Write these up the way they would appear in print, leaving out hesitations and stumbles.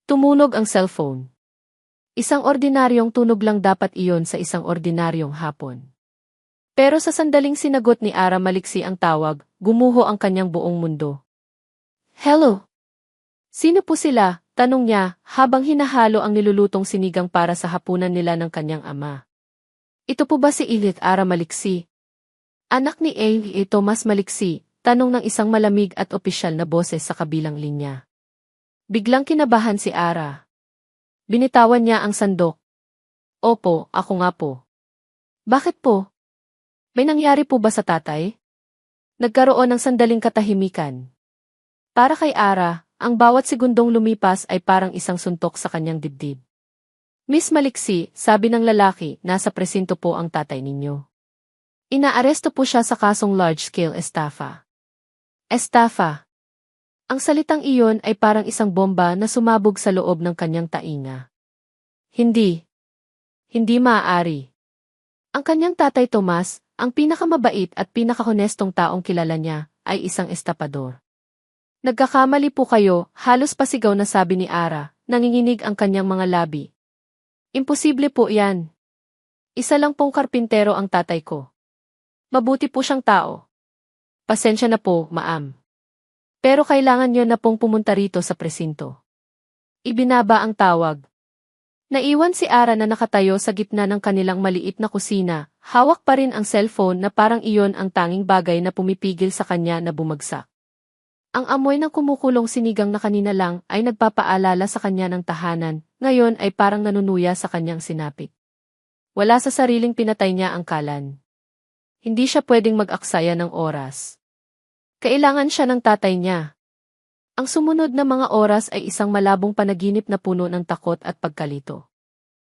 Tumunog ang cellphone. Isang ordinaryong tunog lang dapat iyon sa isang ordinaryong hapon. Pero sa sandaling sinagot ni Ara maliksi ang tawag, gumuho ang kanyang buong mundo. Hello? Sino po sila? Tanong niya, habang hinahalo ang nilulutong sinigang para sa hapunan nila ng kanyang ama. Ito po ba si Ilit Ara Maliksi? Anak ni A. Thomas Maliksi, tanong ng isang malamig at opisyal na boses sa kabilang linya. Biglang kinabahan si Ara. Binitawan niya ang sandok. Opo, ako nga po. Bakit po? May nangyari po ba sa tatay? Nagkaroon ng sandaling katahimikan. Para kay Ara, ang bawat segundong lumipas ay parang isang suntok sa kanyang dibdib. Miss Maliksi, sabi ng lalaki, nasa presinto po ang tatay ninyo. Inaaresto po siya sa kasong large-scale estafa. Estafa. Ang salitang iyon ay parang isang bomba na sumabog sa loob ng kanyang tainga. Hindi. Hindi maaari. Ang kanyang tatay Tomas, ang pinakamabait at pinakahonestong taong kilala niya, ay isang estapador. Nagkakamali po kayo, halos pasigaw na sabi ni Ara, nanginginig ang kanyang mga labi. Imposible po yan. Isa lang pong karpintero ang tatay ko. Mabuti po siyang tao. Pasensya na po, ma'am. Pero kailangan niyo na pong pumunta rito sa presinto. Ibinaba ang tawag. Naiwan si Ara na nakatayo sa gitna ng kanilang maliit na kusina, hawak pa rin ang cellphone na parang iyon ang tanging bagay na pumipigil sa kanya na bumagsak. Ang amoy ng kumukulong sinigang na kanina lang ay nagpapaalala sa kanya ng tahanan, ngayon ay parang nanunuya sa kanyang sinapit. Wala sa sariling pinatay niya ang kalan. Hindi siya pwedeng mag-aksaya ng oras. Kailangan siya ng tatay niya. Ang sumunod na mga oras ay isang malabong panaginip na puno ng takot at pagkalito.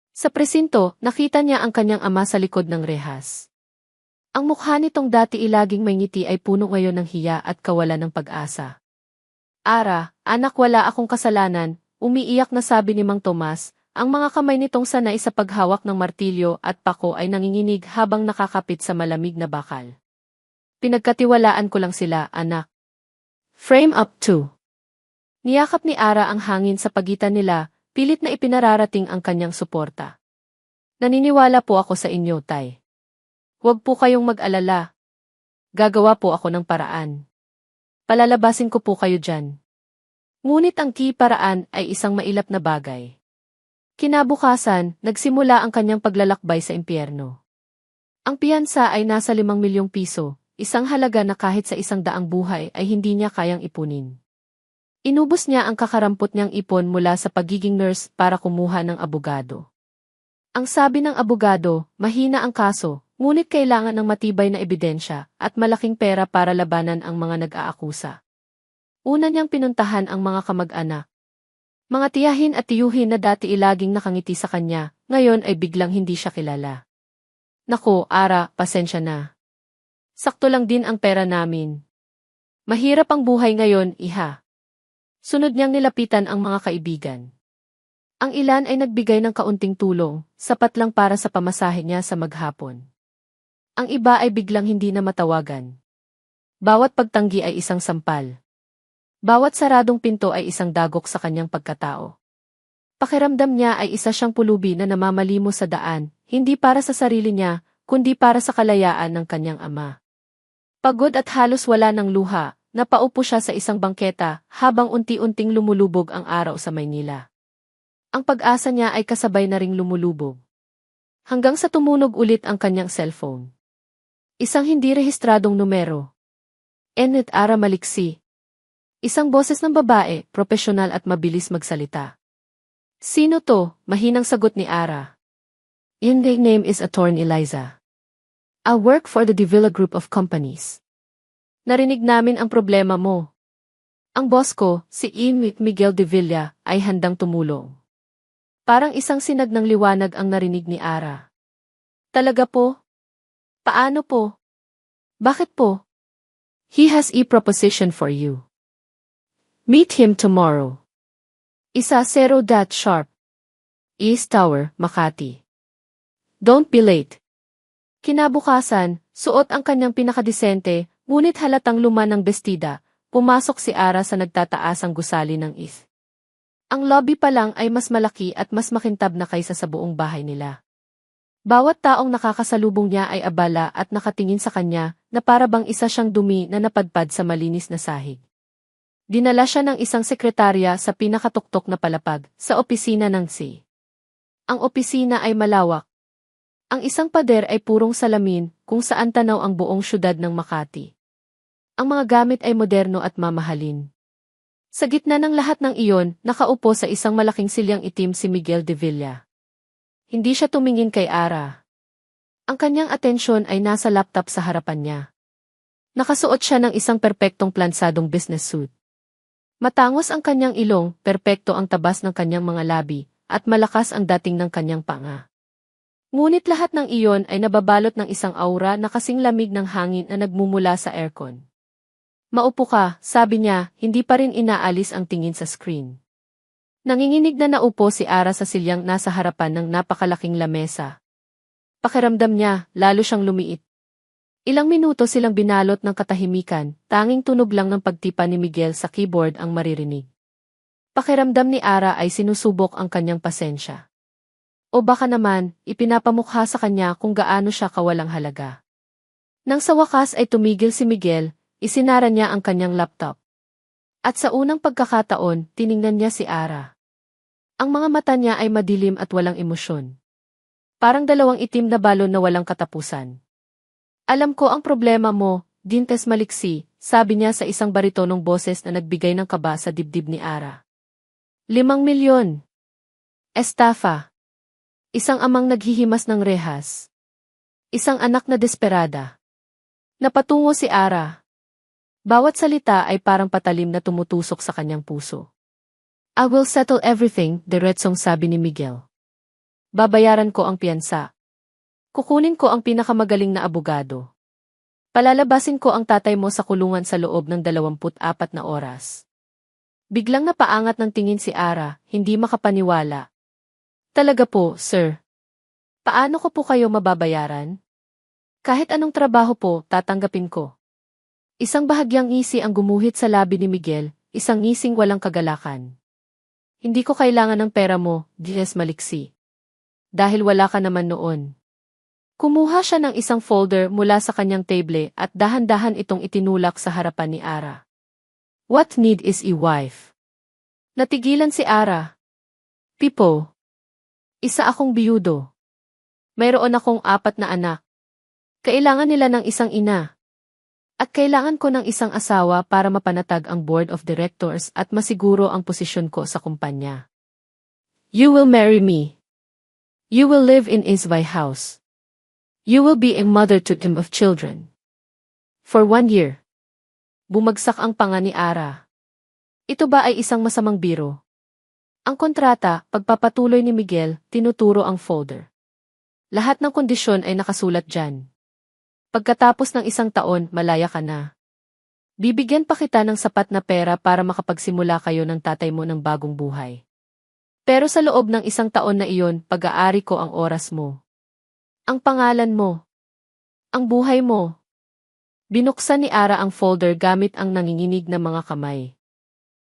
Sa presinto, nakita niya ang kanyang ama sa likod ng rehas. Ang mukha nitong dati ilaging may ngiti ay puno ngayon ng hiya at kawalan ng pag-asa. Ara, anak wala akong kasalanan, umiiyak na sabi ni Mang Tomas, ang mga kamay nitong sanay sa paghawak ng martilyo at pako ay nanginginig habang nakakapit sa malamig na bakal. Pinagkatiwalaan ko lang sila, anak. Frame up 2. Niyakap ni Ara ang hangin sa pagitan nila, pilit na ipinararating ang kanyang suporta. Naniniwala po ako sa inyo, Tay. Huwag po kayong mag-alala. Gagawa po ako ng paraan. Palalabasin ko po kayo dyan. Ngunit ang paraan ay isang mailap na bagay. Kinabukasan, nagsimula ang kanyang paglalakbay sa impyerno. Ang piyansa ay nasa 5 milyong piso. Isang halaga na kahit sa 100 buhay ay hindi niya kayang ipunin. Inubos niya ang kakarampot niyang ipon mula sa pagiging nurse para kumuha ng abogado. Ang sabi ng abogado, mahina ang kaso, ngunit kailangan ng matibay na ebidensya at malaking pera para labanan ang mga nag-aakusa. Una niyang pinuntahan ang mga kamag-anak. Mga tiyahin at tiyuhin na dati ilaging nakangiti sa kanya, ngayon ay biglang hindi siya kilala. Naku, Ara, pasensya na. Sakto lang din ang pera namin. Mahirap ang buhay ngayon, iha. Sunod niyang nilapitan ang mga kaibigan. Ang ilan ay nagbigay ng kaunting tulong, sapat lang para sa pamasahe niya sa maghapon. Ang iba ay biglang hindi na matawagan. Bawat pagtanggi ay isang sampal. Bawat saradong pinto ay isang dagok sa kanyang pagkatao. Pakiramdam niya ay isa siyang pulubi na namamalimos sa daan, hindi para sa sarili niya, kundi para sa kalayaan ng kanyang ama. Pagod at halos wala ng luha, napaupo siya sa isang bangketa habang unti-unting lumulubog ang araw sa Maynila. Ang pag-asa niya ay kasabay na ring lumulubog. Hanggang sa tumunog ulit ang kanyang cellphone. Isang hindi rehistradong numero. Enid Ara Maliksi. Isang boses ng babae, propesyonal at mabilis magsalita. Sino to? Mahinang sagot ni Ara. Your name is Attorney Eliza. I work for the Davila Group of Companies. Narinig namin ang problema mo. Ang boss ko, si Miguel Davila, ay handang tumulong. Parang isang sinag ng liwanag ang narinig ni Ara. Talaga po? Paano po? Bakit po? He has a proposition for you. Meet him tomorrow. 10 sharp. East Tower, Makati. Don't be late. Kinabukasan, suot ang kanyang pinakadisente, ngunit halatang luma ng bestida, pumasok si Ara sa nagtataasang gusali ng Ang lobby pa lang ay mas malaki at mas makintab na kaysa sa buong bahay nila. Bawat taong nakakasalubong niya ay abala at nakatingin sa kanya na para bang isa siyang dumi na napadpad sa malinis na sahig. Dinala siya ng isang sekretarya sa pinakatuktok na palapag sa opisina ng C. Ang opisina ay malawak. Ang isang pader ay purong salamin kung saan tanaw ang buong syudad ng Makati. Ang mga gamit ay moderno at mamahalin. Sa gitna ng lahat ng iyon, nakaupo sa isang malaking silyang itim si Miguel de Villa. Hindi siya tumingin kay Ara. Ang kanyang atensyon ay nasa laptop sa harapan niya. Nakasuot siya ng isang perpektong plansadong business suit. Matangos ang kanyang ilong, perpekto ang tabas ng kanyang mga labi, at malakas ang dating ng kanyang panga. Ngunit lahat ng iyon ay nababalot ng isang aura na kasing lamig ng hangin na nagmumula sa aircon. Maupo ka, sabi niya, hindi pa rin inaalis ang tingin sa screen. Nanginginig na naupo si Ara sa silyang nasa harapan ng napakalaking lamesa. Pakiramdam niya, lalo siyang lumiit. Ilang minuto silang binalot ng katahimikan, tanging tunog lang ng pagtipa ni Miguel sa keyboard ang maririnig. Pakiramdam ni Ara ay sinusubok ang kanyang pasensya. O baka naman, ipinapamukha sa kanya kung gaano siya kawalang halaga. Nang sa wakas ay tumigil si Miguel, isinara niya ang kanyang laptop. At sa unang pagkakataon, tiningnan niya si Ara. Ang mga mata niya ay madilim at walang emosyon. Parang dalawang itim na balon na walang katapusan. Alam ko ang problema mo, Dintes Maliksi, sabi niya sa isang baritonong boses na nagbigay ng kaba sa dibdib ni Ara. 5 milyon. Estafa. Isang amang naghihimas ng rehas. Isang anak na desperada. Napatungo si Ara. Bawat salita ay parang patalim na tumutusok sa kanyang puso. I will settle everything, diretsong sabi ni Miguel. Babayaran ko ang piyansa. Kukunin ko ang pinakamagaling na abogado. Palalabasin ko ang tatay mo sa kulungan sa loob ng 24 na oras. Biglang napaangat ng tingin si Ara, hindi makapaniwala. Talaga po, sir. Paano ko po kayo mababayaran? Kahit anong trabaho po, tatanggapin ko. Isang bahagyang ngisi ang gumuhit sa labi ni Miguel, isang ngising walang kagalakan. Hindi ko kailangan ng pera mo, Dintes Maliksi. Dahil wala ka naman noon. Kumuha siya ng isang folder mula sa kanyang table at dahan-dahan itong itinulak sa harapan ni Ara. What need is a wife? Natigilan si Ara. Pipo. Isa akong biyudo. Mayroon akong 4 na anak. Kailangan nila ng isang ina. At kailangan ko ng isang asawa para mapanatag ang board of directors at masiguro ang posisyon ko sa kumpanya. You will marry me. You will live in Isvay house. You will be a mother to him of children. For 1 year. Bumagsak ang panga ni Ara. Ito ba ay isang masamang biro? Ang kontrata, pagpapatuloy ni Miguel, tinuturo ang folder. Lahat ng kondisyon ay nakasulat dyan. Pagkatapos ng 1 taon, malaya ka na. Bibigyan pa kita ng sapat na pera para makapagsimula kayo ng tatay mo ng bagong buhay. Pero sa loob ng 1 taon na iyon, pag-aari ko ang oras mo. Ang pangalan mo. Ang buhay mo. Binuksan ni Ara ang folder gamit ang nanginginig na mga kamay.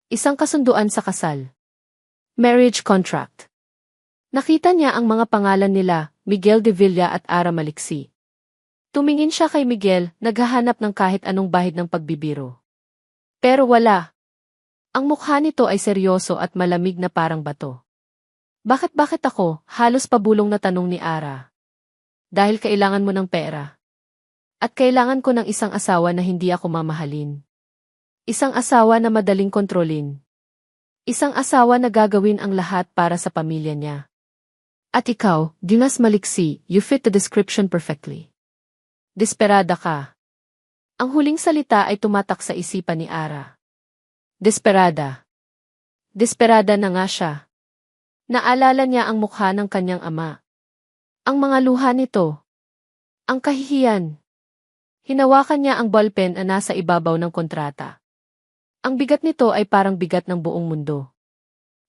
Isang kasunduan sa kasal. Marriage contract. Nakita niya ang mga pangalan nila, Miguel de Villa at Ara Maliksi. Tumingin siya kay Miguel, naghahanap ng kahit anong bahid ng pagbibiro. Pero wala. Ang mukha nito ay seryoso at malamig na parang bato. Bakit ako? Halos pabulong na tanong ni Ara. Dahil kailangan mo ng pera. At kailangan ko ng isang asawa na hindi ako mamahalin. Isang asawa na madaling kontrolin. Isang asawa na gagawin ang lahat para sa pamilya niya. At ikaw, Dintes Maliksi, you fit the description perfectly. Desperada ka. Ang huling salita ay tumatak sa isipan ni Ara. Desperada. Desperada na nga siya. Naalala niya ang mukha ng kanyang ama. Ang mga luha nito. Ang kahihiyan. Hinawakan niya ang ballpen na nasa ibabaw ng kontrata. Ang bigat nito ay parang bigat ng buong mundo.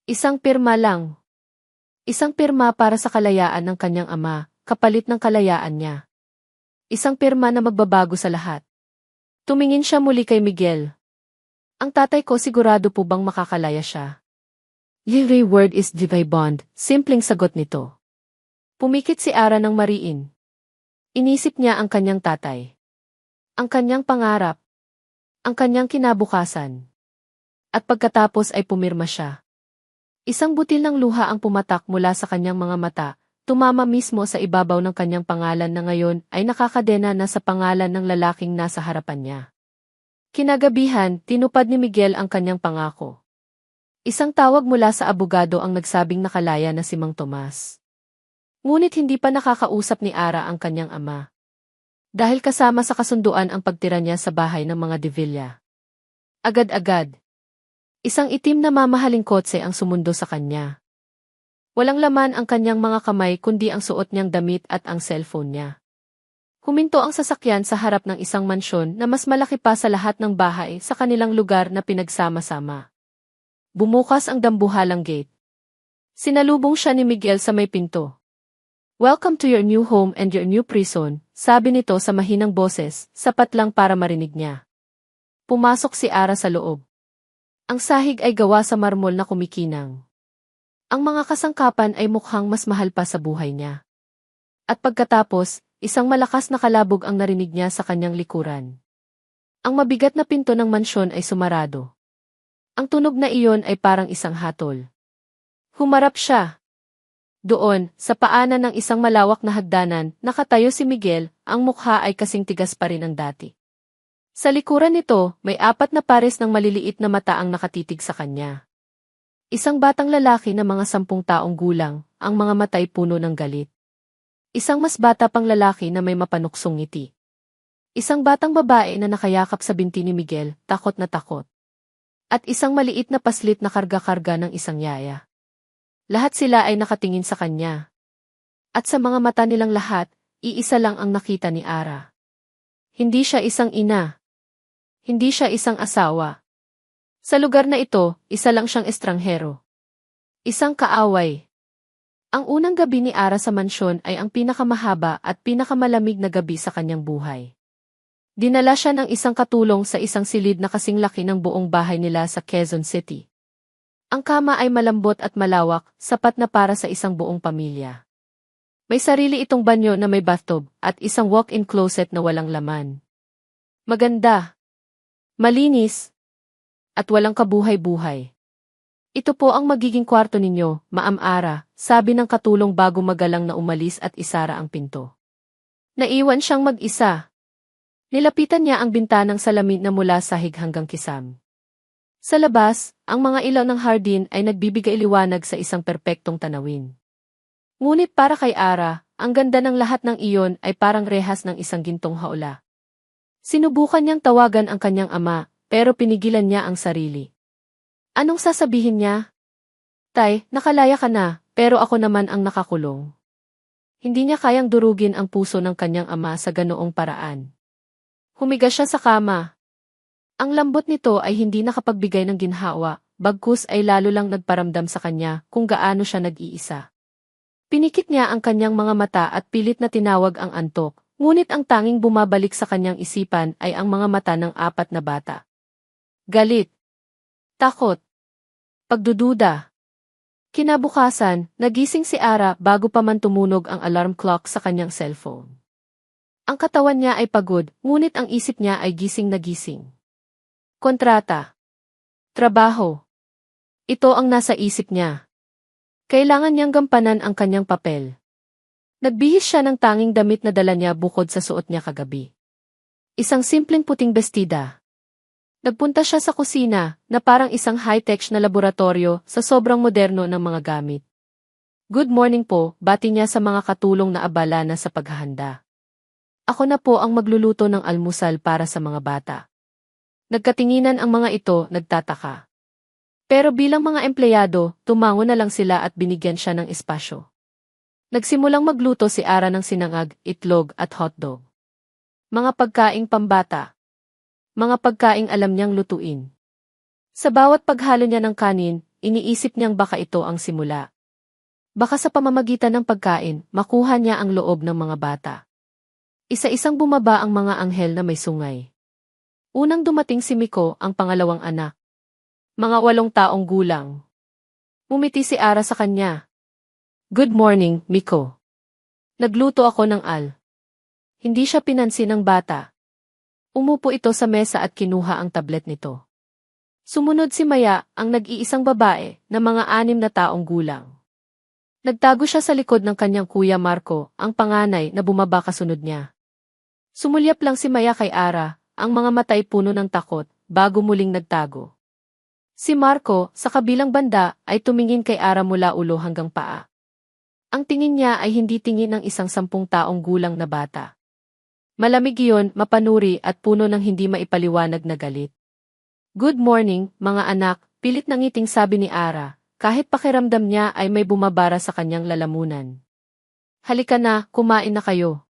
Isang pirma lang. Isang pirma para sa kalayaan ng kanyang ama, kapalit ng kalayaan niya. Isang pirma na magbabago sa lahat. Tumingin siya muli kay Miguel. Ang tatay ko sigurado po bang makakalaya siya? Your word is divine bond, simpleng sagot nito. Pumikit si Ara ng mariin. Inisip niya ang kanyang tatay. Ang kanyang pangarap. Ang kanyang kinabukasan. At pagkatapos ay pumirma siya. Isang butil ng luha ang pumatak mula sa kanyang mga mata, tumama mismo sa ibabaw ng kanyang pangalan na ngayon ay nakakadena na sa pangalan ng lalaking nasa harapan niya. Kinagabihan, tinupad ni Miguel ang kanyang pangako. Isang tawag mula sa abogado ang nagsabing nakalaya na si Mang Tomas. Ngunit hindi pa nakakausap ni Ara ang kanyang ama. Dahil kasama sa kasunduan ang pagtira niya sa bahay ng mga De Villa. Agad-agad. Isang itim na mamahaling kotse ang sumundo sa kanya. Walang laman ang kanyang mga kamay kundi ang suot niyang damit at ang cellphone niya. Huminto ang sasakyan sa harap ng isang mansyon na mas malaki pa sa lahat ng bahay sa kanilang lugar na pinagsama-sama. Bumukas ang dambuhalang gate. Sinalubong siya ni Miguel sa may pinto. "Welcome to your new home and your new prison," sabi nito sa mahinang boses, sapat lang para marinig niya. Pumasok si Ara sa loob. Ang sahig ay gawa sa marmol na kumikinang. Ang mga kasangkapan ay mukhang mas mahal pa sa buhay niya. At pagkatapos, isang malakas na kalabog ang narinig niya sa kanyang likuran. Ang mabigat na pinto ng mansyon ay sumarado. Ang tunog na iyon ay parang isang hatol. Humarap siya. Doon, sa paanan ng isang malawak na hagdanan, nakatayo si Miguel, ang mukha ay kasing tigas pa rin ang dati. Sa likuran nito, may 4 na pares ng maliliit na mata ang nakatitig sa kanya. Isang batang lalaki na mga 10 taong gulang, ang mga matay puno ng galit. Isang mas bata pang lalaki na may mapanuksong ngiti. Isang batang babae na nakayakap sa binti ni Miguel, takot na takot. At isang maliit na paslit na karga-karga ng isang yaya. Lahat sila ay nakatingin sa kanya. At sa mga mata nilang lahat, iisa lang ang nakita ni Ara. Hindi siya isang ina. Hindi siya isang asawa. Sa lugar na ito, isa lang siyang estranghero. Isang kaaway. Ang unang gabi ni Ara sa mansyon ay ang pinakamahaba at pinakamalamig na gabi sa kanyang buhay. Dinala siya ng isang katulong sa isang silid na kasing laki ng buong bahay nila sa Quezon City. Ang kama ay malambot at malawak, sapat na para sa isang buong pamilya. May sarili itong banyo na may bathtub at isang walk-in closet na walang laman. Maganda, malinis, at walang kabuhay-buhay. "Ito po ang magiging kwarto ninyo, Ma'am Ara," sabi ng katulong bago magalang na umalis at isara ang pinto. Naiwan siyang mag-isa. Nilapitan niya ang bintanang salamin na mula sahig hanggang kisam. Sa labas, ang mga ilaw ng hardin ay nagbibigay liwanag sa isang perpektong tanawin. Ngunit para kay Ara, ang ganda ng lahat ng iyon ay parang rehas ng isang gintong haula. Sinubukan niyang tawagan ang kanyang ama, pero pinigilan niya ang sarili. Anong sasabihin niya? "Tay, nakalaya ka na, pero ako naman ang nakakulong." Hindi niya kayang durugin ang puso ng kanyang ama sa ganoong paraan. Humiga siya sa kama. Ang lambot nito ay hindi nakapagbigay ng ginhawa, bagkus ay lalo lang nagparamdam sa kanya kung gaano siya nag-iisa. Pinikit niya ang kanyang mga mata at pilit na tinawag ang antok, ngunit ang tanging bumabalik sa kanyang isipan ay ang mga mata ng 4 na bata. Galit. Takot. Pagdududa. Kinabukasan, nagising si Ara bago pa man tumunog ang alarm clock sa kanyang cellphone. Ang katawan niya ay pagod, ngunit ang isip niya ay gising na gising. Kontrata. Trabaho. Ito ang nasa isip niya. Kailangan niyang gampanan ang kanyang papel. Nagbihis siya ng tanging damit na dala niya bukod sa suot niya kagabi. Isang simpleng puting bestida. Nagpunta siya sa kusina, na parang isang high-tech na laboratorio sa sobrang moderno ng mga gamit. "Good morning po," bati niya sa mga katulong na abala na sa paghahanda. "Ako na po ang magluluto ng almusal para sa mga bata." Nagkatinginan ang mga ito, nagtataka. Pero bilang mga empleyado, tumango na lang sila at binigyan siya ng espasyo. Nagsimulang magluto si Ara ng sinangag, itlog at hotdog. Mga pagkaing pambata. Mga pagkaing alam niyang lutuin. Sa bawat paghalo niya ng kanin, iniisip niyang baka ito ang simula. Baka sa pamamagitan ng pagkain, makuha niya ang loob ng mga bata. Isa-isang bumaba ang mga anghel na may sungay. Unang dumating si Miko, ang pangalawang anak. Mga 8 taong gulang. Umiti si Ara sa kanya. Good morning, Miko. Nagluto ako ng Hindi siya pinansin ng bata. Umupo ito sa mesa at kinuha ang tablet nito. Sumunod si Maya, ang nag-iisang babae, na mga 6 na taong gulang. Nagtago siya sa likod ng kanyang kuya Marco, ang panganay na bumaba kasunod niya. Sumulyap lang si Maya kay Ara, ang mga mata ay puno ng takot, bago muling nagtago. Si Marco, sa kabilang banda, ay tumingin kay Ara mula ulo hanggang paa. Ang tingin niya ay hindi tingin ng isang 10 taong gulang na bata. Malamig iyon, mapanuri at puno ng hindi maipaliwanag na galit. Good morning, mga anak, pilit na ngiting sabi ni Ara, kahit pakiramdam niya ay may bumabara sa kanyang lalamunan. Halika na, kumain na kayo.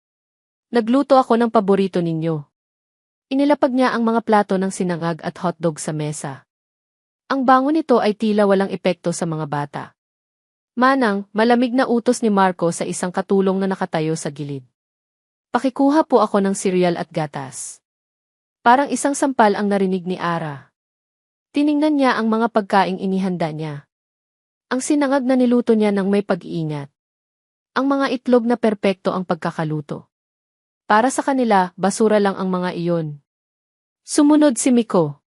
Nagluto ako ng paborito ninyo. Inilapag niya ang mga plato ng sinangag at hotdog sa mesa. Ang bango nito ay tila walang epekto sa mga bata. Manang, malamig na utos ni Marco sa isang katulong na nakatayo sa gilid. Pakikuha po ako ng cereal at gatas. Parang isang sampal ang narinig ni Ara. Tiningnan niya ang mga pagkaing inihanda niya. Ang sinangag na niluto niya ng may pag-iingat. Ang mga itlog na perpekto ang pagkakaluto. Para sa kanila, basura lang ang mga iyon. Sumunod si Miko.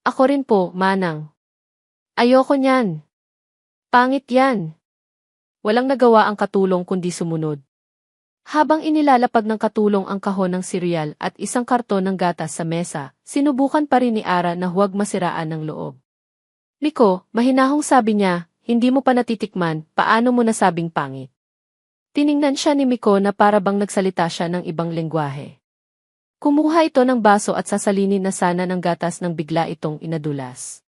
Ako rin po, Manang. Ayoko niyan. Pangit yan. Walang nagawa ang katulong kundi sumunod. Habang inilalapag ng katulong ang kahon ng cereal at isang karton ng gatas sa mesa, sinubukan pa rin ni Ara na huwag masiraan ng loob. Miko, mahinahong sabi niya, hindi mo pa natitikman, paano mo nasabing pangit? Tiningnan siya ni Miko na para bang nagsalita siya ng ibang lengguwahe. Kumuha ito ng baso at sasalinin na sana ng gatas nang bigla itong inadulas.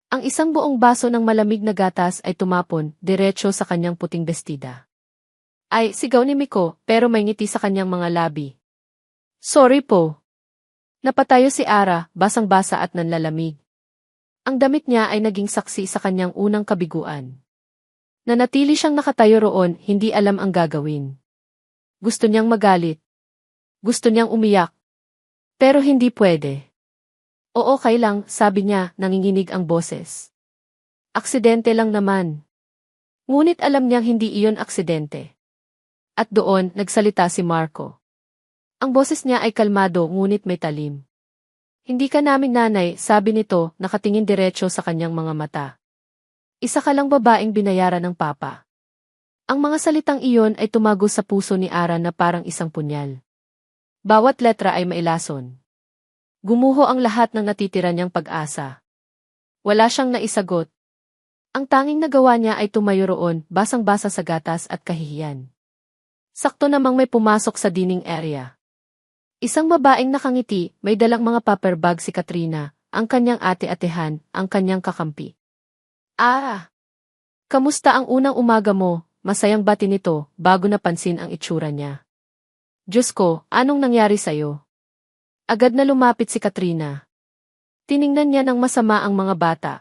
Ang isang buong baso ng malamig na gatas ay tumapon, diretso sa kanyang puting bestida. Ay, sigaw ni Miko, pero may ngiti sa kanyang mga labi. Sorry po. Napatayo si Ara, basang-basa at nanlalamig. Ang damit niya ay naging saksi sa kanyang unang kabiguan. Nanatili siyang nakatayo roon, hindi alam ang gagawin. Gusto niyang magalit. Gusto niyang umiyak. Pero hindi pwede. Oo, okay lang, sabi niya, nanginginig ang boses. Aksidente lang naman. Ngunit alam niyang hindi iyon aksidente. At doon, nagsalita si Marco. Ang boses niya ay kalmado ngunit may talim. Hindi ka namin nanay, sabi nito, nakatingin diretso sa kanyang mga mata. Isa ka lang babaeng binayaran ng papa. Ang mga salitang iyon ay tumago sa puso ni Ara na parang isang punyal. Bawat letra ay mailason. Gumuho ang lahat ng natitira niyang pag-asa. Wala siyang naisagot. Ang tanging nagawa niya ay tumayo roon, basang-basa sa gatas at kahihiyan. Sakto namang may pumasok sa dining area. Isang babaeng nakangiti, may dalang mga paper bag si Katrina, ang kanyang ate-atehan, ang kanyang kakampi. Kamusta ang unang umaga mo? Masayang bati nito, bago napansin ang itsura niya. Diyos ko, anong nangyari sa'yo? Agad na lumapit si Katrina. Tiningnan niya ng masama ang mga bata.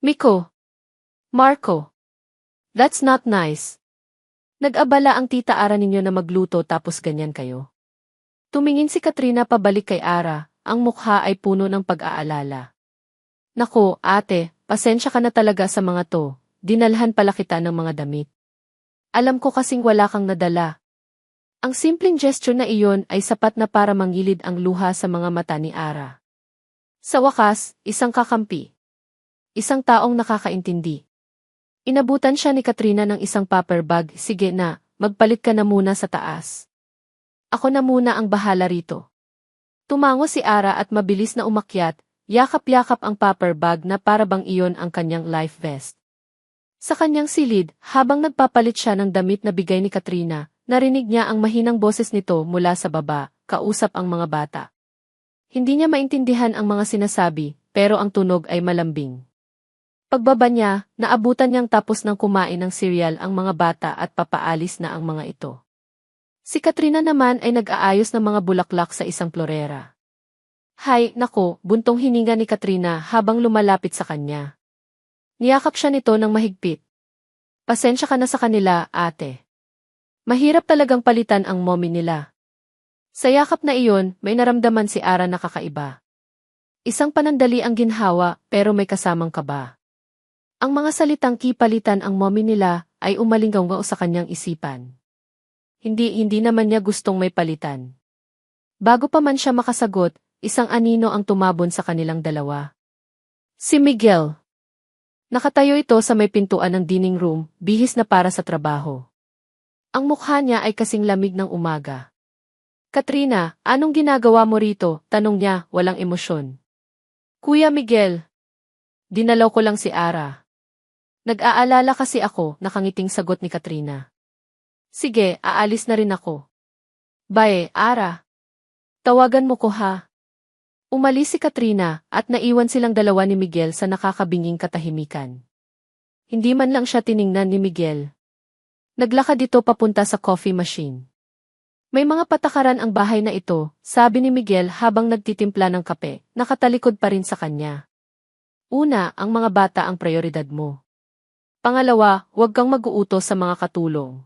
Miko. Marco. That's not nice. Nag-abala ang tita Ara ninyo na magluto tapos ganyan kayo. Tumingin si Katrina pabalik kay Ara, ang mukha ay puno ng pag-aalala. Nako, ate, pasensya ka na talaga sa mga to, dinalhan pala kita ng mga damit. Alam ko kasing wala kang nadala. Ang simpleng gesture na iyon ay sapat na para mangilid ang luha sa mga mata ni Ara. Sa wakas, isang kakampi. Isang taong nakakaintindi. Inabutan siya ni Katrina ng isang paper bag, sige na, magpalit ka na muna sa taas. Ako na muna ang bahala rito. Tumango si Ara at mabilis na umakyat, yakap-yakap ang paper bag na para bang iyon ang kanyang life vest. Sa kanyang silid, habang nagpapalit siya ng damit na bigay ni Katrina, narinig niya ang mahinang boses nito mula sa baba, kausap ang mga bata. Hindi niya maintindihan ang mga sinasabi, pero ang tunog ay malambing. Pagbaba niya, naabutan niyang tapos ng kumain ng cereal ang mga bata at papaalis na ang mga ito. Si Katrina naman ay nag-aayos ng mga bulaklak sa isang florera. Hay, nako, buntong hininga ni Katrina habang lumalapit sa kanya. Niyakap siya nito ng mahigpit. Pasensya ka na sa kanila, ate. Mahirap talagang palitan ang mommy nila. Sa yakap na iyon, may naramdaman si Ara na kakaiba. Isang panandali ang ginhawa, pero may kasamang kaba. Ang mga salitang kipalitan ang mommy nila ay umalinggaw sa kanyang isipan. Hindi naman niya gustong may palitan. Bago pa man siya makasagot, isang anino ang tumabon sa kanilang dalawa. Si Miguel. Nakatayo ito sa may pintuan ng dining room, bihis na para sa trabaho. Ang mukha niya ay kasing lamig ng umaga. Katrina, anong ginagawa mo rito? Tanong niya, walang emosyon. Kuya Miguel. Dinalaw ko lang si Ara. Nag-aalala kasi ako, nakangiting sagot ni Katrina. Sige, aalis na rin ako. Bae, Ara. Tawagan mo ko ha. Umalis si Katrina at naiwan silang dalawa ni Miguel sa nakakabinging katahimikan. Hindi man lang siya tiningnan ni Miguel. Naglakad ito papunta sa coffee machine. May mga patakaran ang bahay na ito, sabi ni Miguel habang nagtitimpla ng kape, nakatalikod pa rin sa kanya. Una, ang mga bata ang prioridad mo. Pangalawa, huwag kang mag-uutos sa mga katulong.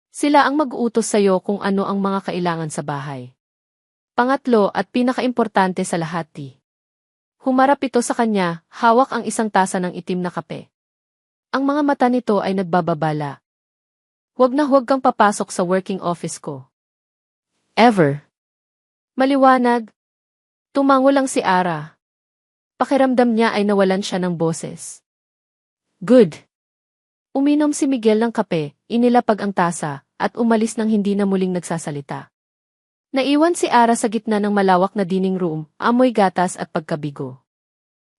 Sila ang mag-uutos sa'yo kung ano ang mga kailangan sa bahay. Pangatlo at pinakaimportante sa lahat. Humarap ito sa kanya, hawak ang isang tasa ng itim na kape. Ang mga mata nito ay nagbababala. Huwag kang papasok sa working office ko. Ever. Maliwanag. Tumango lang si Ara. Pakiramdam niya ay nawalan siya ng boses. Good. Uminom si Miguel ng kape, inilapag ang tasa, at umalis nang hindi na muling nagsasalita. Naiwan si Ara sa gitna ng malawak na dining room, amoy gatas at pagkabigo.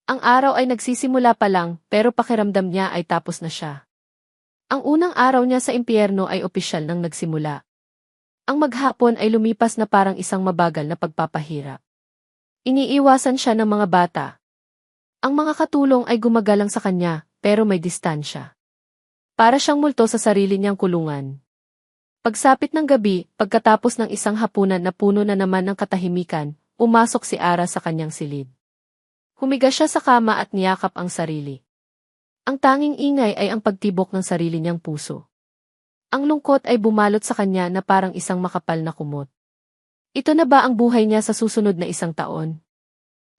Ang araw ay nagsisimula pa lang, pero pakiramdam niya ay tapos na siya. Ang unang araw niya sa impyerno ay opisyal nang nagsimula. Ang maghapon ay lumipas na parang isang mabagal na pagpapahirap. Iniiwasan siya ng mga bata. Ang mga katulong ay gumagalang sa kanya, pero may distansya. Para siyang multo sa sarili niyang kulungan. Pagsapit ng gabi, pagkatapos ng isang hapunan na puno na naman ng katahimikan, umasok si Ara sa kanyang silid. Humiga siya sa kama at niyakap ang sarili. Ang tanging ingay ay ang pagtibok ng sarili niyang puso. Ang lungkot ay bumalot sa kanya na parang isang makapal na kumot. Ito na ba ang buhay niya sa susunod na isang taon?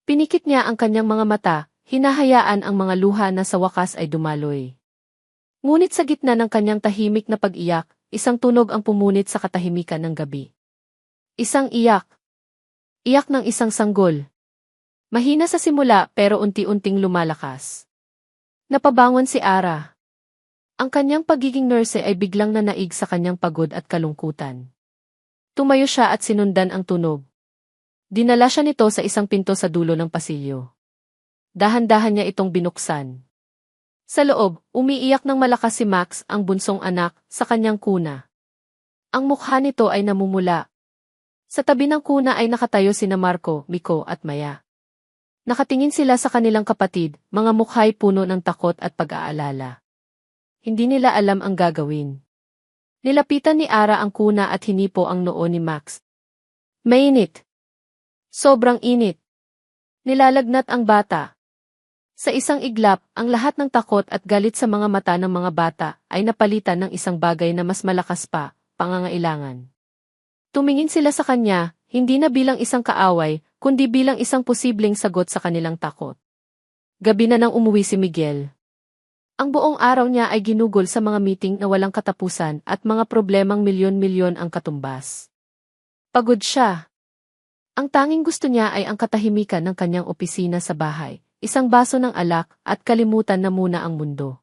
Pinikit niya ang kanyang mga mata, hinahayaan ang mga luha na sa wakas ay dumaloy. Ngunit sa gitna ng kanyang tahimik na pag-iyak, isang tunog ang pumunit sa katahimikan ng gabi. Isang iyak. Iyak ng isang sanggol. Mahina sa simula pero unti-unting lumalakas. Napabangon si Ara. Ang kanyang pagiging nurse ay biglang nanaig sa kanyang pagod at kalungkutan. Tumayo siya at sinundan ang tunog. Dinala siya nito sa isang pinto sa dulo ng pasilyo. Dahan-dahan niya itong binuksan. Sa loob, umiiyak ng malakas si Max, ang bunsong anak, sa kanyang kuna. Ang mukha nito ay namumula. Sa tabi ng kuna ay nakatayo sina Marco, Miko at Maya. Nakatingin sila sa kanilang kapatid, mga mukha'y puno ng takot at pag-aalala. Hindi nila alam ang gagawin. Nilapitan ni Ara ang kuna at hinipo ang noo ni Max. Mainit. Sobrang init. Nilalagnat ang bata. Sa isang iglap, ang lahat ng takot at galit sa mga mata ng mga bata ay napalitan ng isang bagay na mas malakas pa, pangangailangan. Tumingin sila sa kanya, hindi na bilang isang kaaway, kundi bilang isang posibleng sagot sa kanilang takot. Gabi na nang umuwi si Miguel. Ang buong araw niya ay ginugol sa mga meeting na walang katapusan at mga problemang milyon-milyon ang katumbas. Pagod siya. Ang tanging gusto niya ay ang katahimikan ng kanyang opisina sa bahay. Isang baso ng alak at kalimutan na muna ang mundo.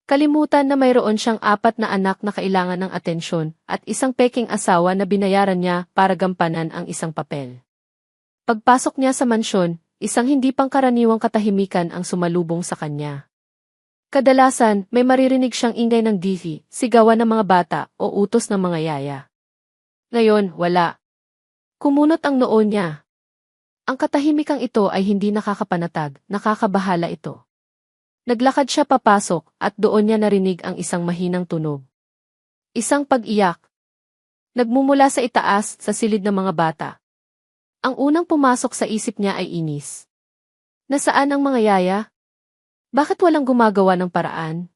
Kalimutan na mayroon siyang 4 na anak na kailangan ng atensyon at isang peking asawa na binayaran niya para gampanan ang isang papel. Pagpasok niya sa mansyon, isang hindi pangkaraniwang katahimikan ang sumalubong sa kanya. Kadalasan, may maririnig siyang ingay ng dihi, sigawan ng mga bata o utos ng mga yaya. Ngayon, wala. Kumunot ang noo niya. Ang katahimikang ito ay hindi nakakapanatag, nakakabahala ito. Naglakad siya papasok at doon niya narinig ang isang mahinang tunog. Isang pag-iyak. Nagmumula sa itaas, sa silid ng mga bata. Ang unang pumasok sa isip niya ay inis. Nasaan ang mga yaya? Bakit walang gumagawa ng paraan?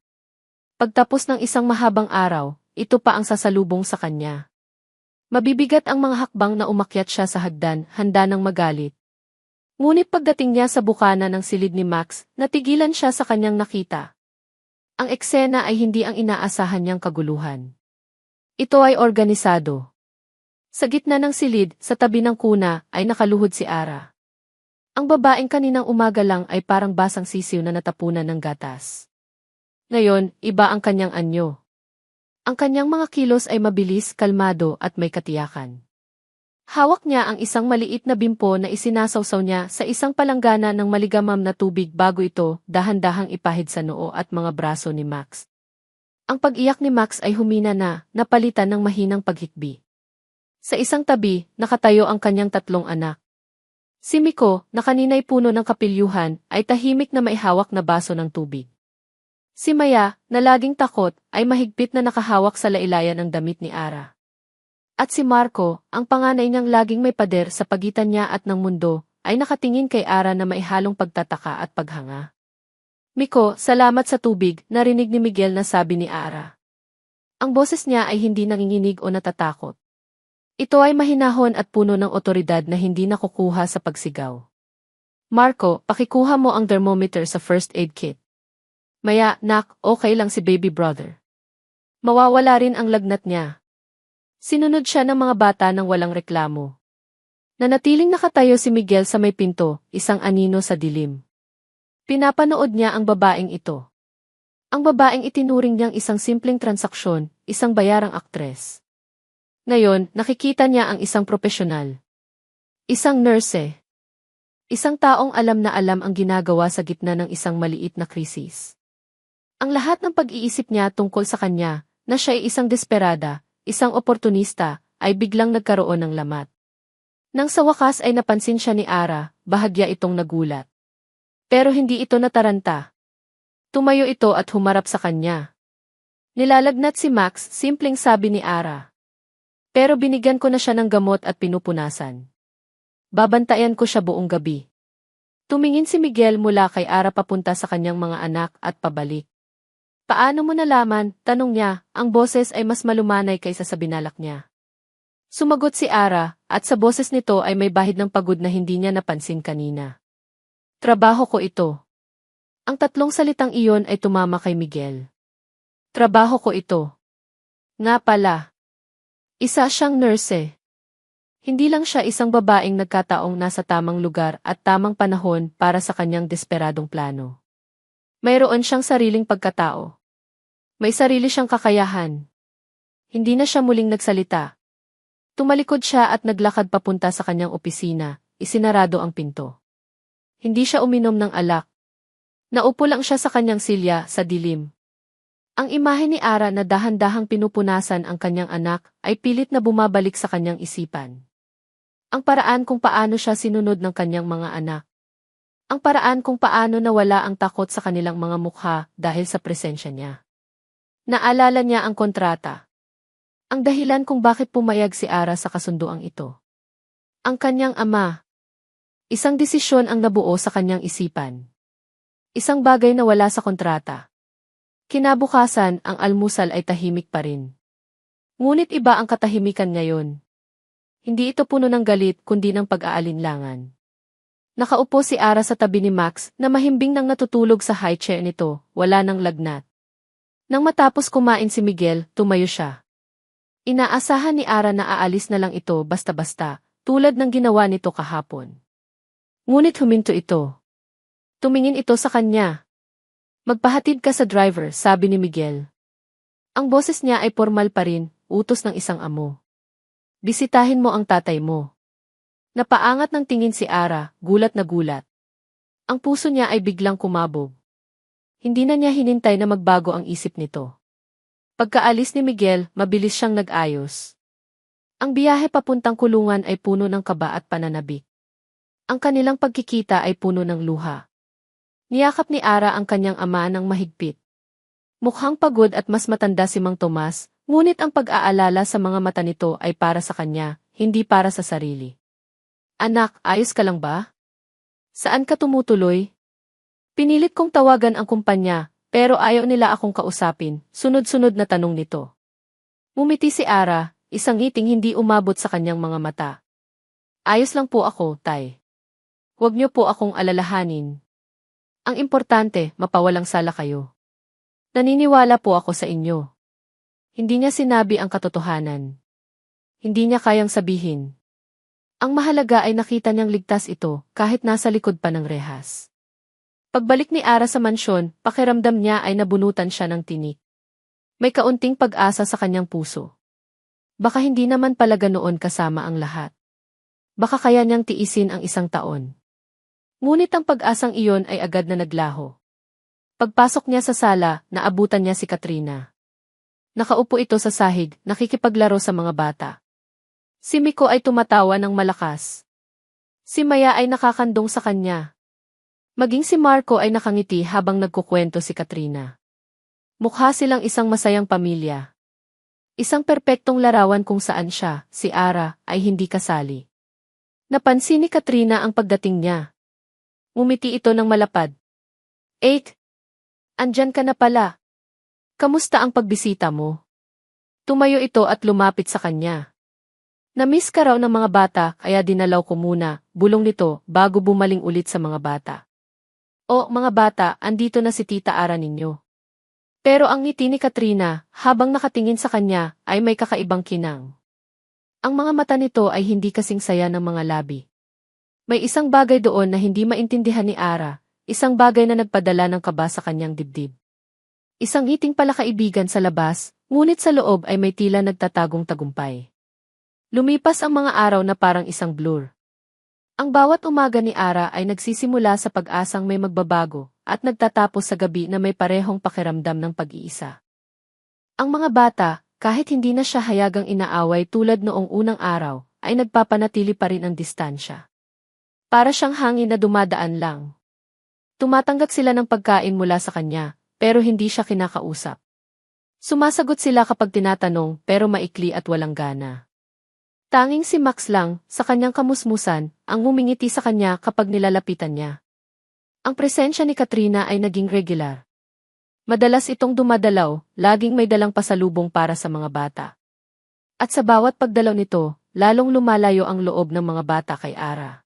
Pagtapos ng isang mahabang araw, ito pa ang sasalubong sa kanya. Mabibigat ang mga hakbang na umakyat siya sa hagdan, handa ng magalit. Ngunit pagdating niya sa bukana ng silid ni Max, natigilan siya sa kanyang nakita. Ang eksena ay hindi ang inaasahan niyang kaguluhan. Ito ay organisado. Sa gitna ng silid, sa tabi ng kuna, ay nakaluhod si Ara. Ang babaeng kaninang umaga lang ay parang basang sisiw na natapunan ng gatas. Ngayon, iba ang kanyang anyo. Ang kanyang mga kilos ay mabilis, kalmado at may katiyakan. Hawak niya ang isang maliit na bimpo na isinasawsaw niya sa isang palanggana ng maligamam na tubig bago ito dahan-dahang ipahid sa noo at mga braso ni Max. Ang pag-iyak ni Max ay humina na, napalitan ng mahinang paghikbi. Sa isang tabi, nakatayo ang kanyang 3 anak. Si Miko, na kanina'y puno ng kapilyuhan, ay tahimik na maihawak na baso ng tubig. Si Maya, na laging takot, ay mahigpit na nakahawak sa lailayan ng damit ni Ara. At si Marco, ang panganay niyang laging may pader sa pagitan niya at ng mundo, ay nakatingin kay Ara na maihalong pagtataka at paghanga. Miko, salamat sa tubig, narinig ni Miguel na sabi ni Ara. Ang boses niya ay hindi nanginginig o natatakot. Ito ay mahinahon at puno ng otoridad na hindi nakukuha sa pagsigaw. Marco, pakikuha mo ang thermometer sa first aid kit. Maya, nak, okay lang si baby brother. Mawawala rin ang lagnat niya. Sinunod siya ng mga bata nang walang reklamo. Nanatiling nakatayo si Miguel sa may pinto, isang anino sa dilim. Pinapanood niya ang babaeng ito. Ang babaeng itinuring niyang isang simpleng transaksyon, isang bayarang aktres. Ngayon, nakikita niya ang isang propesyonal. Isang nurse. Isang taong alam na alam ang ginagawa sa gitna ng isang maliit na krisis. Ang lahat ng pag-iisip niya tungkol sa kanya, na siya ay isang desperada, isang oportunista, ay biglang nagkaroon ng lamat. Nang sa wakas ay napansin siya ni Ara, bahagya itong nagulat. Pero hindi ito nataranta. Tumayo ito at humarap sa kanya. Nilalagnat si Max, simpleng sabi ni Ara. Pero binigyan ko na siya ng gamot at pinupunasan. Babantayan ko siya buong gabi. Tumingin si Miguel mula kay Ara papunta sa kanyang mga anak at pabalik. Paano mo nalaman, tanong niya, ang boses ay mas malumanay kaysa sa binalak niya. Sumagot si Ara, at sa boses nito ay may bahid ng pagod na hindi niya napansin kanina. Trabaho ko ito. Ang 3 salitang iyon ay tumama kay Miguel. Trabaho ko ito. Nga pala. Isa siyang nurse. Hindi lang siya isang babaeng nagkataong nasa tamang lugar at tamang panahon para sa kanyang desperadong plano. Mayroon siyang sariling pagkatao. May sarili siyang kakayahan. Hindi na siya muling nagsalita. Tumalikod siya at naglakad papunta sa kanyang opisina, isinarado ang pinto. Hindi siya uminom ng alak. Naupo lang siya sa kanyang silya, sa dilim. Ang imahe ni Ara na dahan-dahang pinupunasan ang kanyang anak ay pilit na bumabalik sa kanyang isipan. Ang paraan kung paano siya sinunod ng kanyang mga anak. Ang paraan kung paano nawala ang takot sa kanilang mga mukha dahil sa presensya niya. Naalala niya ang kontrata. Ang dahilan kung bakit pumayag si Ara sa kasunduang ito. Ang kanyang ama. Isang desisyon ang nabuo sa kanyang isipan. Isang bagay na wala sa kontrata. Kinabukasan, ang almusal ay tahimik pa rin. Ngunit iba ang katahimikan ngayon. Hindi ito puno ng galit kundi ng pag-aalinlangan. Nakaupo si Ara sa tabi ni Max na mahimbing nang natutulog sa high chair nito, wala nang lagnat. Nang matapos kumain si Miguel, tumayo siya. Inaasahan ni Ara na aalis na lang ito basta-basta, tulad ng ginawa nito kahapon. Ngunit huminto ito. Tumingin ito sa kanya. Magpahatid ka sa driver, sabi ni Miguel. Ang boses niya ay formal pa rin, utos ng isang amo. Bisitahin mo ang tatay mo. Napaangat ng tingin si Ara, gulat na gulat. Ang puso niya ay biglang kumabog. Hindi na niya hinintay na magbago ang isip nito. Pagkaalis ni Miguel, mabilis siyang nag-ayos. Ang biyahe papuntang kulungan ay puno ng kaba at pananabik. Ang kanilang pagkikita ay puno ng luha. Niyakap ni Ara ang kanyang ama ng mahigpit. Mukhang pagod at mas matanda si Mang Tomas, ngunit ang pag-aalala sa mga mata nito ay para sa kanya, hindi para sa sarili. Anak, ayos ka lang ba? Saan ka tumutuloy? Pinilit kong tawagan ang kumpanya, pero ayaw nila akong kausapin, sunod-sunod na tanong nito. Ngumiti si Ara, isang ngiting hindi umabot sa kanyang mga mata. Ayos lang po ako, tay. Huwag niyo po akong alalahanin. Ang importante, mapawalang sala kayo. Naniniwala po ako sa inyo. Hindi niya sinabi ang katotohanan. Hindi niya kayang sabihin. Ang mahalaga ay nakita niyang ligtas ito kahit nasa likod pa ng rehas. Pagbalik ni Ara sa mansyon, pakiramdam niya ay nabunutan siya ng tinik. May kaunting pag-asa sa kanyang puso. Baka hindi naman pala ganoon kasama ang lahat. Baka kaya niyang tiisin ang 1 taon. Ngunit ang pag-asang iyon ay agad na naglaho. Pagpasok niya sa sala, naabutan niya si Katrina. Nakaupo ito sa sahig, nakikipaglaro sa mga bata. Si Miko ay tumatawa ng malakas. Si Maya ay nakakandong sa kanya. Maging si Marco ay nakangiti habang nagkukwento si Katrina. Mukha silang isang masayang pamilya. Isang perpektong larawan kung saan siya, si Ara, ay hindi kasali. Napansin ni Katrina ang pagdating niya. Ngumiti ito ng malapad. Andyan ka na pala. Kamusta ang pagbisita mo? Tumayo ito at lumapit sa kanya. Namiss ka raw ng mga bata kaya dinalaw ko muna, bulong nito bago bumaling ulit sa mga bata. O mga bata, andito na si Tita Ara ninyo. Pero ang ngiti ni Katrina, habang nakatingin sa kanya, ay may kakaibang kinang. Ang mga mata nito ay hindi kasing saya ng mga labi. May isang bagay doon na hindi maintindihan ni Ara, isang bagay na nagpadala ng kaba sa kanyang dibdib. Isang ngiting palakaibigan sa labas, ngunit sa loob ay may tila nagtatagong tagumpay. Lumipas ang mga araw na parang isang blur. Ang bawat umaga ni Ara ay nagsisimula sa pag-asang may magbabago at nagtatapos sa gabi na may parehong pakiramdam ng pag-iisa. Ang mga bata, kahit hindi na siya hayagang inaaway tulad noong unang araw, ay nagpapanatili pa rin ang distansya. Para siyang hangin na dumadaan lang. Tumatanggap sila ng pagkain mula sa kanya, pero hindi siya kinakausap. Sumasagot sila kapag tinatanong pero maikli at walang gana. Tanging si Max lang, sa kanyang kamusmusan, ang humingiti sa kanya kapag nilalapitan niya. Ang presensya ni Katrina ay naging regular. Madalas itong dumadalaw, laging may dalang pasalubong para sa mga bata. At sa bawat pagdalaw nito, lalong lumalayo ang loob ng mga bata kay Ara.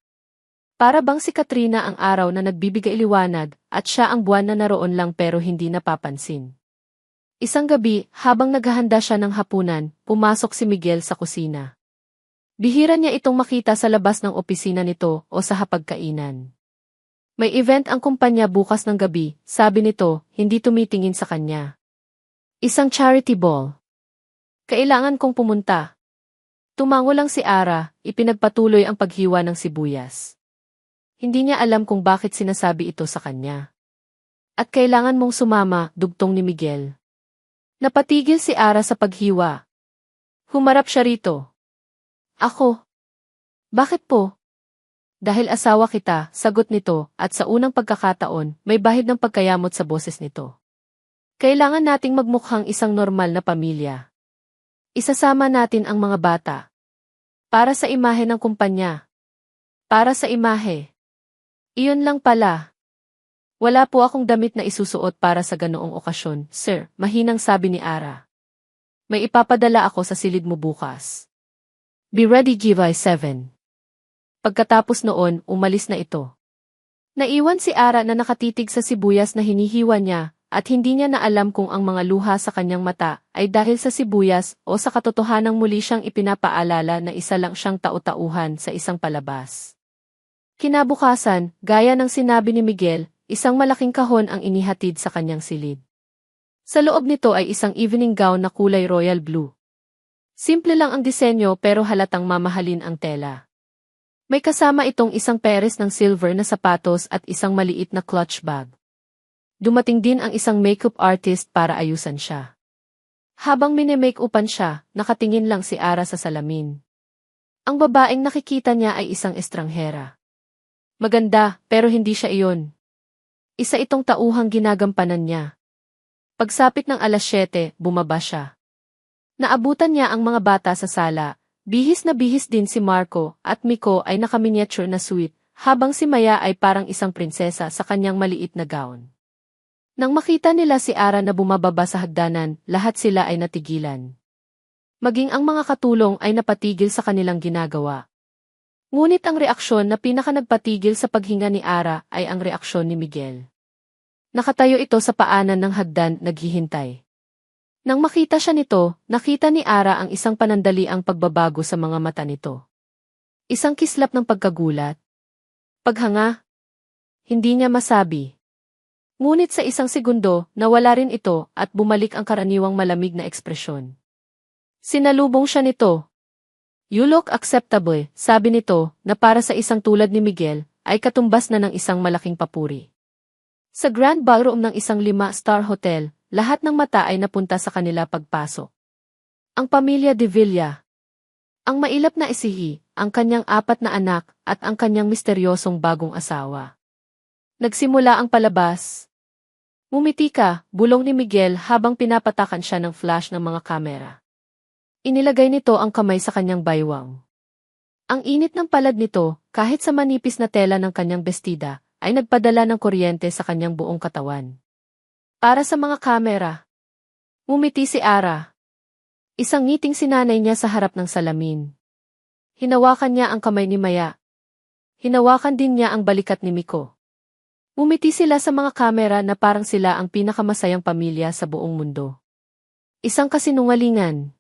Para bang si Katrina ang araw na nagbibigay liwanag at siya ang buwan na naroon lang pero hindi napapansin. Isang gabi, habang naghahanda siya ng hapunan, pumasok si Miguel sa kusina. Bihira niya itong makita sa labas ng opisina nito o sa hapagkainan. May event ang kumpanya bukas ng gabi, sabi nito, hindi tumitingin sa kanya. Isang charity ball. Kailangan kong pumunta. Tumango lang si Ara, ipinagpatuloy ang paghiwa ng sibuyas. Hindi niya alam kung bakit sinasabi ito sa kanya. At kailangan mong sumama, dugtong ni Miguel. Napatigil si Ara sa paghiwa. Humarap siya rito. Ako? Bakit po? Dahil asawa kita, sagot nito, at sa unang pagkakataon, may bahid ng pagkayamot sa boses nito. Kailangan nating magmukhang isang normal na pamilya. Isasama natin ang mga bata. Para sa imahe ng kumpanya. Para sa imahe. Iyon lang pala. Wala po akong damit na isusuot para sa ganoong okasyon, sir, mahinang sabi ni Ara. May ipapadala ako sa silid mo bukas. Be ready July 7. Pagkatapos noon, umalis na ito. Naiwan si Ara na nakatitig sa sibuyas na hinihiwa niya, at hindi niya na alam kung ang mga luha sa kanyang mata ay dahil sa sibuyas o sa katotohanang muli siyang ipinapaalala na isa lang siyang tau-tauhan sa isang palabas. Kinabukasan, gaya ng sinabi ni Miguel, isang malaking kahon ang inihatid sa kanyang silid. Sa loob nito ay isang evening gown na kulay royal blue. Simple lang ang disenyo pero halatang mamahalin ang tela. May kasama itong isang pares ng silver na sapatos at isang maliit na clutch bag. Dumating din ang isang makeup artist para ayusan siya. Habang mini-make-upan siya, nakatingin lang si Ara sa salamin. Ang babaeng nakikita niya ay isang estranghera. Maganda, pero hindi siya iyon. Isa itong tauhang ginagampanan niya. Pagsapit ng 7:00, bumaba siya. Naabutan niya ang mga bata sa sala, bihis na bihis din si Marco at Miko ay nakaminiature na suite, habang si Maya ay parang isang prinsesa sa kanyang maliit na gown. Nang makita nila si Ara na bumababa sa hagdanan, lahat sila ay natigilan. Maging ang mga katulong ay napatigil sa kanilang ginagawa. Ngunit ang reaksyon na pinakanagpatigil sa paghinga ni Ara ay ang reaksyon ni Miguel. Nakatayo ito sa paanan ng hagdan naghihintay. Nang makita siya nito, nakita ni Ara ang isang panandaliang pagbabago sa mga mata nito. Isang kislap ng pagkagulat. Paghanga. Hindi niya masabi. Ngunit sa isang segundo, nawala rin ito at bumalik ang karaniwang malamig na ekspresyon. Sinalubong siya nito. "You look acceptable," sabi nito, na para sa isang tulad ni Miguel, ay katumbas na ng isang malaking papuri. Sa grand ballroom ng isang 5-star hotel, lahat ng mata ay napunta sa kanila pagpasok. Ang pamilya de Villa. Ang mailap na isihi, ang kanyang 4 na anak, at ang kanyang misteryosong bagong asawa. Nagsimula ang palabas. "Ngumiti ka," bulong ni Miguel habang pinapatakan siya ng flash ng mga kamera. Inilagay nito ang kamay sa kanyang baywang. Ang init ng palad nito, kahit sa manipis na tela ng kanyang bestida, ay nagpadala ng kuryente sa kanyang buong katawan. Para sa mga kamera. Ngumiti si Ara. Isang ngiting sinanay niya sa harap ng salamin. Hinawakan niya ang kamay ni Maya. Hinawakan din niya ang balikat ni Miko. Ngumiti sila sa mga kamera na parang sila ang pinakamasayang pamilya sa buong mundo. Isang kasinungalingan.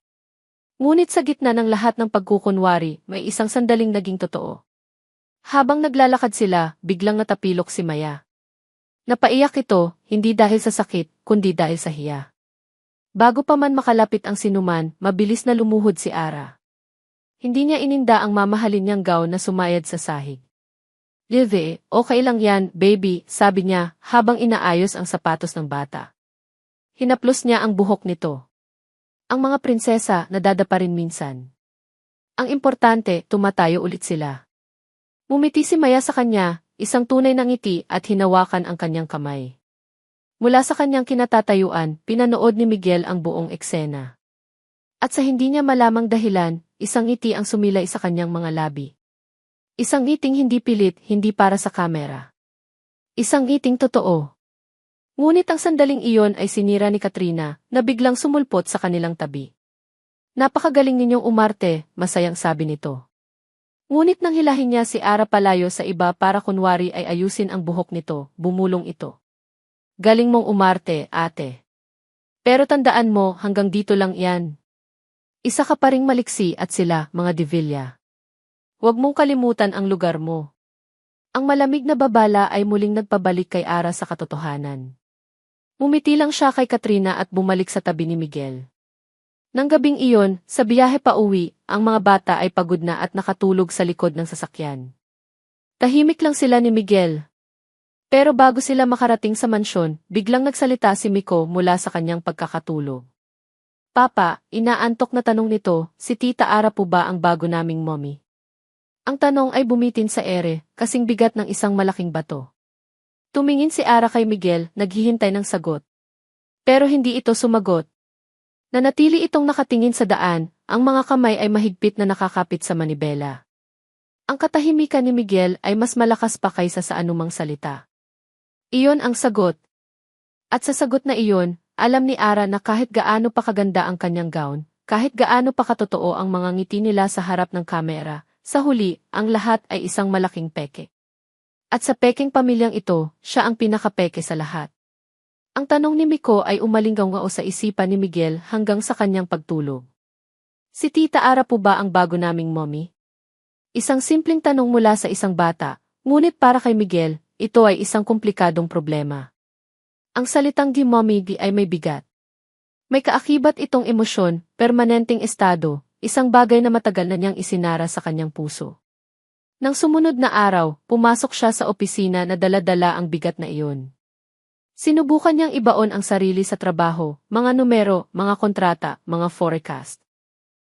Ngunit sa gitna ng lahat ng pagkukunwari, may isang sandaling naging totoo. Habang naglalakad sila, biglang natapilok si Maya. Napaiyak ito, hindi dahil sa sakit, kundi dahil sa hiya. Bago pa man makalapit ang sinuman, mabilis na lumuhod si Ara. Hindi niya ininda ang mamahalin niyang gown na sumayad sa sahig. "Live, okay lang yan, baby," sabi niya, habang inaayos ang sapatos ng bata. Hinaplos niya ang buhok nito. Ang mga prinsesa nadadapa rin minsan. Ang importante, tumatayo ulit sila. Mumiti si Maya sa kanya, isang tunay na ngiti at hinawakan ang kanyang kamay. Mula sa kanyang kinatatayuan, pinanood ni Miguel ang buong eksena. At sa hindi niya malamang dahilan, isang ngiti ang sumilay sa kanyang mga labi. Isang ngiting hindi pilit, hindi para sa kamera. Isang ngiting totoo. Ngunit ang sandaling iyon ay sinira ni Katrina, na biglang sumulpot sa kanilang tabi. "Napakagaling ninyong umarte," masayang sabi nito. Ngunit nang hilahin niya si Ara palayo sa iba para kunwari ay ayusin ang buhok nito, bumulong ito. "Galing mong umarte, ate. Pero tandaan mo, hanggang dito lang yan. Isa ka pa ring maliksi at sila, mga de Villa. Huwag mong kalimutan ang lugar mo." Ang malamig na babala ay muling nagpabalik kay Ara sa katotohanan. Mumiti lang siya kay Katrina at bumalik sa tabi ni Miguel. Nang gabing iyon, sa biyahe pa uwi, ang mga bata ay pagod na at nakatulog sa likod ng sasakyan. Tahimik lang sila ni Miguel. Pero bago sila makarating sa mansyon, biglang nagsalita si Miko mula sa kanyang pagkakatulog. "Papa," inaantok na tanong nito, "si Tita Ara po ba ang bago naming mommy?" Ang tanong ay bumitin sa ere, kasing bigat ng isang malaking bato. Tumingin si Ara kay Miguel, naghihintay ng sagot. Pero hindi ito sumagot. Nanatili itong nakatingin sa daan, ang mga kamay ay mahigpit na nakakapit sa manibela. Ang katahimikan ni Miguel ay mas malakas pa kaysa sa anumang salita. Iyon ang sagot. At sa sagot na iyon, alam ni Ara na kahit gaano pa kaganda ang kanyang gown, kahit gaano pa katotoo ang mga ngiti nila sa harap ng kamera, sa huli, ang lahat ay isang malaking peke. At sa pekeng pamilyang ito, siya ang pinakapeke sa lahat. Ang tanong ni Miko ay umalinggaw sa isipan ni Miguel hanggang sa kanyang pagtulog. "Si Tita Ara po ba ang bago naming mommy?" Isang simpleng tanong mula sa isang bata, ngunit para kay Miguel, ito ay isang komplikadong problema. Ang salitang di mommy di ay may bigat. May kaakibat itong emosyon, permanenteng estado, isang bagay na matagal na niyang isinara sa kanyang puso. Nang sumunod na araw, pumasok siya sa opisina na dala-dala ang bigat na iyon. Sinubukan niyang ibaon ang sarili sa trabaho, mga numero, mga kontrata, mga forecast.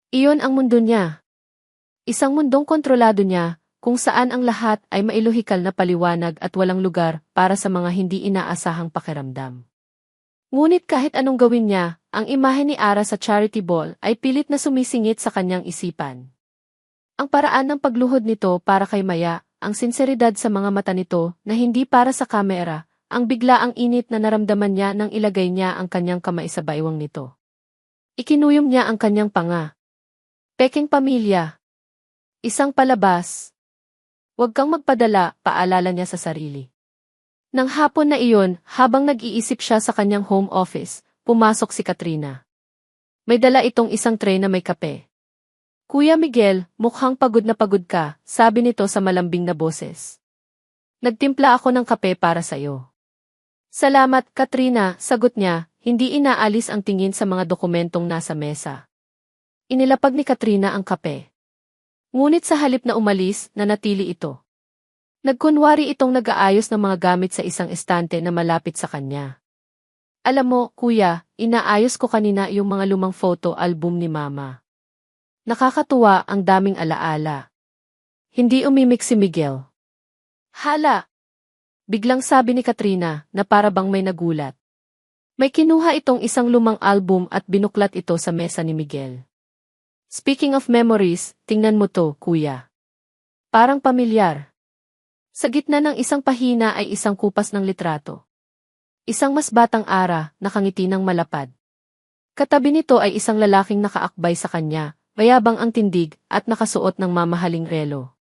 Iyon ang mundo niya. Isang mundong kontrolado niya, kung saan ang lahat ay mailohikal na paliwanag at walang lugar para sa mga hindi inaasahang pakiramdam. Ngunit kahit anong gawin niya, ang imahe ni Ara sa charity ball ay pilit na sumisingit sa kanyang isipan. Ang paraan ng pagluhod nito para kay Maya, ang sinseridad sa mga mata nito na hindi para sa kamera, ang biglaang init na naramdaman niya nang ilagay niya ang kanyang kamay sa baywang nito. Ikinuyom niya ang kanyang panga. Peking pamilya. Isang palabas. Huwag kang magpadala, paalala niya sa sarili. Nang hapon na iyon, habang nag-iisip siya sa kanyang home office, pumasok si Katrina. May dala itong isang tray na may kape. Kuya Miguel, mukhang pagod na pagod ka, sabi nito sa malambing na boses. Nagtimpla ako ng kape para sa'yo. Salamat, Katrina, sagot niya, hindi inaalis ang tingin sa mga dokumentong nasa mesa. Inilapag ni Katrina ang kape. Ngunit sa halip na umalis, nanatili ito. Nagkunwari itong nag-aayos ng mga gamit sa isang estante na malapit sa kanya. Alam mo, kuya, inaayos ko kanina yung mga lumang photo album ni mama. Nakakatuwa, ang daming alaala. Hindi umimik si Miguel. Hala! Biglang sabi ni Katrina na para bang may nagulat. May kinuha itong isang lumang album at binuklat ito sa mesa ni Miguel. Speaking of memories, tingnan mo to, kuya. Parang pamilyar. Sa gitna ng isang pahina ay isang kupas ng litrato. Isang mas batang Ara, nakangiti ng malapad. Katabi nito ay isang lalaking nakaakbay sa kanya, mayabang ang tindig at nakasuot ng mamahaling relo.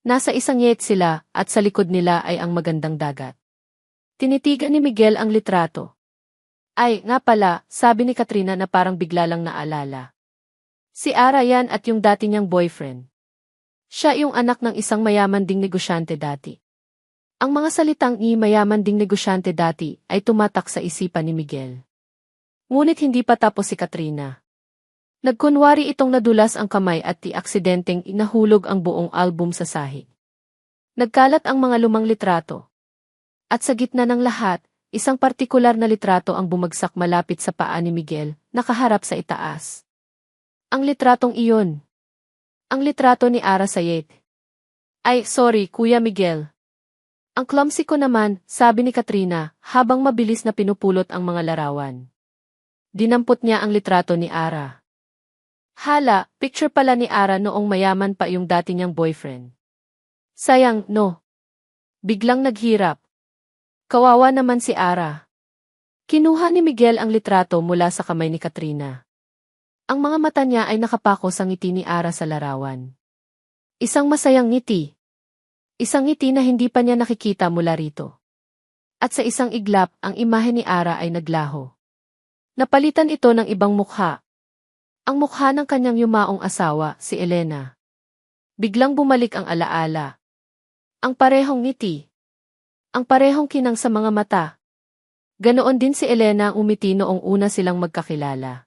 Nasa isang yet sila at sa likod nila ay ang magandang dagat. Tinitigan ni Miguel ang litrato. Ay, nga pala, sabi ni Katrina na parang bigla lang naalala. Si Ara yan at yung dati niyang boyfriend. Siya yung anak ng isang mayaman ding negosyante dati. Ang mga salitang ni mayaman ding negosyante dati ay tumatak sa isipan ni Miguel. Ngunit hindi pa tapos si Katrina. Nagkunwari itong nadulas ang kamay at aksidenteng inahulog ang buong album sa sahig. Nagkalat ang mga lumang litrato. At sa gitna ng lahat, isang partikular na litrato ang bumagsak malapit sa paa ni Miguel, nakaharap sa itaas. Ang litratong iyon. Ang litrato ni Ara Sayed. Ay, sorry, Kuya Miguel. Ang clumsy ko naman, sabi ni Katrina, habang mabilis na pinupulot ang mga larawan. Dinampot niya ang litrato ni Ara. Hala, picture pala ni Ara noong mayaman pa yung dati niyang boyfriend. Sayang, no. Biglang naghirap. Kawawa naman si Ara. Kinuha ni Miguel ang litrato mula sa kamay ni Katrina. Ang mga mata niya ay nakapako sa ngiti ni Ara sa larawan. Isang masayang ngiti. Isang ngiti na hindi pa niya nakikita mula rito. At sa isang iglap, ang imahe ni Ara ay naglaho. Napalitan ito ng ibang mukha. Ang mukha ng kanyang yumaong asawa, si Elena. Biglang bumalik ang alaala. Ang parehong ngiti. Ang parehong kinang sa mga mata. Ganoon din si Elena umiti noong una silang magkakilala.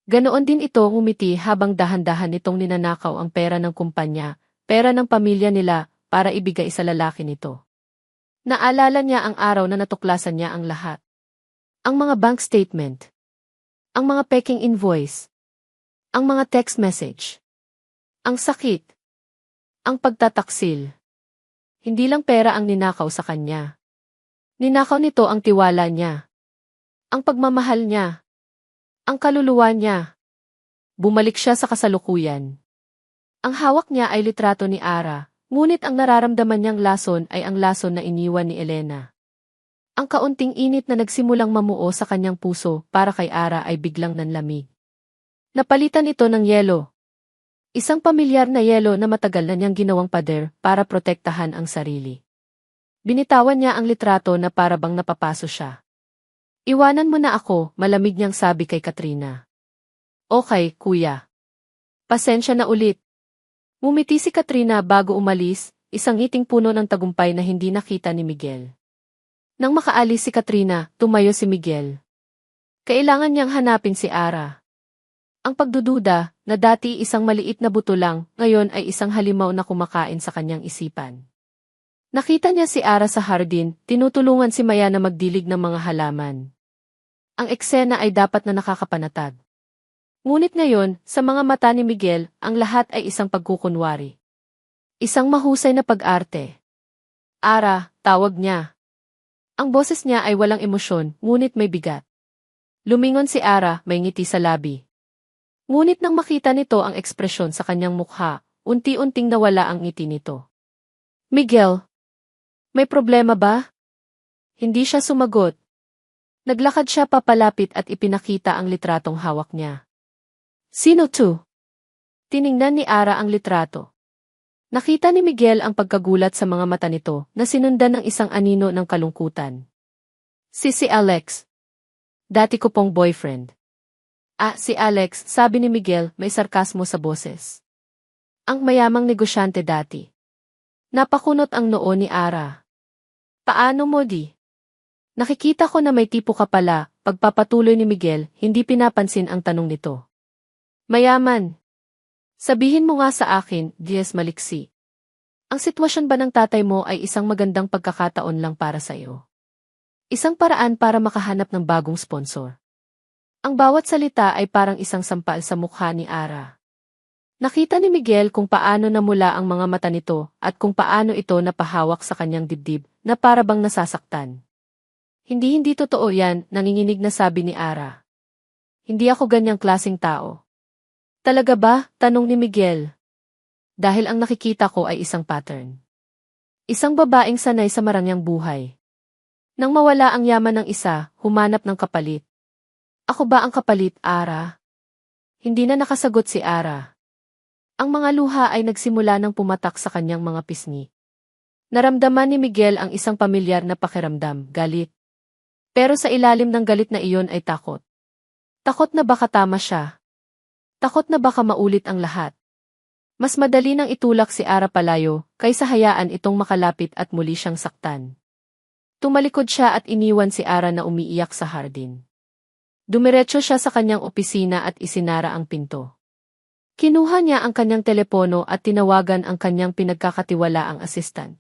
Ganoon din ito umiti habang dahan-dahan nitong ninanakaw ang pera ng kumpanya, pera ng pamilya nila, para ibigay sa lalaki nito. Naalala niya ang araw na natuklasan niya ang lahat. Ang mga bank statement. Ang mga peking invoice. Ang mga text message. Ang sakit. Ang pagtataksil. Hindi lang pera ang ninakaw sa kanya. Ninakaw nito ang tiwala niya. Ang pagmamahal niya. Ang kaluluwa niya. Bumalik siya sa kasalukuyan. Ang hawak niya ay litrato ni Ara, ngunit ang nararamdaman niyang lason ay ang lason na iniwan ni Elena. Ang kaunting init na nagsimulang mamuo sa kanyang puso para kay Ara ay biglang nanlamig. Napalitan ito ng yelo. Isang pamilyar na yelo na matagal na niyang ginawang pader para protektahan ang sarili. Binitawan niya ang litrato na para bang napapaso siya. Iwanan mo na ako, malamig niyang sabi kay Katrina. Okay, kuya. Pasensya na ulit. Ngumiti si Katrina bago umalis, isang ngiting puno ng tagumpay na hindi nakita ni Miguel. Nang makaalis si Katrina, tumayo si Miguel. Kailangan niyang hanapin si Ara. Ang pagdududa, na dati isang maliit na buto lang, ngayon ay isang halimaw na kumakain sa kanyang isipan. Nakita niya si Ara sa hardin, tinutulungan si Maya na magdilig ng mga halaman. Ang eksena ay dapat na nakakapanatag. Ngunit ngayon, sa mga mata ni Miguel, ang lahat ay isang pagkukunwari. Isang mahusay na pag-arte. Ara, tawag niya. Ang boses niya ay walang emosyon, ngunit may bigat. Lumingon si Ara, may ngiti sa labi. Ngunit nang makita nito ang ekspresyon sa kanyang mukha, unti-unting nawala ang ngiti nito. Miguel, may problema ba? Hindi siya sumagot. Naglakad siya papalapit at ipinakita ang litratong hawak niya. Sino to? Tiningnan ni Ara ang litrato. Nakita ni Miguel ang pagkagulat sa mga mata nito na sinundan ng isang anino ng kalungkutan. Si Alex. Dati ko pong boyfriend. Si Alex, sabi ni Miguel, may sarkasmo sa boses. Ang mayamang negosyante dati. Napakunot ang noo ni Ara. Paano mo di? Nakikita ko na may tipo ka pala, pagpapatuloy ni Miguel, hindi pinapansin ang tanong nito. Mayaman. Sabihin mo nga sa akin, Diaz Maliksi. Ang sitwasyon ba ng tatay mo ay isang magandang pagkakataon lang para sa iyo? Isang paraan para makahanap ng bagong sponsor. Ang bawat salita ay parang isang sampal sa mukha ni Ara. Nakita ni Miguel kung paano namula ang mga mata nito at kung paano ito napahawak sa kanyang dibdib na para bang nasasaktan. Hindi totoo yan, nanginginig na sabi ni Ara. Hindi ako ganyang klaseng tao. Talaga ba? Tanong ni Miguel. Dahil ang nakikita ko ay isang pattern. Isang babaeng sanay sa marangyang buhay. Nang mawala ang yaman ng isa, humanap ng kapalit. Ako ba ang kapalit, Ara? Hindi na nakasagot si Ara. Ang mga luha ay nagsimula ng pumatak sa kanyang mga pisngi. Naramdaman ni Miguel ang isang pamilyar na pakiramdam, galit. Pero sa ilalim ng galit na iyon ay takot. Takot na baka tama siya. Takot na baka maulit ang lahat. Mas madali nang itulak si Ara palayo, kaysa hayaan itong makalapit at muli siyang saktan. Tumalikod siya at iniwan si Ara na umiiyak sa hardin. Dumiretso siya sa kanyang opisina at isinara ang pinto. Kinuha niya ang kanyang telepono at tinawagan ang kanyang pinagkakatiwalaang assistant.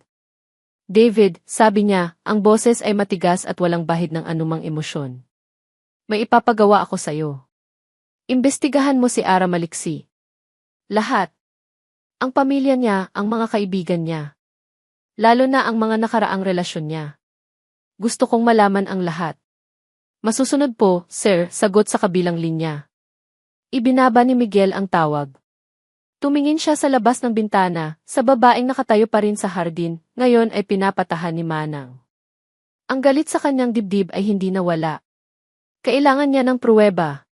David, sabi niya, ang boses ay matigas at walang bahid ng anumang emosyon. May ipapagawa ako sa'yo. Imbestigahan mo si Ara Maliksi. Lahat. Ang pamilya niya, ang mga kaibigan niya. Lalo na ang mga nakaraang relasyon niya. Gusto kong malaman ang lahat. Masusunod po, sir, sagot sa kabilang linya. Ibinaba ni Miguel ang tawag. Tumingin siya sa labas ng bintana, sa babaeng nakatayo pa rin sa hardin, ngayon ay pinapatahan ni Manang. Ang galit sa kanyang dibdib ay hindi nawala. Kailangan niya ng pruweba.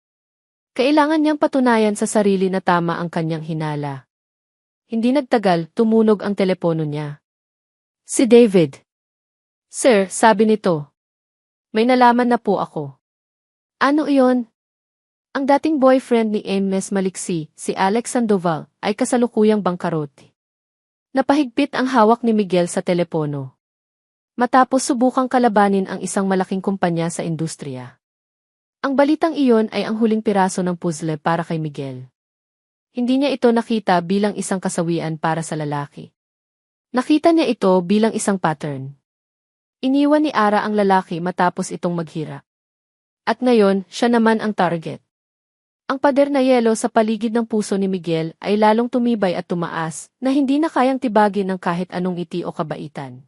Kailangan niyang patunayan sa sarili na tama ang kanyang hinala. Hindi nagtagal, tumunog ang telepono niya. Si David. Sir, sabi nito. May nalaman na po ako. Ano iyon? Ang dating boyfriend ni Ms. Maliksi, si Alex Sandoval, ay kasalukuyang bangkarot. Napahigpit ang hawak ni Miguel sa telepono. Matapos subukang kalabanin ang isang malaking kumpanya sa industriya. Ang balitang iyon ay ang huling piraso ng puzzle para kay Miguel. Hindi niya ito nakita bilang isang kasawian para sa lalaki. Nakita niya ito bilang isang pattern. Iniwan ni Ara ang lalaki matapos itong maghira. At ngayon, siya naman ang target. Ang pader na yelo sa paligid ng puso ni Miguel ay lalong tumibay at tumaas na hindi na kayang tibagin ng kahit anong ngiti o kabaitan.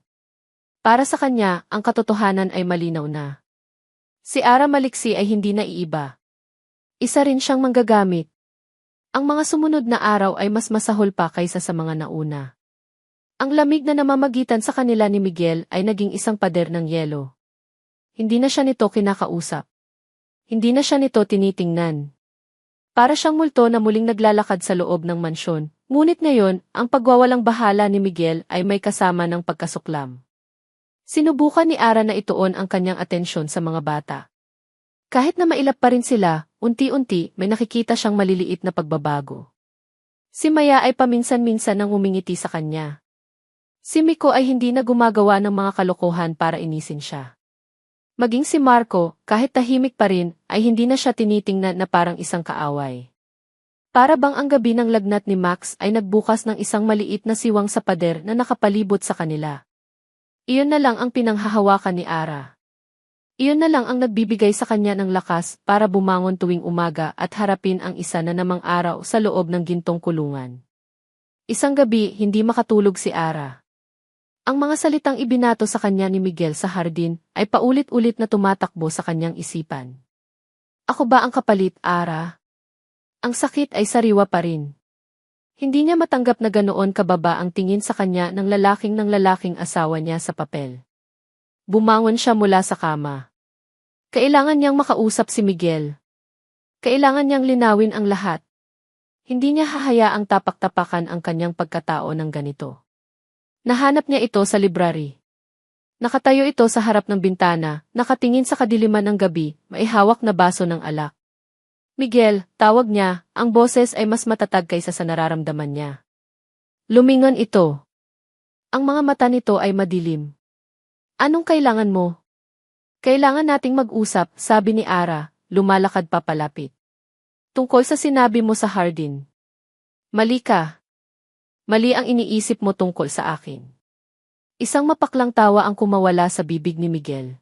Para sa kanya, ang katotohanan ay malinaw na. Si Ara Maliksi ay hindi naiiba. Isa rin siyang manggagamit. Ang mga sumunod na araw ay mas masahol pa kaysa sa mga nauna. Ang lamig na namamagitan sa kanila ni Miguel ay naging isang pader ng yelo. Hindi na siya nito kinakausap. Hindi na siya nito tinitingnan. Para siyang multo na muling naglalakad sa loob ng mansyon, ngunit ngayon, ang pagwawalang bahala ni Miguel ay may kasama ng pagkasuklam. Sinubukan ni Ara na ituon ang kanyang atensyon sa mga bata. Kahit na mailap pa rin sila, unti-unti may nakikita siyang maliliit na pagbabago. Si Maya ay paminsan-minsan nang umingiti sa kanya. Si Miko ay hindi na gumagawa ng mga kalokohan para inisin siya. Maging si Marco, kahit tahimik pa rin, ay hindi na siya tinitingnan na parang isang kaaway. Para bang ang gabi ng lagnat ni Max ay nagbukas ng isang maliit na siwang sa pader na nakapalibot sa kanila. Iyon na lang ang pinanghahawakan ni Ara. Iyon na lang ang nagbibigay sa kanya ng lakas para bumangon tuwing umaga at harapin ang isa na namang araw sa loob ng gintong kulungan. Isang gabi, hindi makatulog si Ara. Ang mga salitang ibinato sa kanya ni Miguel sa hardin ay paulit-ulit na tumatakbo sa kanyang isipan. Ako ba ang kapalit, Ara? Ang sakit ay sariwa pa rin. Hindi niya matanggap na ganoon kababa ang tingin sa kanya ng lalaking asawa niya sa papel. Bumangon siya mula sa kama. Kailangan niyang makausap si Miguel. Kailangan niyang linawin ang lahat. Hindi niya hahayaang tapak-tapakan ang kanyang pagkatao ng ganito. Nahanap niya ito sa library. Nakatayo ito sa harap ng bintana, nakatingin sa kadiliman ng gabi, may hawak na baso ng alak. Miguel, tawag niya, ang boses ay mas matatag kaysa sa nararamdaman niya. Lumingon ito. Ang mga mata nito ay madilim. Anong kailangan mo? Kailangan nating mag-usap, sabi ni Ara, lumalakad papalapit. Tungkol sa sinabi mo sa Hardin. Mali ka. Mali ang iniisip mo tungkol sa akin. Isang mapaklang tawa ang kumawala sa bibig ni Miguel.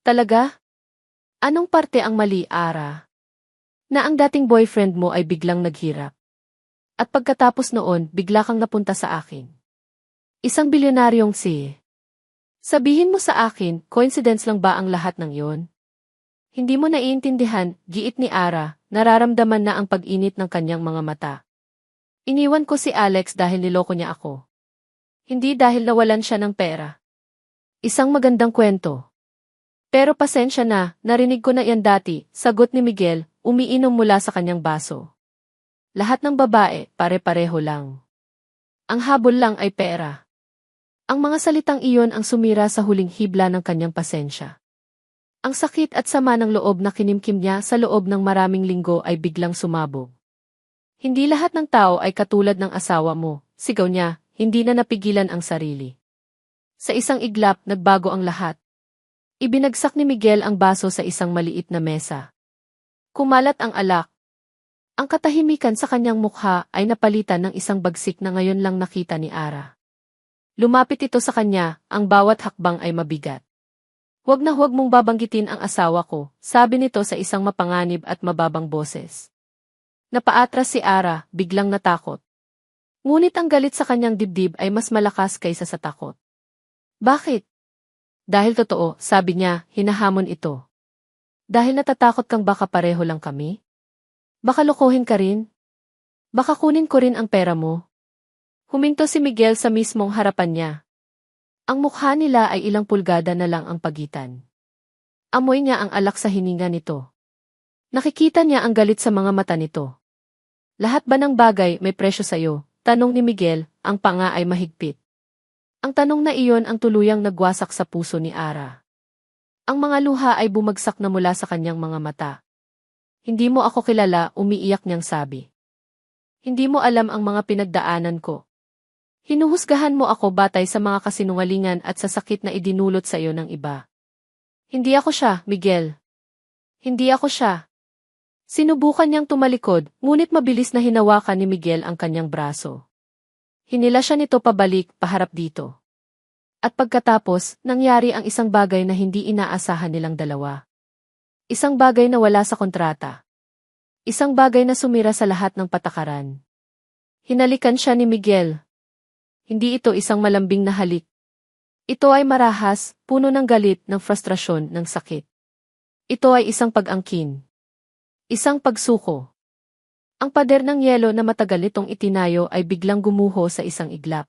Talaga? Anong parte ang mali, Ara? Na ang dating boyfriend mo ay biglang naghirap. At pagkatapos noon, bigla kang napunta sa akin. Isang bilyonaryong si. Sabihin mo sa akin, coincidence lang ba ang lahat ng yon? Hindi mo naiintindihan, giit ni Ara, nararamdaman na ang pag-init ng kanyang mga mata. Iniwan ko si Alex dahil niloko niya ako. Hindi dahil nawalan siya ng pera. Isang magandang kwento. Pero pasensya na, narinig ko na yan dati, sagot ni Miguel, umiinom mula sa kanyang baso. Lahat ng babae, pare-pareho lang. Ang habol lang ay pera. Ang mga salitang iyon ang sumira sa huling hibla ng kanyang pasensya. Ang sakit at sama ng loob na kinimkim niya sa loob ng maraming linggo ay biglang sumabog. Hindi lahat ng tao ay katulad ng asawa mo, sigaw niya, hindi na napigilan ang sarili. Sa isang iglap, nagbago ang lahat. Ibinagsak ni Miguel ang baso sa isang maliit na mesa. Kumalat ang alak. Ang katahimikan sa kanyang mukha ay napalitan ng isang bagsik na ngayon lang nakita ni Ara. Lumapit ito sa kanya, ang bawat hakbang ay mabigat. Huwag na huwag mong babanggitin ang asawa ko, sabi nito sa isang mapanganib at mababang boses. Napaatras si Ara, biglang natakot. Ngunit ang galit sa kanyang dibdib ay mas malakas kaysa sa takot. Bakit? Dahil totoo, sabi niya, hinahamon ito. Dahil natatakot kang baka pareho lang kami? Baka lokohin ka rin? Baka kunin ko rin ang pera mo? Huminto si Miguel sa mismong harapan niya. Ang mukha nila ay ilang pulgada na lang ang pagitan. Amoy niya ang alak sa hininga nito. Nakikita niya ang galit sa mga mata nito. Lahat ba ng bagay may presyo sa'yo? Tanong ni Miguel, ang panga ay mahigpit. Ang tanong na iyon ang tuluyang nagwasak sa puso ni Ara. Ang mga luha ay bumagsak na mula sa kanyang mga mata. Hindi mo ako kilala, umiiyak niyang sabi. Hindi mo alam ang mga pinagdaanan ko. Hinuhusgahan mo ako batay sa mga kasinungalingan at sa sakit na idinulot sa iyo ng iba. Hindi ako siya, Miguel. Hindi ako siya. Sinubukan niyang tumalikod, ngunit mabilis na hinawakan ni Miguel ang kanyang braso. Hinila siya nito pabalik, paharap dito. At pagkatapos, nangyari ang isang bagay na hindi inaasahan nilang dalawa. Isang bagay na wala sa kontrata. Isang bagay na sumira sa lahat ng patakaran. Hinalikan siya ni Miguel. Hindi ito isang malambing na halik. Ito ay marahas, puno ng galit, ng frustrasyon, ng sakit. Ito ay isang pag-angkin. Isang pagsuko. Ang pader ng yelo na matagal nitong itinayo ay biglang gumuho sa isang iglap.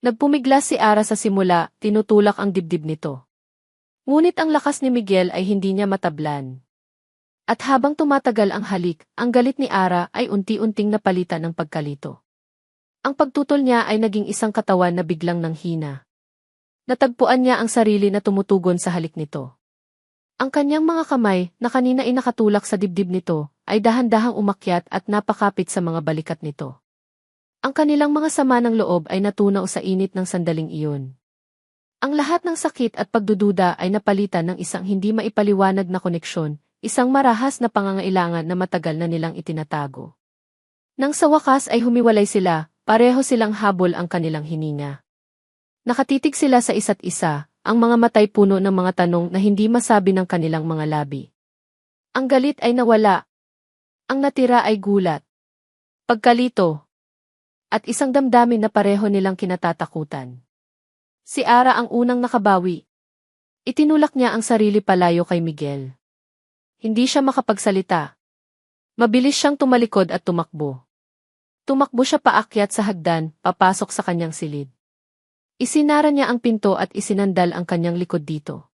Nagpumiglas si Ara sa simula, tinutulak ang dibdib nito. Ngunit ang lakas ni Miguel ay hindi niya matablan. At habang tumatagal ang halik, ang galit ni Ara ay unti-unting napalitan ng pagkalito. Ang pagtutol niya ay naging isang katawan na biglang nanghina. Natagpuan niya ang sarili na tumutugon sa halik nito. Ang kanyang mga kamay, na kanina ay nakatulak sa dibdib nito, ay dahan-dahang umakyat at napakapit sa mga balikat nito. Ang kanilang mga sama ng loob ay natunaw sa init ng sandaling iyon. Ang lahat ng sakit at pagdududa ay napalitan ng isang hindi maipaliwanag na koneksyon, isang marahas na pangangailangan na matagal na nilang itinatago. Nang sa wakas ay humiwalay sila, pareho silang habol ang kanilang hininga. Nakatitig sila sa isa't isa, ang mga matay puno ng mga tanong na hindi masabi ng kanilang mga labi. Ang galit ay nawala. Ang natira ay gulat. Pagkalito. At isang damdamin na pareho nilang kinatatakutan. Si Ara ang unang nakabawi. Itinulak niya ang sarili palayo kay Miguel. Hindi siya makapagsalita. Mabilis siyang tumalikod at tumakbo. Tumakbo siya paakyat sa hagdan, papasok sa kanyang silid. Isinara niya ang pinto at isinandal ang kanyang likod dito.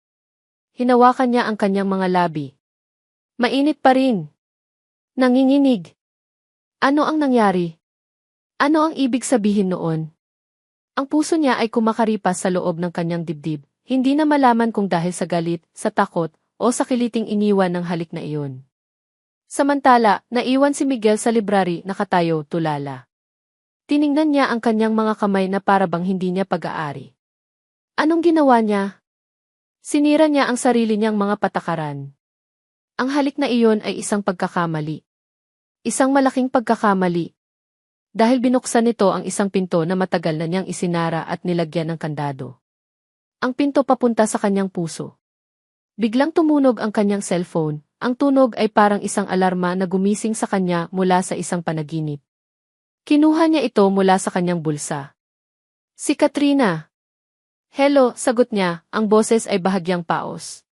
Hinawakan niya ang kanyang mga labi. Mainit pa rin. Nanginginig. Ano ang nangyari? Ano ang ibig sabihin noon? Ang puso niya ay kumakaripas sa loob ng kanyang dibdib, hindi na malaman kung dahil sa galit, sa takot, o sa kiliting iniwan ng halik na iyon. Samantala, naiwan si Miguel sa library nakatayo, tulala. Tiningnan niya ang kanyang mga kamay na parabang hindi niya pag-aari. Anong ginawa niya? Sinira niya ang sarili niyang mga patakaran. Ang halik na iyon ay isang pagkakamali. Isang malaking pagkakamali. Dahil binuksan nito ang isang pinto na matagal na niyang isinara at nilagyan ng kandado. Ang pinto papunta sa kanyang puso. Biglang tumunog ang kanyang cellphone. Ang tunog ay parang isang alarma na gumising sa kanya mula sa isang panaginip. Kinuha niya ito mula sa kanyang bulsa. Si Katrina. Hello, sagot niya, ang boses ay bahagyang paos.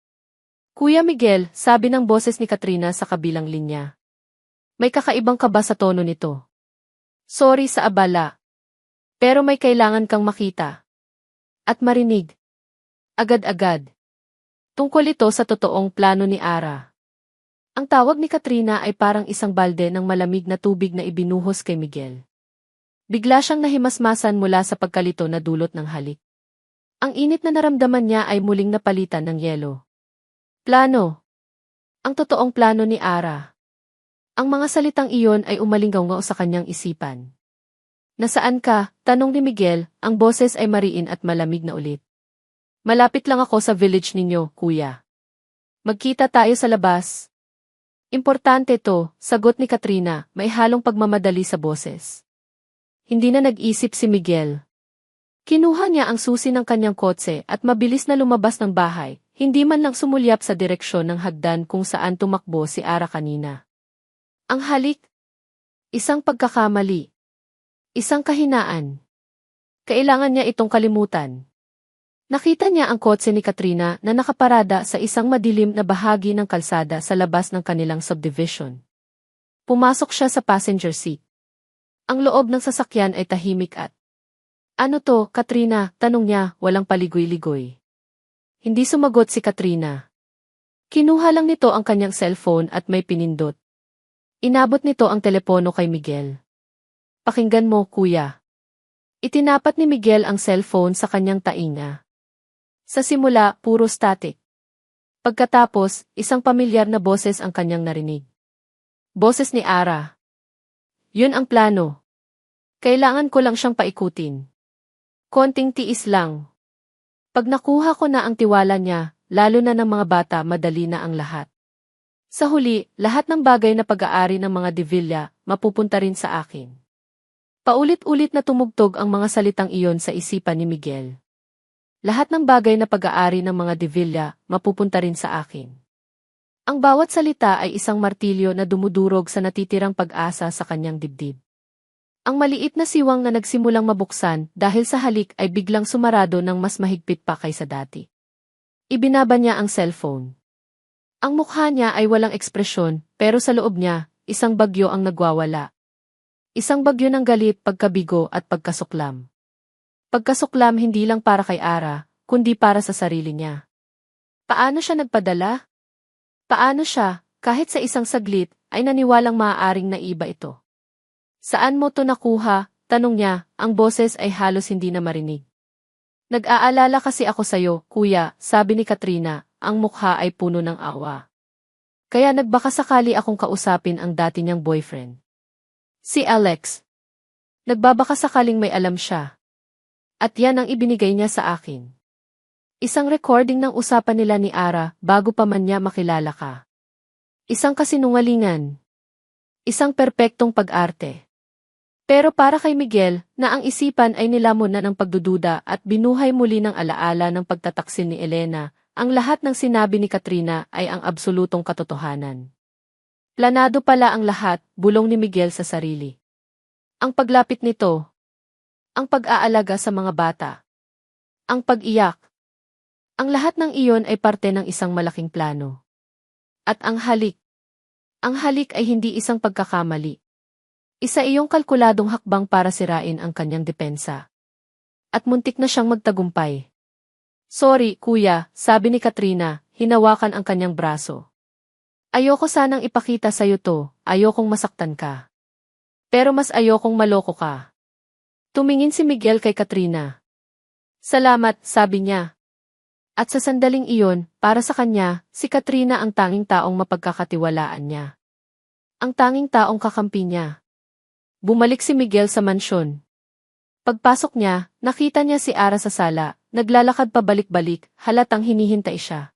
Kuya Miguel, sabi ng boses ni Katrina sa kabilang linya. May kakaibang kaba sa tono nito. Sorry sa abala. Pero may kailangan kang makita. At marinig. Agad-agad. Tungkol ito sa totoong plano ni Ara. Ang tawag ni Katrina ay parang isang balde ng malamig na tubig na ibinuhos kay Miguel. Bigla siyang nahimasmasan mula sa pagkalito na dulot ng halik. Ang init na naramdaman niya ay muling napalitan ng yelo. Plano. Ang totoong plano ni Ara. Ang mga salitang iyon ay umalinggaw sa kanyang isipan. Nasaan ka? Tanong ni Miguel, ang boses ay mariin at malamig na ulit. Malapit lang ako sa village ninyo, kuya. Magkita tayo sa labas. Importante to, sagot ni Katrina, may halong pagmamadali sa boses. Hindi na nag-isip si Miguel. Kinuha niya ang susi ng kanyang kotse at mabilis na lumabas ng bahay, hindi man lang sumulyap sa direksyon ng hagdan kung saan tumakbo si Ara kanina. Ang halik? Isang pagkakamali. Isang kahinaan. Kailangan niya itong kalimutan. Nakita niya ang kotse ni Katrina na nakaparada sa isang madilim na bahagi ng kalsada sa labas ng kanilang subdivision. Pumasok siya sa passenger seat. Ang loob ng sasakyan ay tahimik at, ano to, Katrina? Tanong niya, walang paligoy-ligoy. Hindi sumagot si Katrina. Kinuha lang nito ang kanyang cellphone at may pinindot. Inabot nito ang telepono kay Miguel. Pakinggan mo, kuya. Itinapat ni Miguel ang cellphone sa kanyang tainga. Sa simula, puro static. Pagkatapos, isang pamilyar na boses ang kanyang narinig. Boses ni Ara. Yun ang plano. Kailangan ko lang siyang paikutin. Konting tiis lang. Pag nakuha ko na ang tiwala niya, lalo na ng mga bata, madali na ang lahat. Sa huli, lahat ng bagay na pag-aari ng mga De Villa, mapupunta rin sa akin. Paulit-ulit na tumugtog ang mga salitang iyon sa isipan ni Miguel. Lahat ng bagay na pag-aari ng mga De Villa, mapupunta rin sa akin. Ang bawat salita ay isang martilyo na dumudurog sa natitirang pag-asa sa kanyang dibdib. Ang maliit na siwang na nagsimulang mabuksan dahil sa halik ay biglang sumarado ng mas mahigpit pa kaysa dati. Ibinaba niya ang cellphone. Ang mukha niya ay walang ekspresyon, pero sa loob niya, isang bagyo ang nagwawala. Isang bagyo ng galit, pagkabigo at pagkasuklam. Pagkasuklam hindi lang para kay Ara, kundi para sa sarili niya. Paano siya nagpadala? Paano siya, kahit sa isang saglit, ay naniwalang maaaring naiba ito? Saan mo to nakuha? Tanong niya, ang boses ay halos hindi na marinig. Nag-aalala kasi ako sayo, kuya, sabi ni Katrina, ang mukha ay puno ng awa. Kaya nagbaka sakali akong kausapin ang dati niyang boyfriend. Si Alex. Nagbabaka sakaling may alam siya. At yan ang ibinigay niya sa akin. Isang recording ng usapan nila ni Ara bago pa man niya makilala ka. Isang kasinungalingan. Isang perpektong pag-arte. Pero para kay Miguel, na ang isipan ay nilamon na ng pagdududa at binuhay muli ng alaala ng pagtataksin ni Elena, ang lahat ng sinabi ni Katrina ay ang absolutong katotohanan. Planado pala ang lahat, bulong ni Miguel sa sarili. Ang paglapit nito, ang pag-aalaga sa mga bata, ang pag-iyak, ang lahat ng iyon ay parte ng isang malaking plano. At ang halik ay hindi isang pagkakamali. Isa iyong kalkuladong hakbang para sirain ang kanyang depensa. At muntik na siyang magtagumpay. Sorry, kuya, sabi ni Katrina, hinawakan ang kanyang braso. Ayoko sanang ipakita sa'yo to, ayokong masaktan ka. Pero mas ayokong maloko ka. Tumingin si Miguel kay Katrina. Salamat, sabi niya. At sa sandaling iyon, para sa kanya, si Katrina ang tanging taong mapagkakatiwalaan niya. Ang tanging taong kakampi niya. Bumalik si Miguel sa mansyon. Pagpasok niya, nakita niya si Ara sa sala, naglalakad pabalik-balik, halatang hinihintay siya.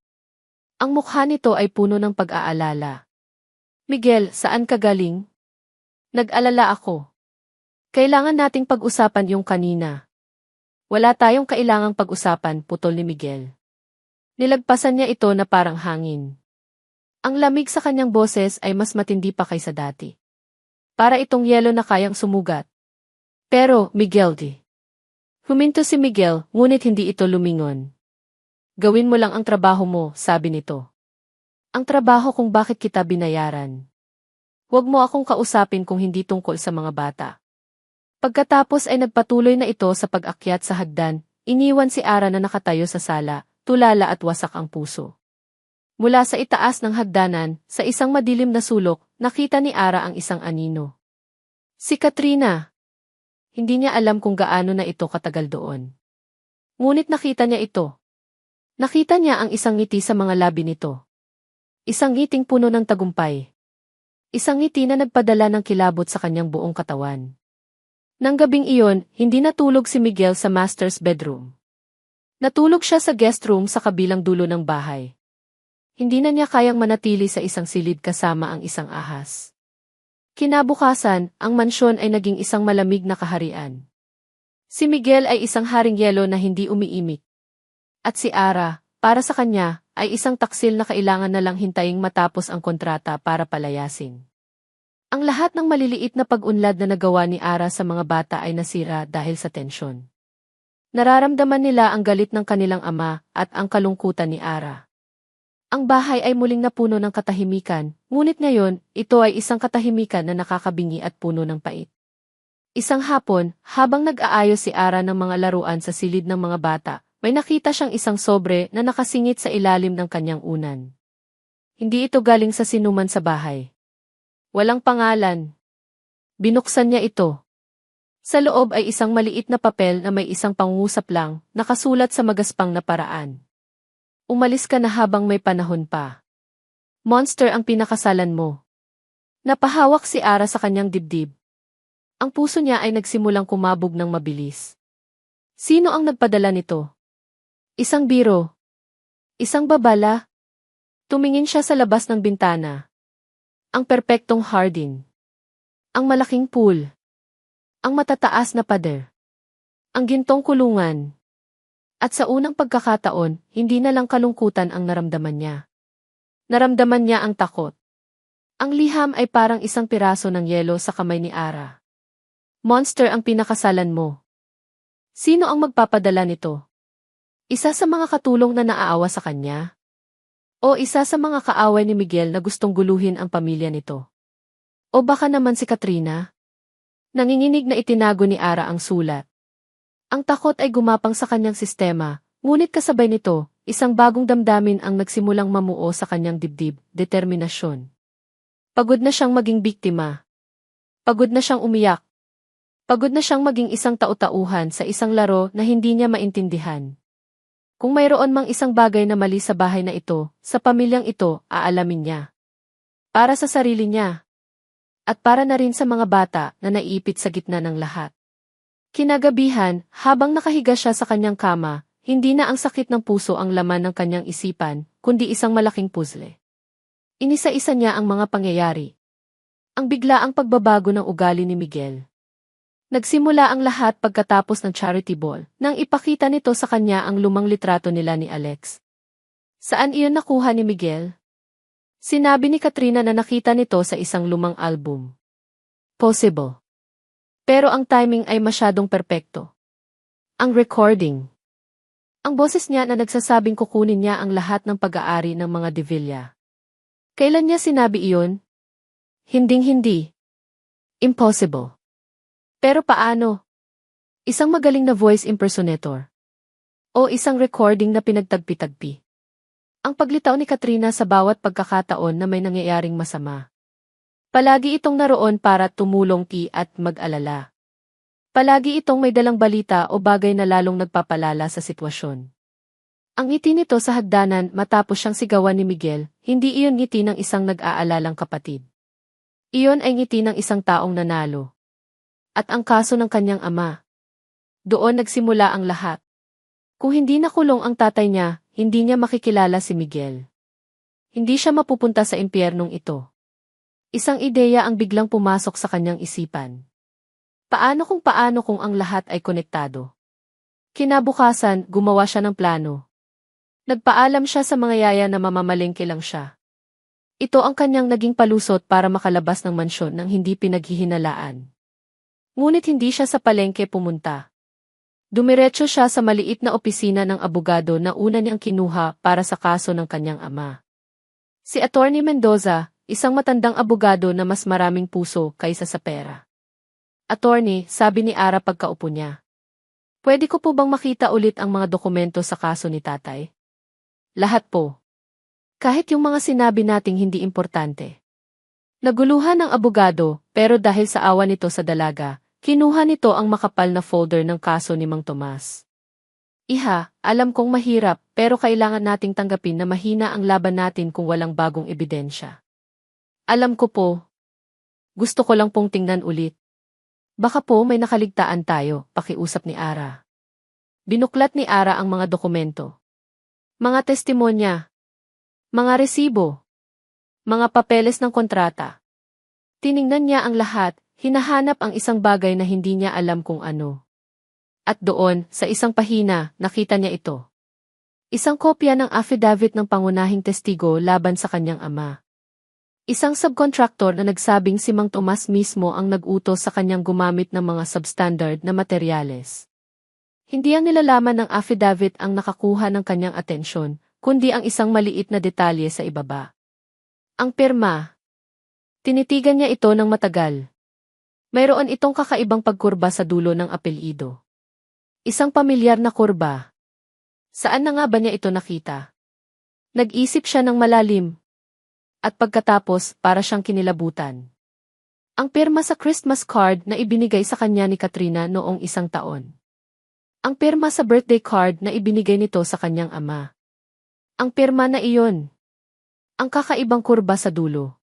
Ang mukha nito ay puno ng pag-aalala. Miguel, saan ka galing? Nag-alala ako. Kailangan nating pag-usapan yung kanina. Wala tayong kailangang pag-usapan, putol ni Miguel. Nilagpasan niya ito na parang hangin. Ang lamig sa kanyang boses ay mas matindi pa kaysa dati. Para itong yelo na kayang sumugat. Pero, Miguel Huminto si Miguel, ngunit hindi ito lumingon. Gawin mo lang ang trabaho mo, sabi nito. Ang trabaho kung bakit kita binayaran. Huwag mo akong kausapin kung hindi tungkol sa mga bata. Pagkatapos ay nagpatuloy na ito sa pag-akyat sa hagdan, iniwan si Ara na nakatayo sa sala, tulala at wasak ang puso. Mula sa itaas ng hagdanan, sa isang madilim na sulok, nakita ni Ara ang isang anino. Si Katrina. Hindi niya alam kung gaano na ito katagal doon. Ngunit nakita niya ito. Nakita niya ang isang ngiti sa mga labi nito. Isang ngiting puno ng tagumpay. Isang ngiti na nagpadala ng kilabot sa kanyang buong katawan. Nang gabing iyon, hindi natulog si Miguel sa master's bedroom. Natulog siya sa guest room sa kabilang dulo ng bahay. Hindi na niya kayang manatili sa isang silid kasama ang isang ahas. Kinabukasan, ang mansyon ay naging isang malamig na kaharian. Si Miguel ay isang haring yelo na hindi umiimik. At si Ara, para sa kanya, ay isang taksil na kailangan na lang hintaying matapos ang kontrata para palayasin. Ang lahat ng maliliit na pag-unlad na nagawa ni Ara sa mga bata ay nasira dahil sa tensyon. Nararamdaman nila ang galit ng kanilang ama at ang kalungkutan ni Ara. Ang bahay ay muling napuno ng katahimikan, ngunit ngayon, ito ay isang katahimikan na nakakabingi at puno ng pait. Isang hapon, habang nag-aayos si Ara ng mga laruan sa silid ng mga bata, may nakita siyang isang sobre na nakasingit sa ilalim ng kanyang unan. Hindi ito galing sa sinuman sa bahay. Walang pangalan. Binuksan niya ito. Sa loob ay isang maliit na papel na may isang pangungusap lang, nakasulat sa magaspang na paraan. Umalis ka na habang may panahon pa. Monster ang pinakasalan mo. Napahawak si Ara sa kanyang dibdib. Ang puso niya ay nagsimulang kumabog ng mabilis. Sino ang nagpadala nito? Isang biro. Isang babala. Tumingin siya sa labas ng bintana. Ang perpektong hardin. Ang malaking pool. Ang matataas na pader. Ang gintong kulungan. At sa unang pagkakataon, hindi na lang kalungkutan ang naramdaman niya. Naramdaman niya ang takot. Ang liham ay parang isang piraso ng yelo sa kamay ni Ara. Monster ang pinakasalan mo. Sino ang magpapadala nito? Isa sa mga katulong na naaawa sa kanya? O isa sa mga kaaway ni Miguel na gustong guluhin ang pamilya nito? O baka naman si Katrina? Nanginginig na itinago ni Ara ang sulat. Ang takot ay gumapang sa kanyang sistema, ngunit kasabay nito, isang bagong damdamin ang nagsimulang mamuo sa kanyang dibdib, determinasyon. Pagod na siyang maging biktima. Pagod na siyang umiyak. Pagod na siyang maging isang tau-tauhan sa isang laro na hindi niya maintindihan. Kung mayroon mang isang bagay na mali sa bahay na ito, sa pamilyang ito, aalamin niya. Para sa sarili niya. At para na rin sa mga bata na naiipit sa gitna ng lahat. Kinagabihan, habang nakahiga siya sa kanyang kama, hindi na ang sakit ng puso ang laman ng kanyang isipan, kundi isang malaking puzzle. Inisa-isa niya ang mga pangyayari. Ang biglaang pagbabago ng ugali ni Miguel. Nagsimula ang lahat pagkatapos ng charity ball, nang ipakita nito sa kanya ang lumang litrato nila ni Alex. Saan iyon nakuha ni Miguel? Sinabi ni Katrina na nakita nito sa isang lumang album. Possible. Pero ang timing ay masyadong perpekto. Ang recording. Ang boses niya na nagsasabing kukunin niya ang lahat ng pag-aari ng mga De Villa. Kailan niya sinabi iyon? Hinding-hindi. Impossible. Pero paano? Isang magaling na voice impersonator. O isang recording na pinagtagpi-tagpi. Ang paglitaw ni Katrina sa bawat pagkakataon na may nangyayaring masama. Palagi itong naroon para tumulong at mag-alala. Palagi itong may dalang balita o bagay na lalong nagpapalala sa sitwasyon. Ang ngiti nito sa hagdanan matapos siyang sigawan ni Miguel, hindi iyon ngiti ng isang nag-aalalang kapatid. Iyon ay ngiti ng isang taong nanalo. At ang kaso ng kanyang ama. Doon nagsimula ang lahat. Kung hindi nakulong ang tatay niya, hindi niya makikilala si Miguel. Hindi siya mapupunta sa impyernong ito. Isang ideya ang biglang pumasok sa kanyang isipan. Paano kung ang lahat ay konektado? Kinabukasan, gumawa siya ng plano. Nagpaalam siya sa mga yaya na mamamalengke lang siya. Ito ang kanyang naging palusot para makalabas ng mansyon nang hindi pinaghihinalaan. Ngunit hindi siya sa palengke pumunta. Dumiretso siya sa maliit na opisina ng abogado na una niyang kinuha para sa kaso ng kanyang ama. Si Attorney Mendoza, isang matandang abogado na mas maraming puso kaysa sa pera. Attorney, sabi ni Ara pagkaupo niya. Pwede ko po bang makita ulit ang mga dokumento sa kaso ni tatay? Lahat po. Kahit yung mga sinabi nating hindi importante. Naguluhan ng abogado, pero dahil sa awa nito sa dalaga, kinuha nito ang makapal na folder ng kaso ni Mang Tomas. Iha, alam kong mahirap, pero kailangan nating tanggapin na mahina ang laban natin kung walang bagong ebidensya. Alam ko po. Gusto ko lang pong tingnan ulit. Baka po may nakaligtaan tayo, pakiusap ni Ara. Binuklat ni Ara ang mga dokumento. Mga testimonya. Mga resibo. Mga papeles ng kontrata. Tiningnan niya ang lahat, hinahanap ang isang bagay na hindi niya alam kung ano. At doon, sa isang pahina, nakita niya ito. Isang kopya ng affidavit ng pangunahing testigo laban sa kanyang ama. Isang subcontractor na nagsabing si Mang Tomas mismo ang nag-utos sa kanyang gumamit ng mga substandard na materyales. Hindi ang nilalaman ng affidavit ang nakakuha ng kanyang atensyon, kundi ang isang maliit na detalye sa ibaba. Ang pirma. Tinitigan niya ito ng matagal. Mayroon itong kakaibang pagkurba sa dulo ng apelyido. Isang pamilyar na kurba. Saan na nga ba niya ito nakita? Nag-isip siya ng malalim. At pagkatapos, para siyang kinilabutan. Ang pirma sa Christmas card na ibinigay sa kanya ni Katrina noong 1 taon. Ang pirma sa birthday card na ibinigay nito sa kanyang ama. Ang pirma na iyon. Ang kakaibang kurba sa dulo.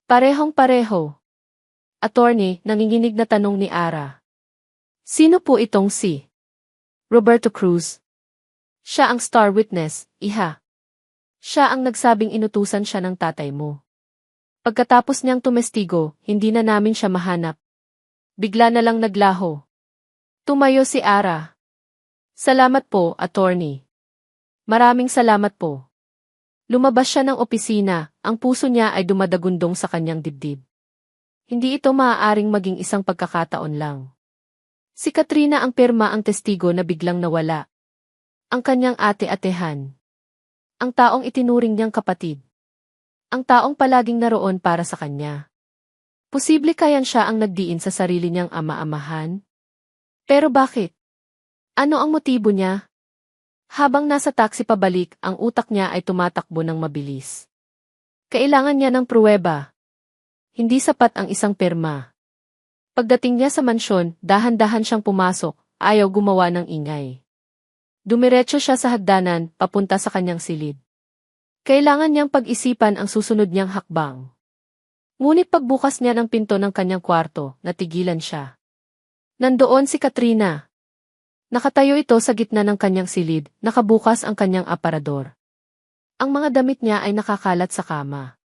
Parehong-pareho. Attorney, nanginginig na tanong ni Ara. Sino po itong si Roberto Cruz? Siya ang star witness, iha. Siya ang nagsabing inutusan siya ng tatay mo. Pagkatapos niyang tumestigo, hindi na namin siya mahanap. Bigla na lang naglaho. Tumayo si Ara. Salamat po, attorney. Maraming salamat po. Lumabas siya ng opisina, ang puso niya ay dumadagundong sa kanyang dibdib. Hindi ito maaaring maging isang pagkakataon lang. Si Katrina ang pirma ang testigo na biglang nawala. Ang kanyang ate-atehan. Ang taong itinuring niyang kapatid. Ang taong palaging naroon para sa kanya. Posible kayan siya ang nagdiin sa sarili niyang ama-amahan? Pero bakit? Ano ang motibo niya? Habang nasa taxi pabalik, ang utak niya ay tumatakbo ng mabilis. Kailangan niya ng pruweba. Hindi sapat ang isang pirma. Pagdating niya sa mansyon, dahan-dahan siyang pumasok, ayaw gumawa ng ingay. Dumiretso siya sa hagdanan, papunta sa kanyang silid. Kailangan niyang pag-isipan ang susunod niyang hakbang. Ngunit pagbukas niya ng pinto ng kanyang kwarto, natigilan siya. Nandoon si Katrina. Nakatayo ito sa gitna ng kanyang silid, nakabukas ang kanyang aparador. Ang mga damit niya ay nakakalat sa kama.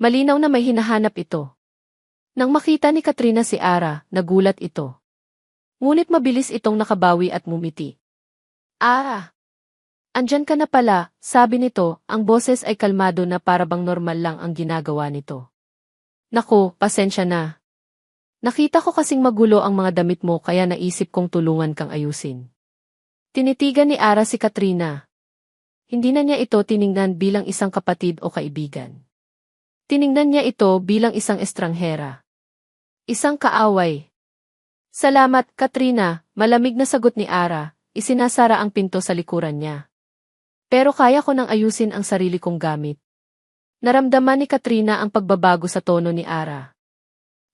Malinaw na may hinahanap ito. Nang makita ni Katrina si Ara, nagulat ito. Ngunit mabilis itong nakabawi at mumiti. Ah! Andyan ka na pala, sabi nito, ang boses ay kalmado na parabang normal lang ang ginagawa nito. Naku, pasensya na. Nakita ko kasing magulo ang mga damit mo kaya naisip kong tulungan kang ayusin. Tinitigan ni Ara si Katrina. Hindi na niya ito tiningnan bilang isang kapatid o kaibigan. Tiningnan niya ito bilang isang estranghera. Isang kaaway. Salamat, Katrina, malamig na sagot ni Ara. Isinasara ang pinto sa likuran niya. Pero kaya ko nang ayusin ang sarili kong gamit. Naramdaman ni Katrina ang pagbabago sa tono ni Ara.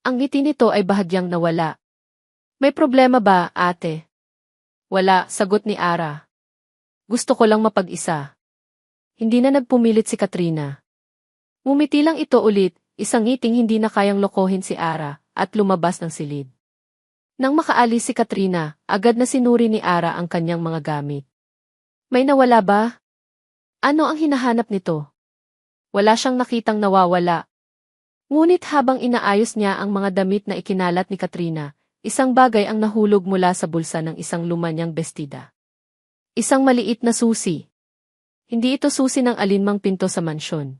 Ang ngiti nito ay bahagyang nawala. May problema ba, ate? Wala, sagot ni Ara. Gusto ko lang mapag-isa. Hindi na nagpumilit si Katrina. Ngumiti lang ito ulit, isang ngiting hindi na kayang lokohin si Ara, at lumabas ng silid. Nang makaalis si Katrina, agad na sinuri ni Ara ang kanyang mga gamit. May nawala ba? Ano ang hinahanap nito? Wala siyang nakitang nawawala. Ngunit habang inaayos niya ang mga damit na ikinalat ni Katrina, isang bagay ang nahulog mula sa bulsa ng isang lumanyang bestida. Isang maliit na susi. Hindi ito susi ng alinmang pinto sa mansyon.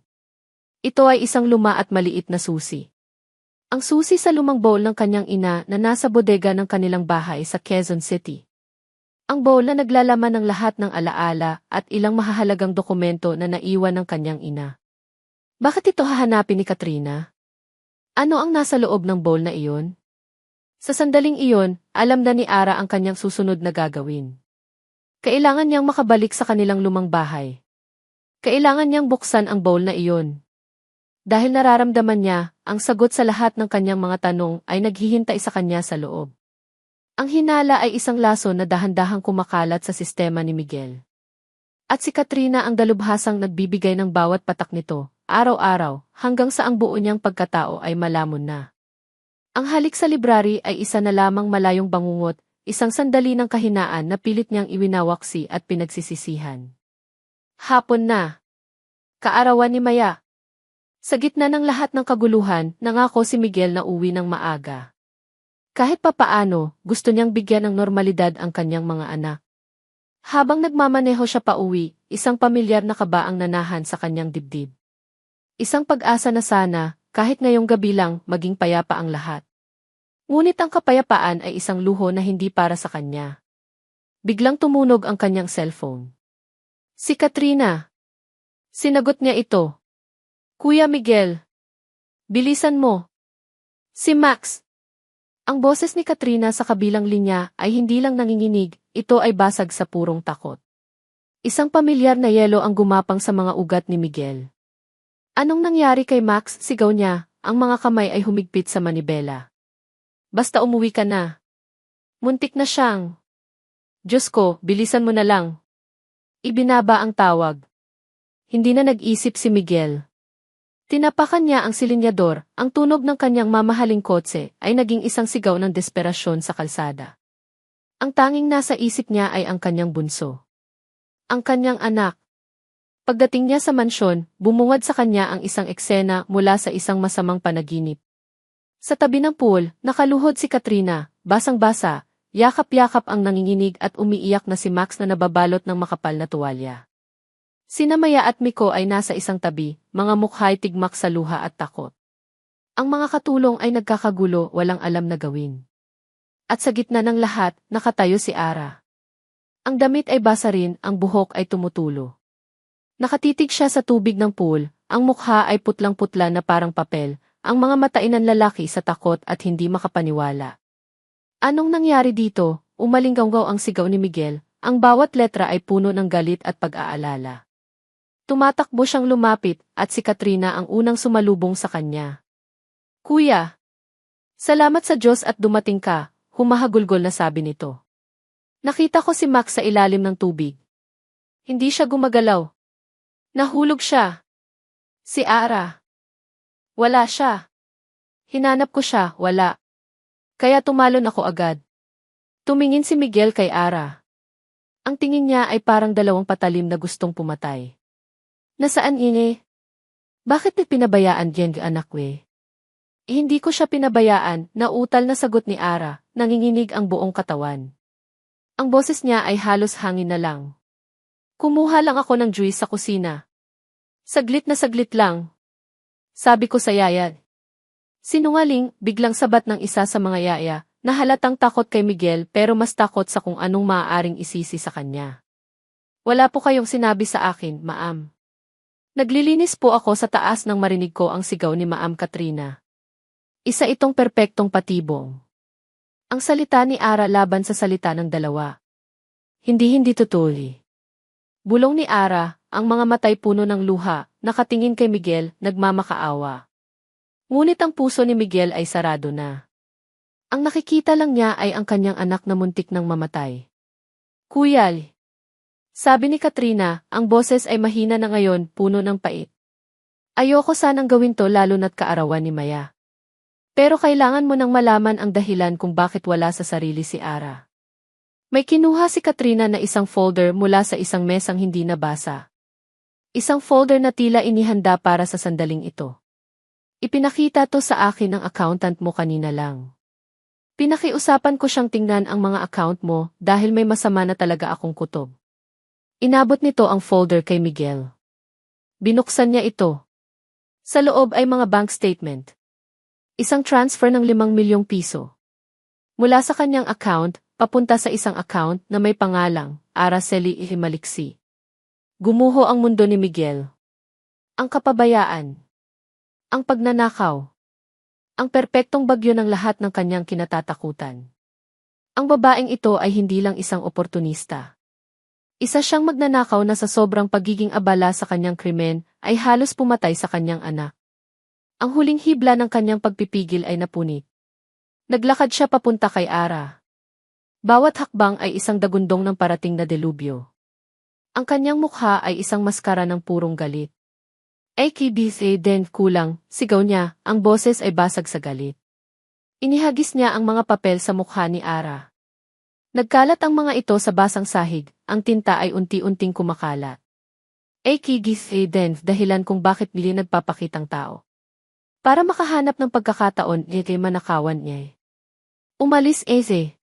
Ito ay isang luma at maliit na susi. Ang susi sa lumang bowl ng kanyang ina na nasa bodega ng kanilang bahay sa Quezon City. Ang bowl na naglalaman ng lahat ng alaala at ilang mahahalagang dokumento na naiwan ng kanyang ina. Bakit ito hahanapin ni Katrina? Ano ang nasa loob ng bowl na iyon? Sa sandaling iyon, alam na ni Ara ang kanyang susunod na gagawin. Kailangan niyang makabalik sa kanilang lumang bahay. Kailangan niyang buksan ang bowl na iyon. Dahil nararamdaman niya, ang sagot sa lahat ng kanyang mga tanong ay naghihintay sa kanya sa loob. Ang hinala ay isang laso na dahan-dahang kumakalat sa sistema ni Miguel. At si Katrina ang dalubhasang nagbibigay ng bawat patak nito, araw-araw, hanggang sa ang buo niyang pagkatao ay malamon na. Ang halik sa library ay isa na lamang malayong bangungot, isang sandali ng kahinaan na pilit niyang iwinawaksi at pinagsisisihan. Hapon na. Kaarawan ni Maya. Sa gitna ng lahat ng kaguluhan, nangako si Miguel na uwi ng maaga. Kahit papaano, gusto niyang bigyan ng normalidad ang kanyang mga anak. Habang nagmamaneho siya pauwi, isang pamilyar na kaba ang nanahan sa kanyang dibdib. Isang pag-asa na sana, kahit ngayong gabi lang, maging payapa ang lahat. Ngunit ang kapayapaan ay isang luho na hindi para sa kanya. Biglang tumunog ang kanyang cellphone. Si Katrina. Sinagot niya ito. Kuya Miguel. Bilisan mo. Si Max. Ang boses ni Katrina sa kabilang linya ay hindi lang nanginginig, ito ay basag sa purong takot. Isang pamilyar na yelo ang gumapang sa mga ugat ni Miguel. Anong nangyari kay Max? Sigaw niya, ang mga kamay ay humigpit sa manibela. Basta umuwi ka na. Muntik na siyang. Diyos ko, bilisan mo na lang. Ibinaba ang tawag. Hindi na nag-isip si Miguel. Tinapakan niya ang silinyador, ang tunog ng kanyang mamahaling kotse ay naging isang sigaw ng desperasyon sa kalsada. Ang tanging nasa isip niya ay ang kanyang bunso. Ang kanyang anak. Pagdating niya sa mansyon, bumungad sa kanya ang isang eksena mula sa isang masamang panaginip. Sa tabi ng pool, nakaluhod si Katrina, basang-basa, yakap-yakap ang nanginginig at umiiyak na si Max na nababalot ng makapal na tuwalya. Sina Maya at Miko ay nasa isang tabi, mga mukha'y tigmak sa luha at takot. Ang mga katulong ay nagkakagulo, walang alam na gawin. At sa gitna ng lahat, nakatayo si Ara. Ang damit ay basa rin, ang buhok ay tumutulo. Nakatitig siya sa tubig ng pool, ang mukha ay putlang-putla na parang papel, ang mga mata ay nanlalaki sa takot at hindi makapaniwala. Anong nangyari dito? Umalinggaw ang sigaw ni Miguel, ang bawat letra ay puno ng galit at pag-aalala. Tumatakbo siyang lumapit at si Katrina ang unang sumalubong sa kanya. Kuya! Salamat sa Diyos at dumating ka, humahagulgol na sabi nito. Nakita ko si Max sa ilalim ng tubig. Hindi siya gumagalaw. Nahulog siya. Si Ara. Wala siya. Hinanap ko siya, wala. Kaya tumalon ako agad. Tumingin si Miguel kay Ara. Ang tingin niya ay parang dalawang patalim na gustong pumatay. Nasaan ini? Bakit niya pinabayaan yan anak we? Hindi ko siya pinabayaan, nautal na sagot ni Ara, nanginginig ang buong katawan. Ang boses niya ay halos hangin na lang. Kumuha lang ako ng juice sa kusina. Saglit na saglit lang. Sabi ko sa yaya. Sinungaling, biglang sabat ng isa sa mga yaya, na halatang takot kay Miguel pero mas takot sa kung anong maaaring isisi sa kanya. Wala po kayong sinabi sa akin, Maam. Naglilinis po ako sa taas nang marinig ko ang sigaw ni Maam Katrina. Isa itong perpektong patibong. Ang salita ni Ara laban sa salita ng dalawa. Hindi tutuloy. Bulong ni Ara, ang mga matay puno ng luha, nakatingin kay Miguel, nagmamakaawa. Ngunit ang puso ni Miguel ay sarado na. Ang nakikita lang niya ay ang kanyang anak na muntik nang mamatay. Kuya, sabi ni Katrina, ang boses ay mahina na ngayon, puno ng pait. Ayoko sanang gawin to lalo na't kaarawan ni Maya. Pero kailangan mo nang malaman ang dahilan kung bakit wala sa sarili si Ara. May kinuha si Katrina na isang folder mula sa isang mesang hindi nabasa. Isang folder na tila inihanda para sa sandaling ito. Ipinakita to sa akin ng accountant mo kanina lang. Pinakiusapan ko siyang tingnan ang mga account mo dahil may masama na talaga akong kutob. Inabot nito ang folder kay Miguel. Binuksan niya ito. Sa loob ay mga bank statement. Isang transfer ng 5 milyong piso. Mula sa kanyang account, papunta sa isang account na may pangalang Araceli Ihimaliksi. Gumuho ang mundo ni Miguel. Ang kapabayaan. Ang pagnanakaw. Ang perpektong bagyo ng lahat ng kanyang kinatatakutan. Ang babaeng ito ay hindi lang isang oportunista. Isa siyang magnanakaw na sa sobrang pagiging abala sa kanyang krimen ay halos pumatay sa kanyang anak. Ang huling hibla ng kanyang pagpipigil ay napunit. Naglakad siya papunta kay Ara. Bawat hakbang ay isang dagundong ng parating na delubyo. Ang kanyang mukha ay isang maskara ng purong galit. AKBC den kulang, sigaw niya, ang boses ay basag sa galit. Inihagis niya ang mga papel sa mukha ni Ara. Nagkalat ang mga ito sa basang sahig, ang tinta ay unti-unting kumakalat. AKBC den dahilan kung bakit nili nagpapakitang tao. Para makahanap ng pagkakataon, kay manakawan niya. Umalis Eze.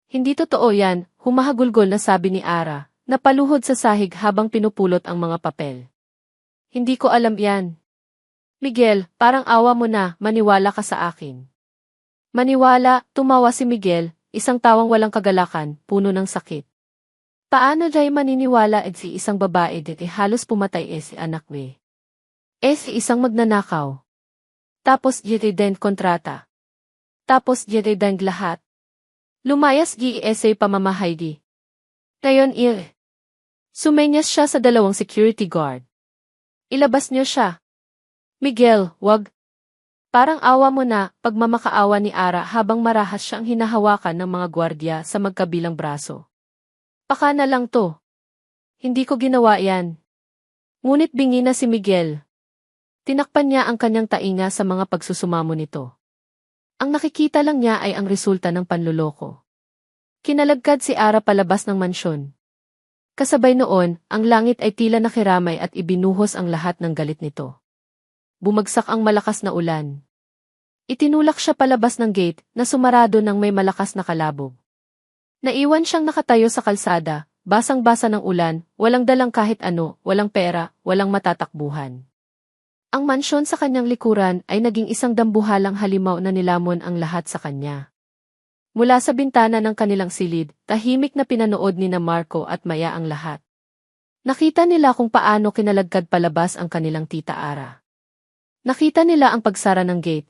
Hindi totoo yan, humahagulgol na sabi ni Ara, napaluhod sa sahig habang pinupulot ang mga papel. Hindi ko alam yan. Miguel, parang awa mo na, maniwala ka sa akin. Maniwala, tumawa si Miguel, isang tawang walang kagalakan, puno ng sakit. Paano jay maniniwala si isang babae halos pumatay si anak we? Si isang magnanakaw. Tapos din kontrata. Tapos din lahat. Lumayas gi-essay pamamahay di. Ngayon sumenyas siya sa 2 security guard. Ilabas niyo siya. Miguel, wag. Parang awa mo na, pagmamakaawa ni Ara habang marahas siyang hinahawakan ng mga gwardya sa magkabilang braso. Baka na lang to. Hindi ko ginawa yan. Ngunit bingi na si Miguel. Tinakpan niya ang kanyang tainga sa mga pagsusumamo nito. Ang nakikita lang niya ay ang resulta ng panluloko. Kinalagkad si Ara palabas ng mansyon. Kasabay noon, ang langit ay tila nakiramay at ibinuhos ang lahat ng galit nito. Bumagsak ang malakas na ulan. Itinulak siya palabas ng gate na sumarado ng may malakas na kalabog. Naiwan siyang nakatayo sa kalsada, basang-basa ng ulan, walang dalang kahit ano, walang pera, walang matatakbuhan. Ang mansyon sa kanyang likuran ay naging isang dambuhalang halimaw na nilamon ang lahat sa kanya. Mula sa bintana ng kanilang silid, tahimik na pinanood ni na Marco at Maya ang lahat. Nakita nila kung paano kinalagkad palabas ang kanilang tita Ara. Nakita nila ang pagsara ng gate.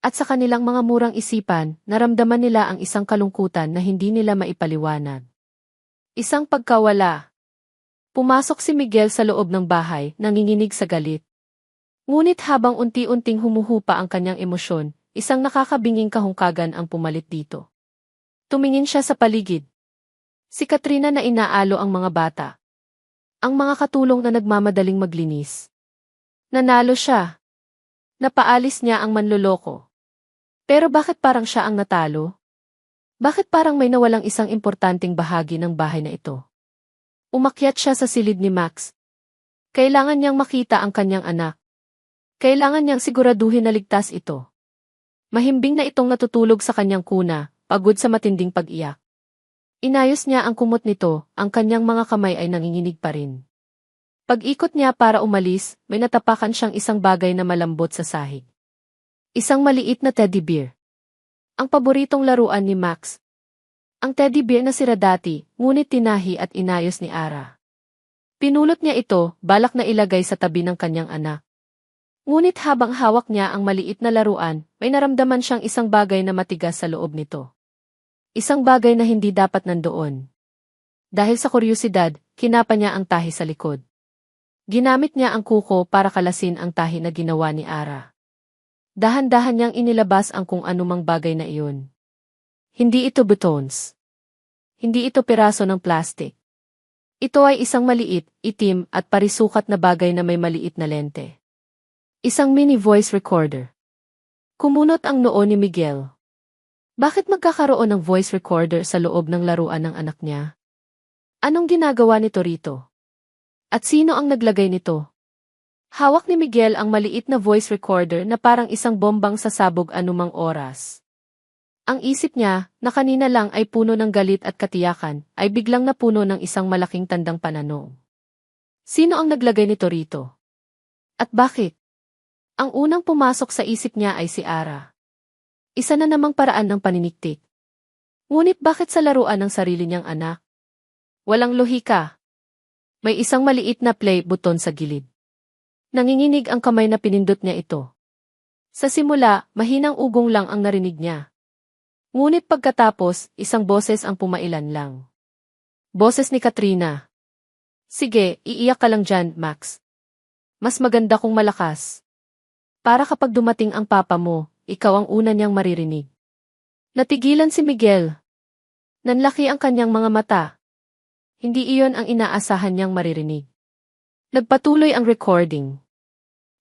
At sa kanilang mga murang isipan, naramdaman nila ang isang kalungkutan na hindi nila maipaliwanag. Isang pagkawala. Pumasok si Miguel sa loob ng bahay, nanginginig sa galit. Ngunit habang unti-unting humuhupa ang kanyang emosyon, isang nakakabinging kahungkagan ang pumalit dito. Tumingin siya sa paligid. Si Katrina na inaalo ang mga bata. Ang mga katulong na nagmamadaling maglinis. Nanalo siya. Napaalis niya ang manloloko. Pero bakit parang siya ang natalo? Bakit parang may nawalang isang importanteng bahagi ng bahay na ito? Umakyat siya sa silid ni Max. Kailangan niyang makita ang kanyang anak. Kailangan niyang siguraduhin na ligtas ito. Mahimbing na itong natutulog sa kanyang kuna, pagod sa matinding pag-iyak. Inayos niya ang kumot nito, ang kanyang mga kamay ay nanginginig pa rin. Pag-ikot niya para umalis, may natapakan siyang isang bagay na malambot sa sahig. Isang maliit na teddy bear. Ang paboritong laruan ni Max. Ang teddy bear na sira dati, ngunit tinahi at inayos ni Ara. Pinulot niya ito, balak na ilagay sa tabi ng kanyang anak. Ngunit habang hawak niya ang maliit na laruan, may naramdaman siyang isang bagay na matigas sa loob nito. Isang bagay na hindi dapat nandoon. Dahil sa kuryusidad, kinapa niya ang tahi sa likod. Ginamit niya ang kuko para kalasin ang tahi na ginawa ni Ara. Dahan-dahan niyang inilabas ang kung anumang bagay na iyon. Hindi ito buttons. Hindi ito piraso ng plastic. Ito ay isang maliit, itim at parisukat na bagay na may maliit na lente. Isang mini voice recorder. Kumunot ang noo ni Miguel. Bakit magkakaroon ng voice recorder sa loob ng laruan ng anak niya? Anong ginagawa nito rito? At sino ang naglagay nito? Hawak ni Miguel ang maliit na voice recorder na parang isang bombang sasabog anumang oras. Ang isip niya, na kanina lang ay puno ng galit at katiyakan, ay biglang napuno ng isang malaking tandang pananong. Sino ang naglagay nito rito? At bakit? Ang unang pumasok sa isip niya ay si Ara. Isa na namang paraan ng paniniktik. Ngunit bakit sa laruan ng sarili niyang anak? Walang lohika. May isang maliit na play button sa gilid. Nanginginig ang kamay na pinindot niya ito. Sa simula, mahinang ugong lang ang narinig niya. Ngunit pagkatapos, isang boses ang pumailan lang. Boses ni Katrina. Sige, iiyak ka lang dyan, Max. Mas maganda kung malakas. Para kapag dumating ang papa mo, ikaw ang una niyang maririnig. Natigilan si Miguel. Nanlaki ang kanyang mga mata. Hindi iyon ang inaasahan niyang maririnig. Nagpatuloy ang recording.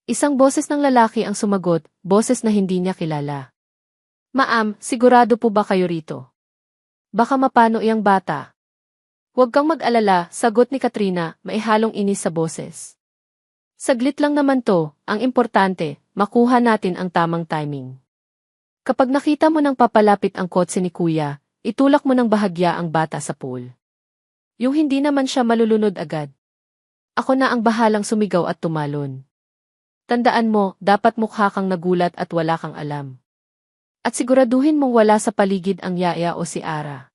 Isang boses ng lalaki ang sumagot, boses na hindi niya kilala. Ma'am, sigurado po ba kayo rito? Baka mapano iyang bata. Huwag kang mag-alala, sagot ni Katrina, maihalong inis sa boses. Saglit lang naman to, ang importante, makuha natin ang tamang timing. Kapag nakita mo nang papalapit ang kotse ni Kuya, itulak mo ng bahagya ang bata sa pool. Yung hindi naman siya malulunod agad. Ako na ang bahalang sumigaw at tumalon. Tandaan mo, dapat mukha kang nagulat at wala kang alam. At siguraduhin mong wala sa paligid ang yaya o si Ara.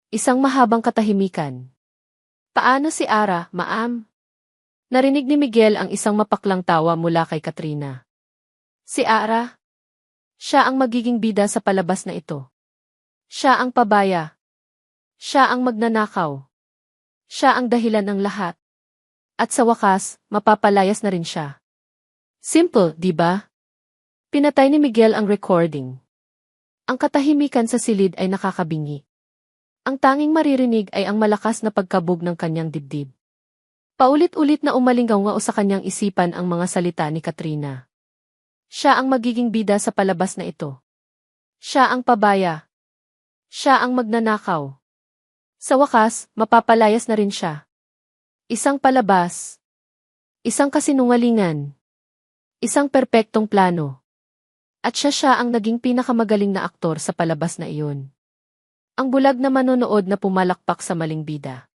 Isang mahabang katahimikan. Paano si Ara, ma'am? Narinig ni Miguel ang isang mapaklang tawa mula kay Katrina. Si Ara? Siya ang magiging bida sa palabas na ito. Siya ang pabaya. Siya ang magnanakaw. Siya ang dahilan ng lahat. At sa wakas, mapapalayas na rin siya. Simple, di ba? Pinatay ni Miguel ang recording. Ang katahimikan sa silid ay nakakabingi. Ang tanging maririnig ay ang malakas na pagkabog ng kanyang dibdib. Paulit-ulit na umalingaw sa kanyang isipan ang mga salita ni Katrina. Siya ang magiging bida sa palabas na ito. Siya ang pabaya. Siya ang magnanakaw. Sa wakas, mapapalayas na rin siya. Isang palabas. Isang kasinungalingan. Isang perpektong plano. At siya ang naging pinakamagaling na aktor sa palabas na iyon. Ang bulag na manonood na pumalakpak sa maling bida.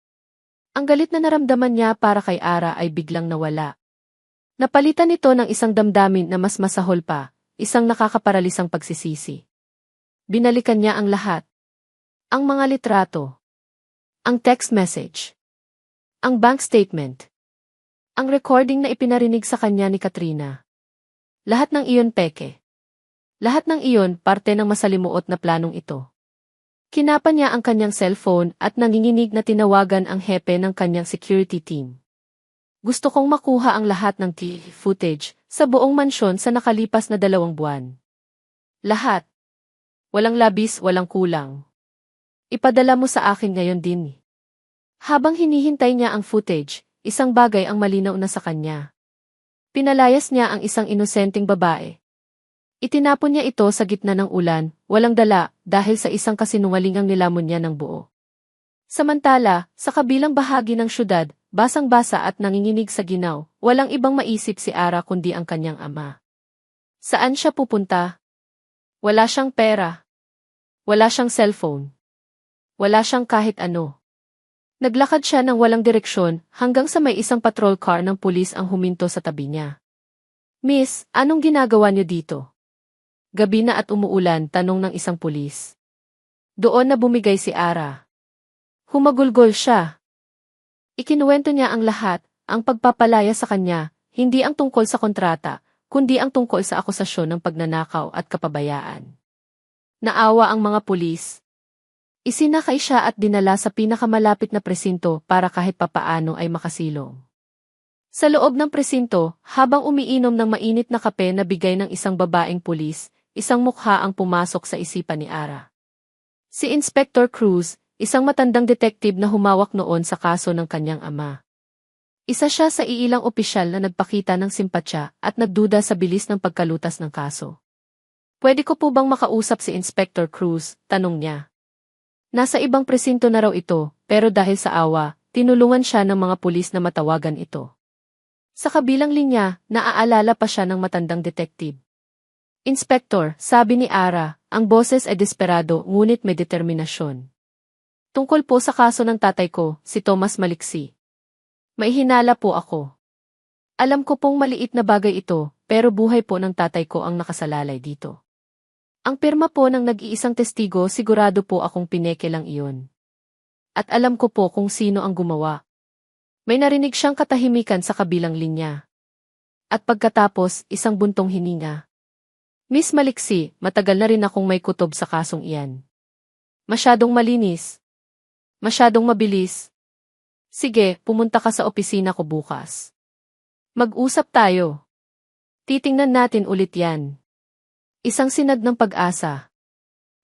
Ang galit na naramdaman niya para kay Ara ay biglang nawala. Napalitan ito ng isang damdamin na mas masahol pa, isang nakakaparalisang pagsisisi. Binalikan niya ang lahat. Ang mga litrato. Ang text message. Ang bank statement. Ang recording na ipinarinig sa kanya ni Katrina. Lahat ng iyon peke. Lahat ng iyon parte ng masalimuot na planong ito. Kinapa niya ang kanyang cellphone at nanginginig na tinawagan ang hepe ng kanyang security team. Gusto kong makuha ang lahat ng footage sa buong mansyon sa nakalipas na 2 buwan. Lahat. Walang labis, walang kulang. Ipadala mo sa akin ngayon din. Habang hinihintay niya ang footage, isang bagay ang malinaw na sa kanya. Pinalayas niya ang isang inosenteng babae. Itinapon niya ito sa gitna ng ulan, walang dala, dahil sa isang kasinungalingang nilamon niya ng buo. Samantala, sa kabilang bahagi ng syudad, basang-basa at nanginginig sa ginaw, walang ibang maisip si Ara kundi ang kanyang ama. Saan siya pupunta? Wala siyang pera. Wala siyang cellphone. Wala siyang kahit ano. Naglakad siya ng walang direksyon hanggang sa may isang patrol car ng pulis ang huminto sa tabi niya. Miss, anong ginagawa niyo dito? Gabi na at umuulan, tanong ng isang pulis. Doon na bumigay si Ara. Humagulgol siya. Ikinuwento niya ang lahat, ang pagpapalaya sa kanya, hindi ang tungkol sa kontrata, kundi ang tungkol sa akusasyon ng pagnanakaw at kapabayaan. Naawa ang mga pulis. Isinakay siya at dinala sa pinakamalapit na presinto para kahit papaano ay makasilong. Sa loob ng presinto, habang umiinom ng mainit na kape na bigay ng isang babaeng pulis, isang mukha ang pumasok sa isipan ni Ara. Si Inspector Cruz, isang matandang detective na humawak noon sa kaso ng kanyang ama. Isa siya sa iilang opisyal na nagpakita ng simpatya at nagduda sa bilis ng pagkalutas ng kaso. Pwede ko po bang makausap si Inspector Cruz? Tanong niya. Nasa ibang presinto na raw ito, pero dahil sa awa, tinulungan siya ng mga pulis na matawagan ito. Sa kabilang linya, naaalala pa siya ng matandang detective. Inspector, sabi ni Ara, ang boses ay desperado ngunit may determinasyon. Tungkol po sa kaso ng tatay ko, si Tomas Maliksi. May hinala po ako. Alam ko pong maliit na bagay ito, pero buhay po ng tatay ko ang nakasalalay dito. Ang pirma po ng nag-iisang testigo sigurado po akong pineke lang iyon. At alam ko po kung sino ang gumawa. May narinig siyang katahimikan sa kabilang linya. At pagkatapos, isang buntong hininga. Miss Maliksi, matagal na rin akong may kutob sa kasong iyan. Masyadong malinis. Masyadong mabilis. Sige, pumunta ka sa opisina ko bukas. Mag-usap tayo. Titingnan natin ulit yan. Isang sinag ng pag-asa.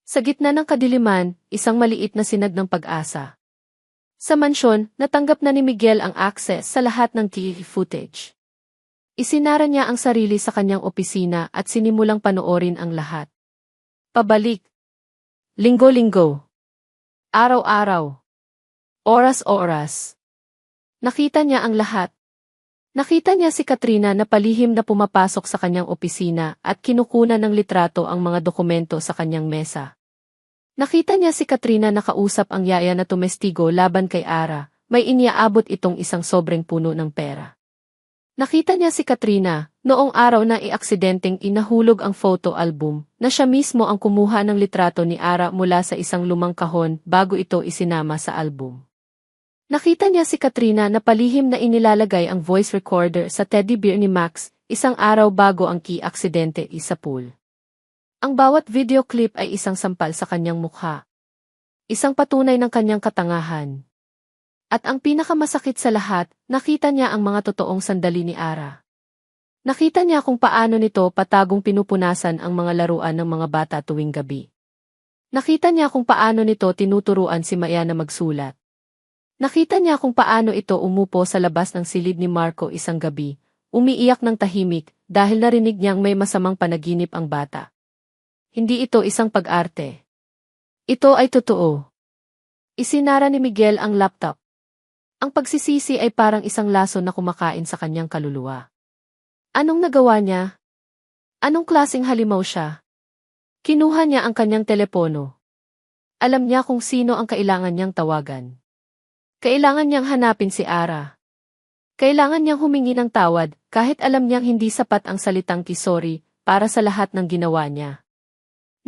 Sa gitna ng kadiliman, isang maliit na sinag ng pag-asa. Sa mansyon, natanggap na ni Miguel ang access sa lahat ng TV footage. Isinara niya ang sarili sa kanyang opisina at sinimulang panoorin ang lahat. Pabalik. Linggo-linggo. Araw-araw. Oras-oras. Nakita niya ang lahat. Nakita niya si Katrina na palihim na pumapasok sa kanyang opisina at kinukunan ng litrato ang mga dokumento sa kanyang mesa. Nakita niya si Katrina na kausap ang yaya na tumestigo laban kay Ara, may iniaabot itong isang sobreng puno ng pera. Nakita niya si Katrina, noong araw na iaksidenteng inahulog ang photo album, na siya mismo ang kumuha ng litrato ni Ara mula sa isang lumang kahon bago ito isinama sa album. Nakita niya si Katrina na palihim na inilalagay ang voice recorder sa teddy bear ni Max, isang araw bago ang aksidente sa pool. Ang bawat video clip ay isang sampal sa kanyang mukha. Isang patunay ng kanyang katangahan. At ang pinakamasakit sa lahat, nakita niya ang mga totoong sandali ni Ara. Nakita niya kung paano nito patagong pinupunasan ang mga laruan ng mga bata tuwing gabi. Nakita niya kung paano nito tinuturuan si Maya na magsulat. Nakita niya kung paano ito umupo sa labas ng silid ni Marco isang gabi, umiiyak ng tahimik dahil narinig niyang may masamang panaginip ang bata. Hindi ito isang pag-arte. Ito ay totoo. Isinara ni Miguel ang laptop. Ang pagsisisi ay parang isang laso na kumakain sa kanyang kaluluwa. Anong nagawa niya? Anong klaseng halimaw siya? Kinuha niya ang kanyang telepono. Alam niya kung sino ang kailangan niyang tawagan. Kailangan niyang hanapin si Ara. Kailangan niyang humingi ng tawad kahit alam niyang hindi sapat ang salitang sorry para sa lahat ng ginawa niya.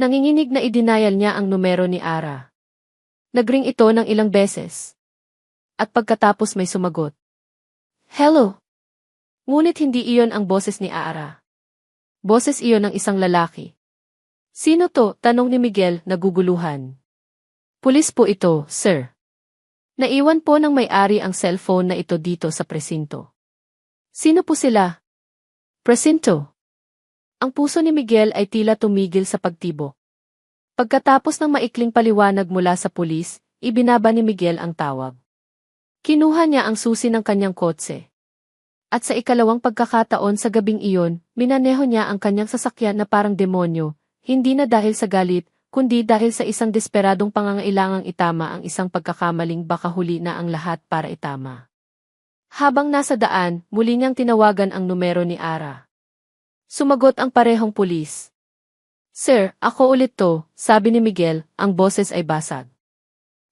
Nanginginig na i-denial niya ang numero ni Ara. Nagring ito ng ilang beses. At pagkatapos may sumagot. Hello. Ngunit hindi iyon ang boses ni Ara. Boses iyon ng isang lalaki. Sino to? Tanong ni Miguel, naguguluhan. Pulis po ito, sir. Naiwan po ng may-ari ang cellphone na ito dito sa presinto. Sino po sila? Presinto. Ang puso ni Miguel ay tila tumigil sa pagtibok. Pagkatapos ng maikling paliwanag mula sa pulis, ibinaba ni Miguel ang tawag. Kinuha niya ang susi ng kanyang kotse. At sa ikalawang pagkakataon sa gabing iyon, minaneho niya ang kanyang sasakyan na parang demonyo, hindi na dahil sa galit, kundi dahil sa isang desperadong pangangailangang itama ang isang pagkakamaling baka huli na ang lahat para itama. Habang nasa daan, muli niyang tinawagan ang numero ni Ara. Sumagot ang parehong pulis. Sir, ako ulit to, sabi ni Miguel, ang boses ay basag.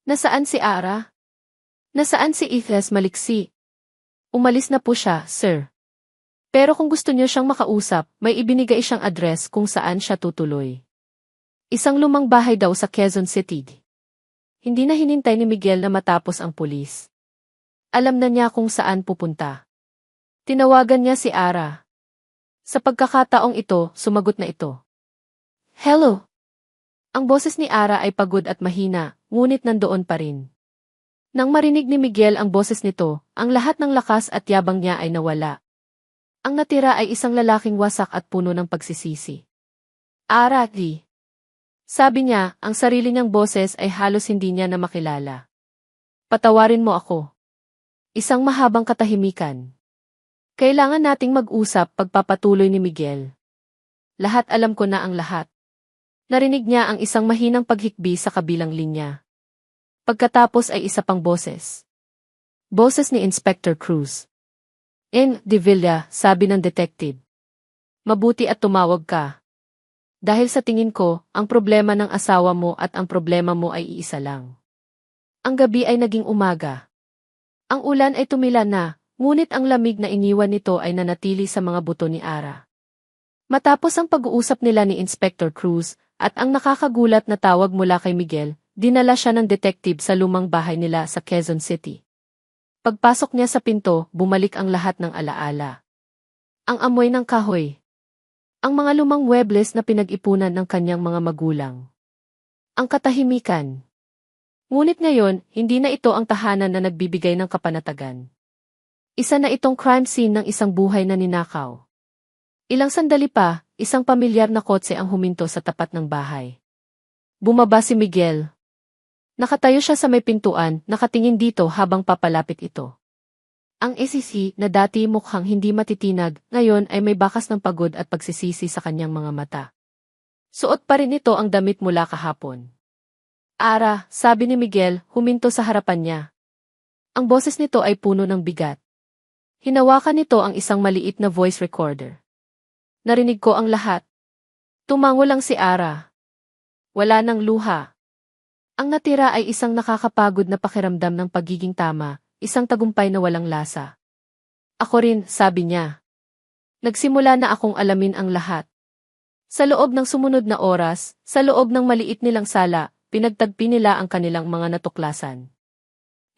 Nasaan si Ara? Nasaan si Ithres Maliksi? Umalis na po siya, sir. Pero kung gusto niyo siyang makausap, may ibinigay siyang address kung saan siya tutuloy. Isang lumang bahay daw sa Quezon City. Hindi na hinintay ni Miguel na matapos ang pulis. Alam na niya kung saan pupunta. Tinawagan niya si Ara. Sa pagkakataong ito, sumagot na ito. Hello. Ang boses ni Ara ay pagod at mahina, ngunit nandoon pa rin. Nang marinig ni Miguel ang boses nito, ang lahat ng lakas at yabang niya ay nawala. Ang natira ay isang lalaking wasak at puno ng pagsisisi. Ara, di. Sabi niya, ang sarili niyang boses ay halos hindi niya na makilala. Patawarin mo ako. Isang mahabang katahimikan. Kailangan nating mag-usap, pagpapatuloy ni Miguel. Lahat alam ko na ang lahat. Narinig niya ang isang mahinang paghikbi sa kabilang linya. Pagkatapos ay isa pang boses. Boses ni Inspector Cruz. De Villa, sabi ng detective. Mabuti at tumawag ka. Dahil sa tingin ko, ang problema ng asawa mo at ang problema mo ay iisa lang. Ang gabi ay naging umaga. Ang ulan ay tumila na, ngunit ang lamig na iniwan nito ay nanatili sa mga buto ni Ara. Matapos ang pag-uusap nila ni Inspector Cruz, at ang nakakagulat na tawag mula kay Miguel, dinala siya ng detective sa lumang bahay nila sa Quezon City. Pagpasok niya sa pinto, bumalik ang lahat ng alaala. Ang amoy ng kahoy. Ang mga lumang muebles na pinag-ipunan ng kanyang mga magulang. Ang katahimikan. Ngunit ngayon, hindi na ito ang tahanan na nagbibigay ng kapanatagan. Isa na itong crime scene ng isang buhay na ninakaw. Ilang sandali pa, isang pamilyar na kotse ang huminto sa tapat ng bahay. Bumaba si Miguel. Nakatayo siya sa may pintuan, nakatingin dito habang papalapit ito. Ang SEC na dati mukhang hindi matitinag, ngayon ay may bakas ng pagod at pagsisisi sa kanyang mga mata. Suot pa rin ito ang damit mula kahapon. Ara, sabi ni Miguel, huminto sa harapan niya. Ang boses nito ay puno ng bigat. Hinawakan nito ang isang maliit na voice recorder. Narinig ko ang lahat. Tumango lang si Ara. Wala nang luha. Ang natira ay isang nakakapagod na pakiramdam ng pagiging tama, isang tagumpay na walang lasa. Ako rin, sabi niya. Nagsimula na akong alamin ang lahat. Sa loob ng sumunod na oras, sa loob ng maliit nilang sala, pinagtagpi nila ang kanilang mga natuklasan.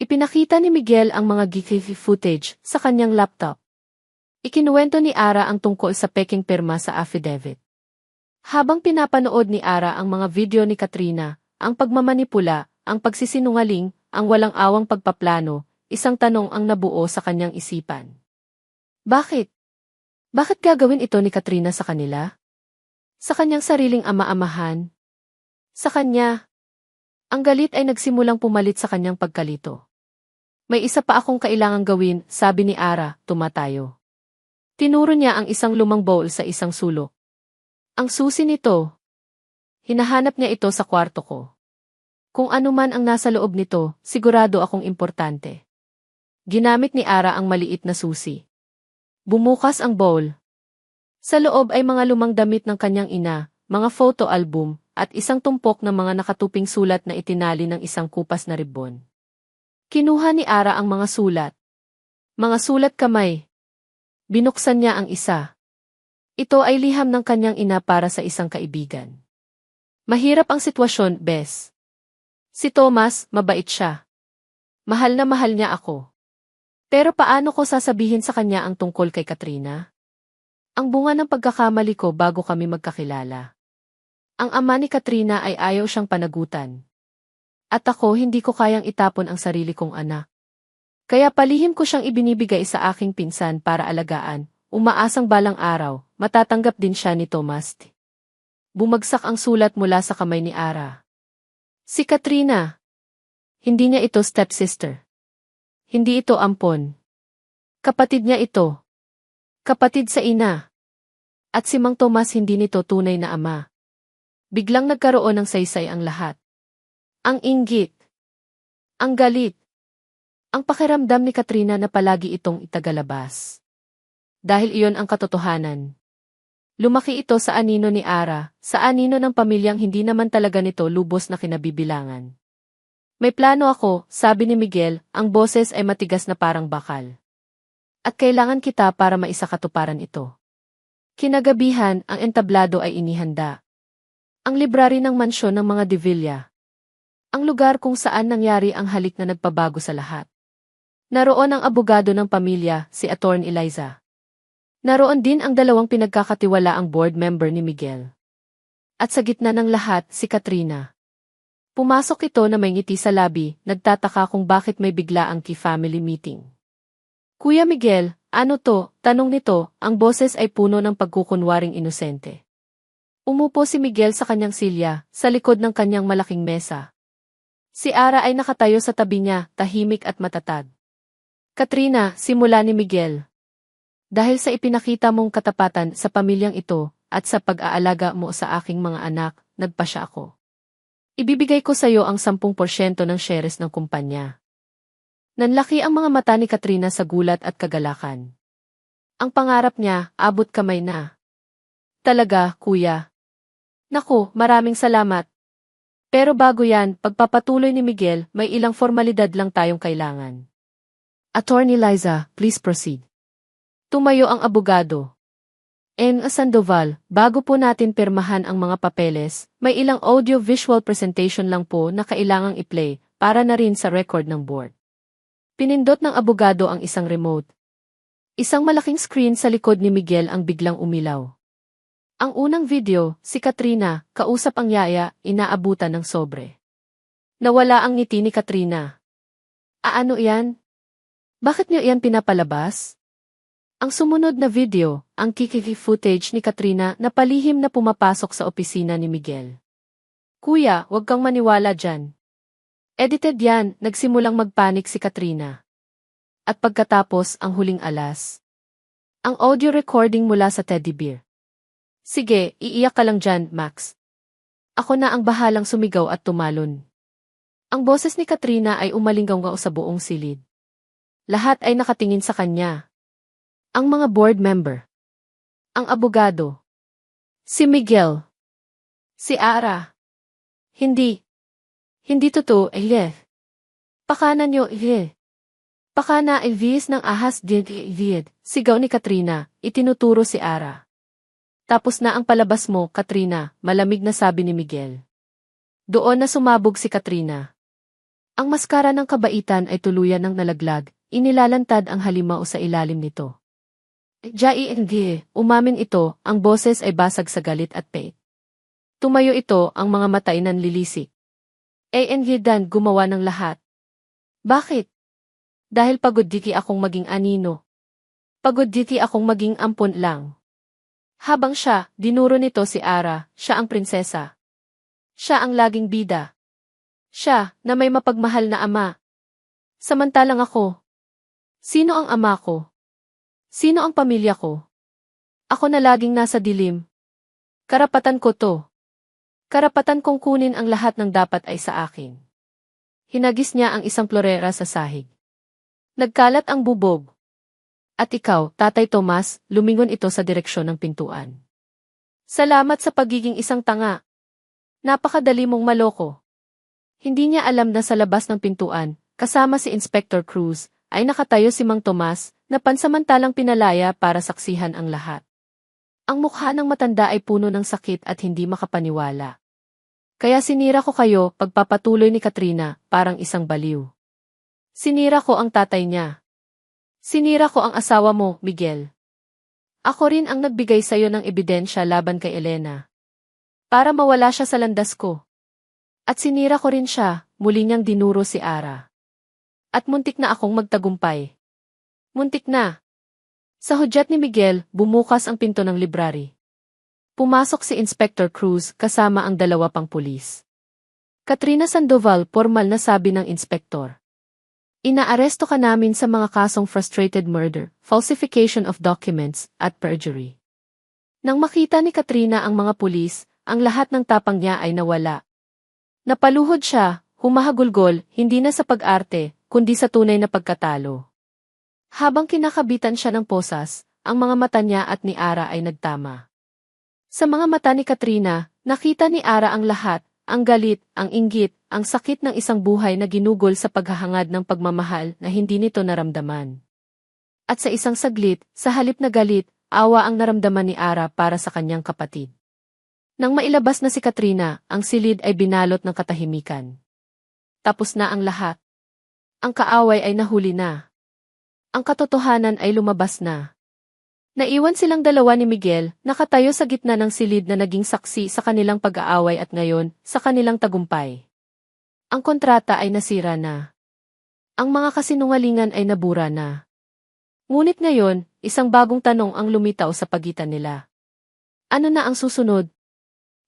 Ipinakita ni Miguel ang mga GIF footage sa kanyang laptop. Ikinuwento ni Ara ang tungkol sa peking pirma sa affidavit. Habang pinapanood ni Ara ang mga video ni Katrina, ang pagmamanipula, ang pagsisinungaling, ang walang awang pagpaplano, isang tanong ang nabuo sa kanyang isipan. Bakit? Bakit gagawin ito ni Katrina sa kanila? Sa kanyang sariling ama-amahan? Sa kanya? Ang galit ay nagsimulang pumalit sa kanyang pagkalito. May isa pa akong kailangang gawin, sabi ni Ara, tumatayo. Tinuro niya ang isang lumang bowl sa isang sulok. Ang susi nito. Hinahanap niya ito sa kwarto ko. Kung ano man ang nasa loob nito, sigurado akong importante. Ginamit ni Ara ang maliit na susi. Bumukas ang bowl. Sa loob ay mga lumang damit ng kanyang ina, mga photo album, at isang tumpok ng mga nakatuping sulat na itinali ng isang kupas na ribbon. Kinuha ni Ara ang mga sulat. Mga sulat kamay. Binuksan niya ang isa. Ito ay liham ng kanyang ina para sa isang kaibigan. Mahirap ang sitwasyon, Bes. Si Thomas, mabait siya. Mahal na mahal niya ako. Pero paano ko sasabihin sa kanya ang tungkol kay Katrina? Ang bunga ng pagkakamali ko bago kami magkakilala. Ang ama ni Katrina ay ayaw siyang panagutan. At ako hindi ko kayang itapon ang sarili kong anak. Kaya palihim ko siyang ibinibigay sa aking pinsan para alagaan, umaasang balang araw, matatanggap din siya ni Thomas. Bumagsak ang sulat mula sa kamay ni Ara. Si Katrina. Hindi niya ito stepsister. Hindi ito ampon. Kapatid niya ito. Kapatid sa ina. At si Mang Tomas hindi nito tunay na ama. Biglang nagkaroon ng saysay ang lahat. Ang inggit. Ang galit. Ang pakiramdam ni Katrina na palagi itong itagalabas. Dahil iyon ang katotohanan. Lumaki ito sa anino ni Ara, sa anino ng pamilyang hindi naman talaga nito lubos na kinabibilangan. May plano ako, sabi ni Miguel, ang boses ay matigas na parang bakal. At kailangan kita para maisakatuparan ito. Kinagabihan, ang entablado ay inihanda. Ang library ng mansyon ng mga De Villa. Ang lugar kung saan nangyari ang halik na nagpabago sa lahat. Naroon ang abogado ng pamilya, si Attorney Eliza. Naroon din ang dalawang pinagkakatiwalaang board member ni Miguel. At sa gitna ng lahat, si Katrina. Pumasok ito na may ngiti sa labi, nagtataka kung bakit may bigla ang family meeting. Kuya Miguel, ano to? Tanong nito, ang boses ay puno ng pagkukunwaring inosente. Umupo si Miguel sa kanyang silya, sa likod ng kanyang malaking mesa. Si Ara ay nakatayo sa tabi niya, tahimik at matatag. Katrina, simula ni Miguel. Dahil sa ipinakita mong katapatan sa pamilyang ito, at sa pag-aalaga mo sa aking mga anak, nagpasya ako. Ibibigay ko sa iyo ang 10% ng shares ng kumpanya. Nanlaki ang mga mata ni Katrina sa gulat at kagalakan. Ang pangarap niya, abot kamay na. Talaga, kuya. Naku, maraming salamat. Pero bago yan, pagpapatuloy ni Miguel, may ilang formalidad lang tayong kailangan. Attorney Liza, please proceed. Tumayo ang abogado. Sandoval, bago po natin pirmahan ang mga papeles, may ilang audio-visual presentation lang po na kailangang i-play para na rin sa record ng board. Pinindot ng abogado ang isang remote. Isang malaking screen sa likod ni Miguel ang biglang umilaw. Ang unang video, si Katrina, kausap ang yaya, inaabutan ng sobre. Nawala ang ngiti ni Katrina. Ano yan? Bakit niyo yan pinapalabas? Ang sumunod na video, ang kikiki footage ni Katrina na palihim na pumapasok sa opisina ni Miguel. Kuya, huwag kang maniwala dyan. Edited yan, nagsimulang magpanik si Katrina. At pagkatapos ang huling alas. Ang audio recording mula sa teddy bear. Sige, iiyak ka lang dyan, Max. Ako na ang bahalang sumigaw at tumalon. Ang boses ni Katrina ay umalinggaw sa buong silid. Lahat ay nakatingin sa kanya. Ang mga board member. Ang abogado. Si Miguel. Si Ara. Hindi. Hindi totoo, Pakanan niyo, Pakana ilvis ng ahas did. Sigaw ni Katrina, itinuturo si Ara. Tapos na ang palabas mo, Katrina, malamig na sabi ni Miguel. Doon na sumabog si Katrina. Ang maskara ng kabaitan ay tuluyan ng nalaglag, inilalantad ang halimaw sa ilalim nito. Umamin ito, ang boses ay basag sa galit at pait. Tumayo ito, ang mga mata ay nanlilisik. Dan gumawa ng lahat. Bakit? Dahil pagod diki akong maging anino. Pagod diki akong maging ampon lang. Habang siya, dinuro nito si Ara, siya ang prinsesa. Siya ang laging bida. Siya, na may mapagmahal na ama. Samantalang ako. Sino ang ama ko? Sino ang pamilya ko? Ako na laging nasa dilim. Karapatan ko to. Karapatan kong kunin ang lahat ng dapat ay sa akin. Hinagis niya ang isang florera sa sahig. Nagkalat ang bubog. At ikaw, Tatay Tomas, lumingon ito sa direksyon ng pintuan. Salamat sa pagiging isang tanga. Napakadali mong maloko. Hindi niya alam na sa labas ng pintuan, kasama si Inspector Cruz, ay nakatayo si Mang Tomas, na pansamantalang pinalaya para saksihan ang lahat. Ang mukha ng matanda ay puno ng sakit at hindi makapaniwala. Kaya sinira ko kayo, pagpapatuloy ni Katrina, parang isang baliw. Sinira ko ang tatay niya. Sinira ko ang asawa mo, Miguel. Ako rin ang nagbigay sa'yo ng ebidensya laban kay Elena. Para mawala siya sa landas ko. At sinira ko rin siya, muli niyang dinuro si Ara. At muntik na akong magtagumpay. Muntik na. Sa hudyat ni Miguel, bumukas ang pinto ng library. Pumasok si Inspector Cruz kasama ang 2 pang pulis. Katrina Sandoval, formal na sabi ng inspektor. Inaaresto ka namin sa mga kasong frustrated murder, falsification of documents, at perjury. Nang makita ni Katrina ang mga pulis, ang lahat ng tapang niya ay nawala. Napaluhod siya, humahagulgol, hindi na sa pag-arte, kundi sa tunay na pagkatalo. Habang kinakabitan siya ng posas, ang mga mata niya at ni Ara ay nagtama. Sa mga mata ni Katrina, nakita ni Ara ang lahat, ang galit, ang inggit, ang sakit ng isang buhay na ginugol sa paghahangad ng pagmamahal na hindi nito naramdaman. At sa isang saglit, sa halip na galit, awa ang naramdaman ni Ara para sa kanyang kapatid. Nang mailabas na si Katrina, ang silid ay binalot ng katahimikan. Tapos na ang lahat. Ang kaaway ay nahuli na. Ang katotohanan ay lumabas na. Naiwan silang 2 ni Miguel, nakatayo sa gitna ng silid na naging saksi sa kanilang pag-aaway at ngayon, sa kanilang tagumpay. Ang kontrata ay nasira na. Ang mga kasinungalingan ay nabura na. Ngunit ngayon, isang bagong tanong ang lumitaw sa pagitan nila. Ano na ang susunod?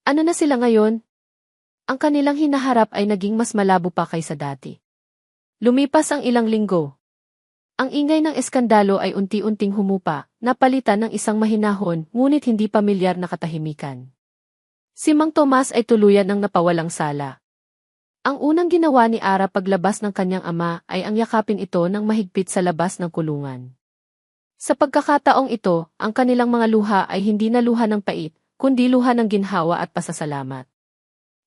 Ano na sila ngayon? Ang kanilang hinaharap ay naging mas malabo pa kaysa dati. Lumipas ang ilang linggo. Ang ingay ng eskandalo ay unti-unting humupa, napalitan ng isang mahinahon ngunit hindi pamilyar na katahimikan. Si Mang Tomas ay tuluyan ng napawalang sala. Ang unang ginawa ni Ara paglabas ng kanyang ama ay ang yakapin ito ng mahigpit sa labas ng kulungan. Sa pagkakataong ito, ang kanilang mga luha ay hindi na luha ng pait, kundi luha ng ginhawa at pasasalamat.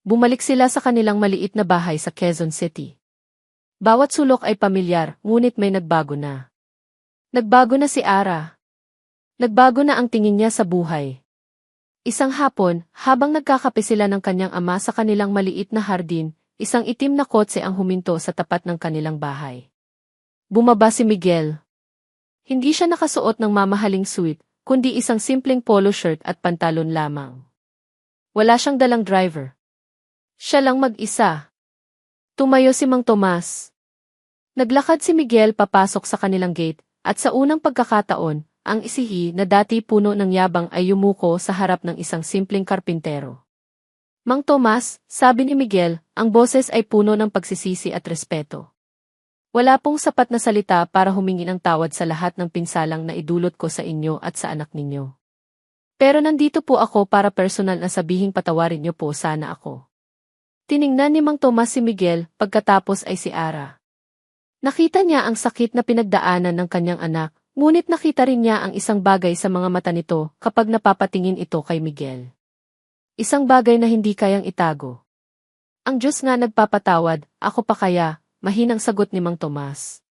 Bumalik sila sa kanilang maliit na bahay sa Quezon City. Bawat sulok ay pamilyar, ngunit may nagbago na. Nagbago na si Ara. Nagbago na ang tingin niya sa buhay. Isang hapon, habang nagkakape sila ng kanyang ama sa kanilang maliit na hardin, isang itim na kotse ang huminto sa tapat ng kanilang bahay. Bumaba si Miguel. Hindi siya nakasuot ng mamahaling suit, kundi isang simpleng polo shirt at pantalon lamang. Wala siyang dalang driver. Siya lang mag-isa. Tumayo si Mang Tomas. Naglakad si Miguel papasok sa kanilang gate, at sa unang pagkakataon, ang isihi na dati puno ng yabang ay yumuko sa harap ng isang simpleng karpintero. Mang Tomas, sabi ni Miguel, ang boses ay puno ng pagsisisi at respeto. Wala pong sapat na salita para humingi ng tawad sa lahat ng pinsalang na idulot ko sa inyo at sa anak ninyo. Pero nandito po ako para personal na sabihing patawarin niyo po sana ako. Tiningnan ni Mang Tomas si Miguel, pagkatapos ay si Ara. Nakita niya ang sakit na pinagdaanan ng kanyang anak, ngunit nakita rin niya ang isang bagay sa mga mata nito kapag napapatingin ito kay Miguel. Isang bagay na hindi kayang itago. Ang Diyos nga nagpapatawad, ako pa kaya, mahinang sagot ni Mang Tomas.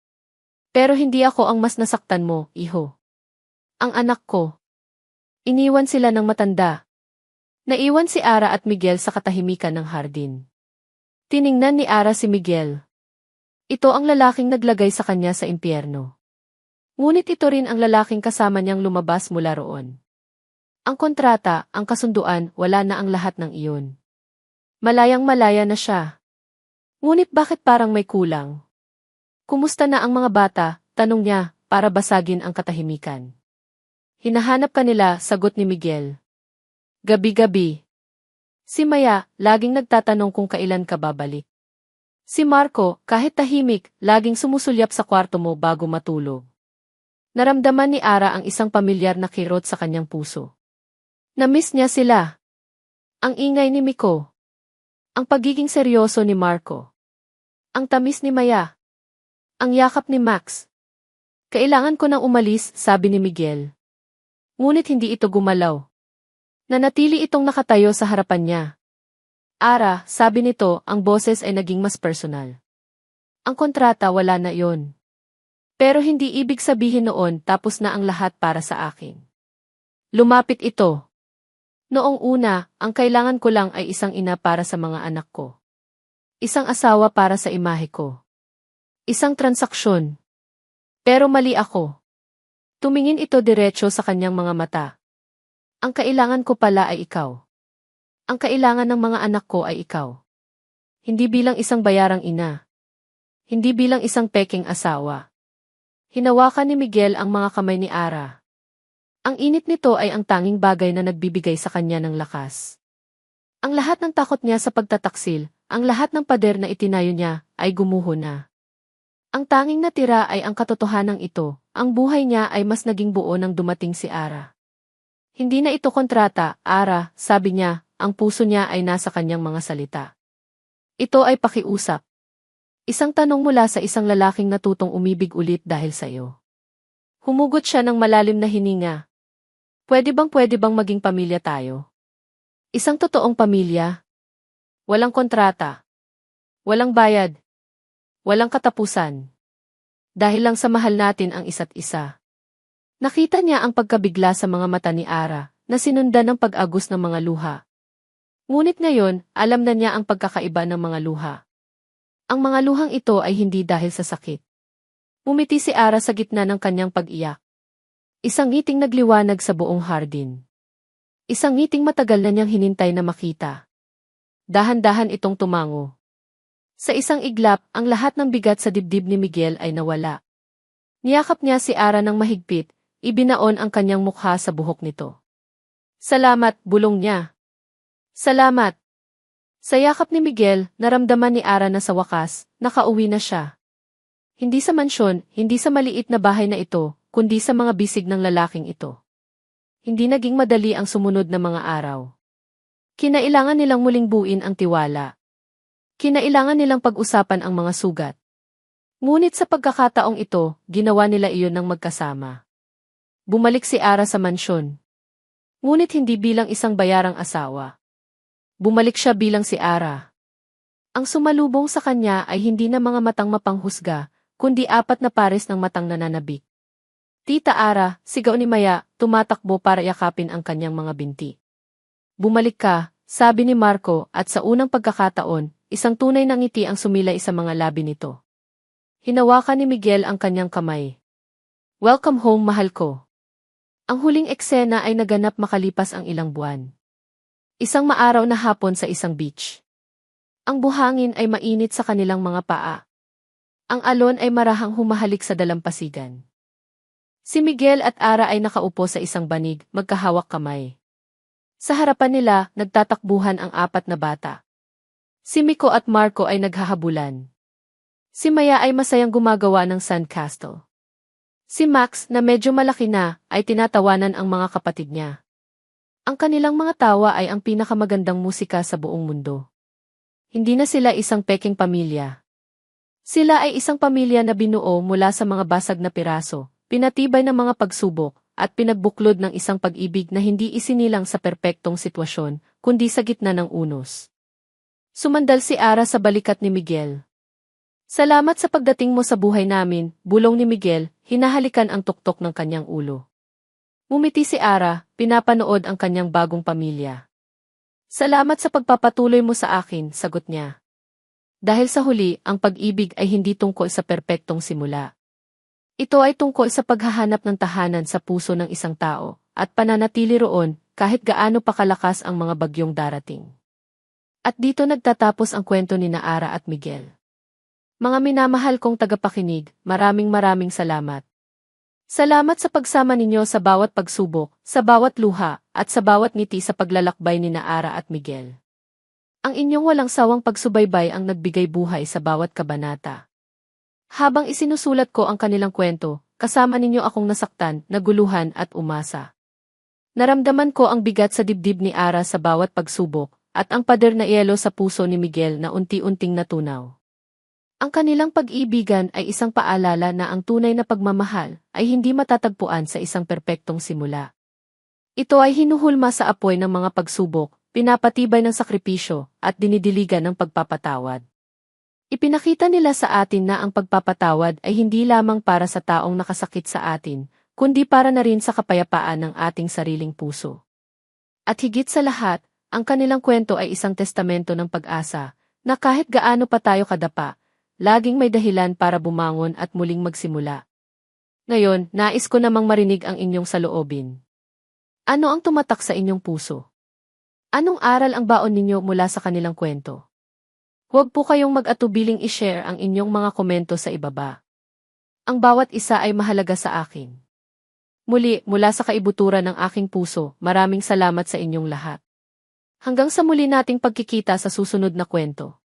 Pero hindi ako ang mas nasaktan mo, iho. Ang anak ko. Iniwan sila ng matanda. Naiwan si Ara at Miguel sa katahimikan ng hardin. Tiningnan ni Ara si Miguel. Ito ang lalaking naglagay sa kanya sa impyerno. Ngunit ito rin ang lalaking kasama niyang lumabas mula roon. Ang kontrata, ang kasunduan, wala na ang lahat ng iyon. Malayang-malaya na siya. Ngunit bakit parang may kulang? Kumusta na ang mga bata? Tanong niya, para basagin ang katahimikan. Hinahanap ka nila, sagot ni Miguel. Gabi-gabi. Si Maya, laging nagtatanong kung kailan ka babalik. Si Marco, kahit tahimik, laging sumusulyap sa kwarto mo bago matulog. Naramdaman ni Ara ang isang pamilyar na kirot sa kanyang puso. Na-miss niya sila. Ang ingay ni Miko. Ang pagiging seryoso ni Marco. Ang tamis ni Maya. Ang yakap ni Max. Kailangan ko nang umalis, sabi ni Miguel. Ngunit hindi ito gumalaw. Nanatili itong nakatayo sa harapan niya. Ara, sabi nito, ang boses ay naging mas personal. Ang kontrata wala na yon. Pero hindi ibig sabihin noon tapos na ang lahat para sa akin. Lumapit ito. Noong una, ang kailangan ko lang ay isang ina para sa mga anak ko. Isang asawa para sa imahe ko. Isang transaksyon. Pero mali ako. Tumingin ito diretso sa kanyang mga mata. Ang kailangan ko pala ay ikaw. Ang kailangan ng mga anak ko ay ikaw. Hindi bilang isang bayarang ina. Hindi bilang isang peking asawa. Hinawakan ni Miguel ang mga kamay ni Ara. Ang init nito ay ang tanging bagay na nagbibigay sa kanya ng lakas. Ang lahat ng takot niya sa pagtataksil, ang lahat ng pader na itinayo niya, ay gumuho na. Ang tanging natira ay ang katotohanan ito, ang buhay niya ay mas naging buo nang dumating si Ara. Hindi na ito kontrata, Ara, sabi niya, ang puso niya ay nasa kanyang mga salita. Ito ay pakiusap. Isang tanong mula sa isang lalaking natutong umibig ulit dahil sa iyo. Humugot siya ng malalim na hininga. Pwede bang maging pamilya tayo? Isang totoong pamilya? Walang kontrata. Walang bayad. Walang katapusan. Dahil lang sa mahal natin ang isa't isa. Nakita niya ang pagkabigla sa mga mata ni Ara, na sinundan ng pag-agos ng mga luha. Ngunit ngayon, alam na niya ang pagkakaiba ng mga luha. Ang mga luhang ito ay hindi dahil sa sakit. Umiti si Ara sa gitna ng kanyang pag-iyak. Isang ngiting nagliwanag sa buong hardin. Isang ngiting matagal na niyang hinintay na makita. Dahan-dahan itong tumango. Sa isang iglap, ang lahat ng bigat sa dibdib ni Miguel ay nawala. Niyakap niya si Ara ng mahigpit, ibinaon ang kanyang mukha sa buhok nito. Salamat, bulong niya. Salamat. Sa yakap ni Miguel, naramdaman ni Ara na sa wakas, nakauwi na siya. Hindi sa mansyon, hindi sa maliit na bahay na ito, kundi sa mga bisig ng lalaking ito. Hindi naging madali ang sumunod na mga araw. Kinailangan nilang muling buuin ang tiwala. Kinailangan nilang pag-usapan ang mga sugat. Ngunit sa pagkakataong ito, ginawa nila iyon ng magkasama. Bumalik si Ara sa mansyon. Ngunit hindi bilang isang bayarang asawa. Bumalik siya bilang si Ara. Ang sumalubong sa kanya ay hindi na mga matang mapanghusga, kundi 4 na pares ng matang nananabik. Tita Ara, sigaw ni Maya, tumatakbo para yakapin ang kanyang mga binti. Bumalik ka, sabi ni Marco, at sa unang pagkakataon, isang tunay na ngiti ang sumilay sa mga labi nito. Hinawakan ni Miguel ang kanyang kamay. Welcome home, mahal ko. Ang huling eksena ay naganap makalipas ang ilang buwan. Isang maaraw na hapon sa isang beach. Ang buhangin ay mainit sa kanilang mga paa. Ang alon ay marahang humahalik sa dalampasigan. Si Miguel at Ara ay nakaupo sa isang banig, magkahawak kamay. Sa harapan nila, nagtatakbuhan ang 4 na bata. Si Miko at Marco ay naghahabulan. Si Maya ay masayang gumagawa ng sandcastle. Si Max, na medyo malaki na, ay tinatawanan ang mga kapatid niya. Ang kanilang mga tawa ay ang pinakamagandang musika sa buong mundo. Hindi na sila isang peking pamilya. Sila ay isang pamilya na binuo mula sa mga basag na piraso, pinatibay ng mga pagsubok, at pinagbuklod ng isang pag-ibig na hindi isinilang sa perpektong sitwasyon, kundi sa gitna ng unos. Sumandal si Ara sa balikat ni Miguel. Salamat sa pagdating mo sa buhay namin, bulong ni Miguel, hinahalikan ang tuktok ng kanyang ulo. Ngumiti si Ara, pinapanood ang kanyang bagong pamilya. Salamat sa pagpapatuloy mo sa akin, sagot niya. Dahil sa huli, ang pag-ibig ay hindi tungkol sa perpektong simula. Ito ay tungkol sa paghahanap ng tahanan sa puso ng isang tao, at pananatili roon, kahit gaano pa kalakas ang mga bagyong darating. At dito nagtatapos ang kwento ni Ara at Miguel. Mga minamahal kong tagapakinig, maraming salamat. Salamat sa pagsama ninyo sa bawat pagsubok, sa bawat luha, at sa bawat ngiti sa paglalakbay ni Ara at Miguel. Ang inyong walang sawang pagsubaybay ang nagbigay buhay sa bawat kabanata. Habang isinusulat ko ang kanilang kwento, kasama ninyo akong nasaktan, naguluhan at umasa. Naramdaman ko ang bigat sa dibdib ni Ara sa bawat pagsubok, at ang pader na yelo sa puso ni Miguel na unti-unting natunaw. Ang kanilang pag-ibigan ay isang paalala na ang tunay na pagmamahal ay hindi matatagpuan sa isang perpektong simula. Ito ay hinuhulma sa apoy ng mga pagsubok, pinapatibay ng sakripisyo, at dinidiligan ng pagpapatawad. Ipinakita nila sa atin na ang pagpapatawad ay hindi lamang para sa taong nakasakit sa atin, kundi para na rin sa kapayapaan ng ating sariling puso. At higit sa lahat, ang kanilang kwento ay isang testamento ng pag-asa, na kahit gaano pa tayo kadapa, laging may dahilan para bumangon at muling magsimula. Ngayon, nais ko namang marinig ang inyong saloobin. Ano ang tumatak sa inyong puso? Anong aral ang baon ninyo mula sa kanilang kwento? Huwag po kayong mag-atubiling i-share ang inyong mga komento sa ibaba. Ang bawat isa ay mahalaga sa akin. Muli, mula sa kaibuturan ng aking puso, maraming salamat sa inyong lahat. Hanggang sa muli nating pagkikita sa susunod na kwento.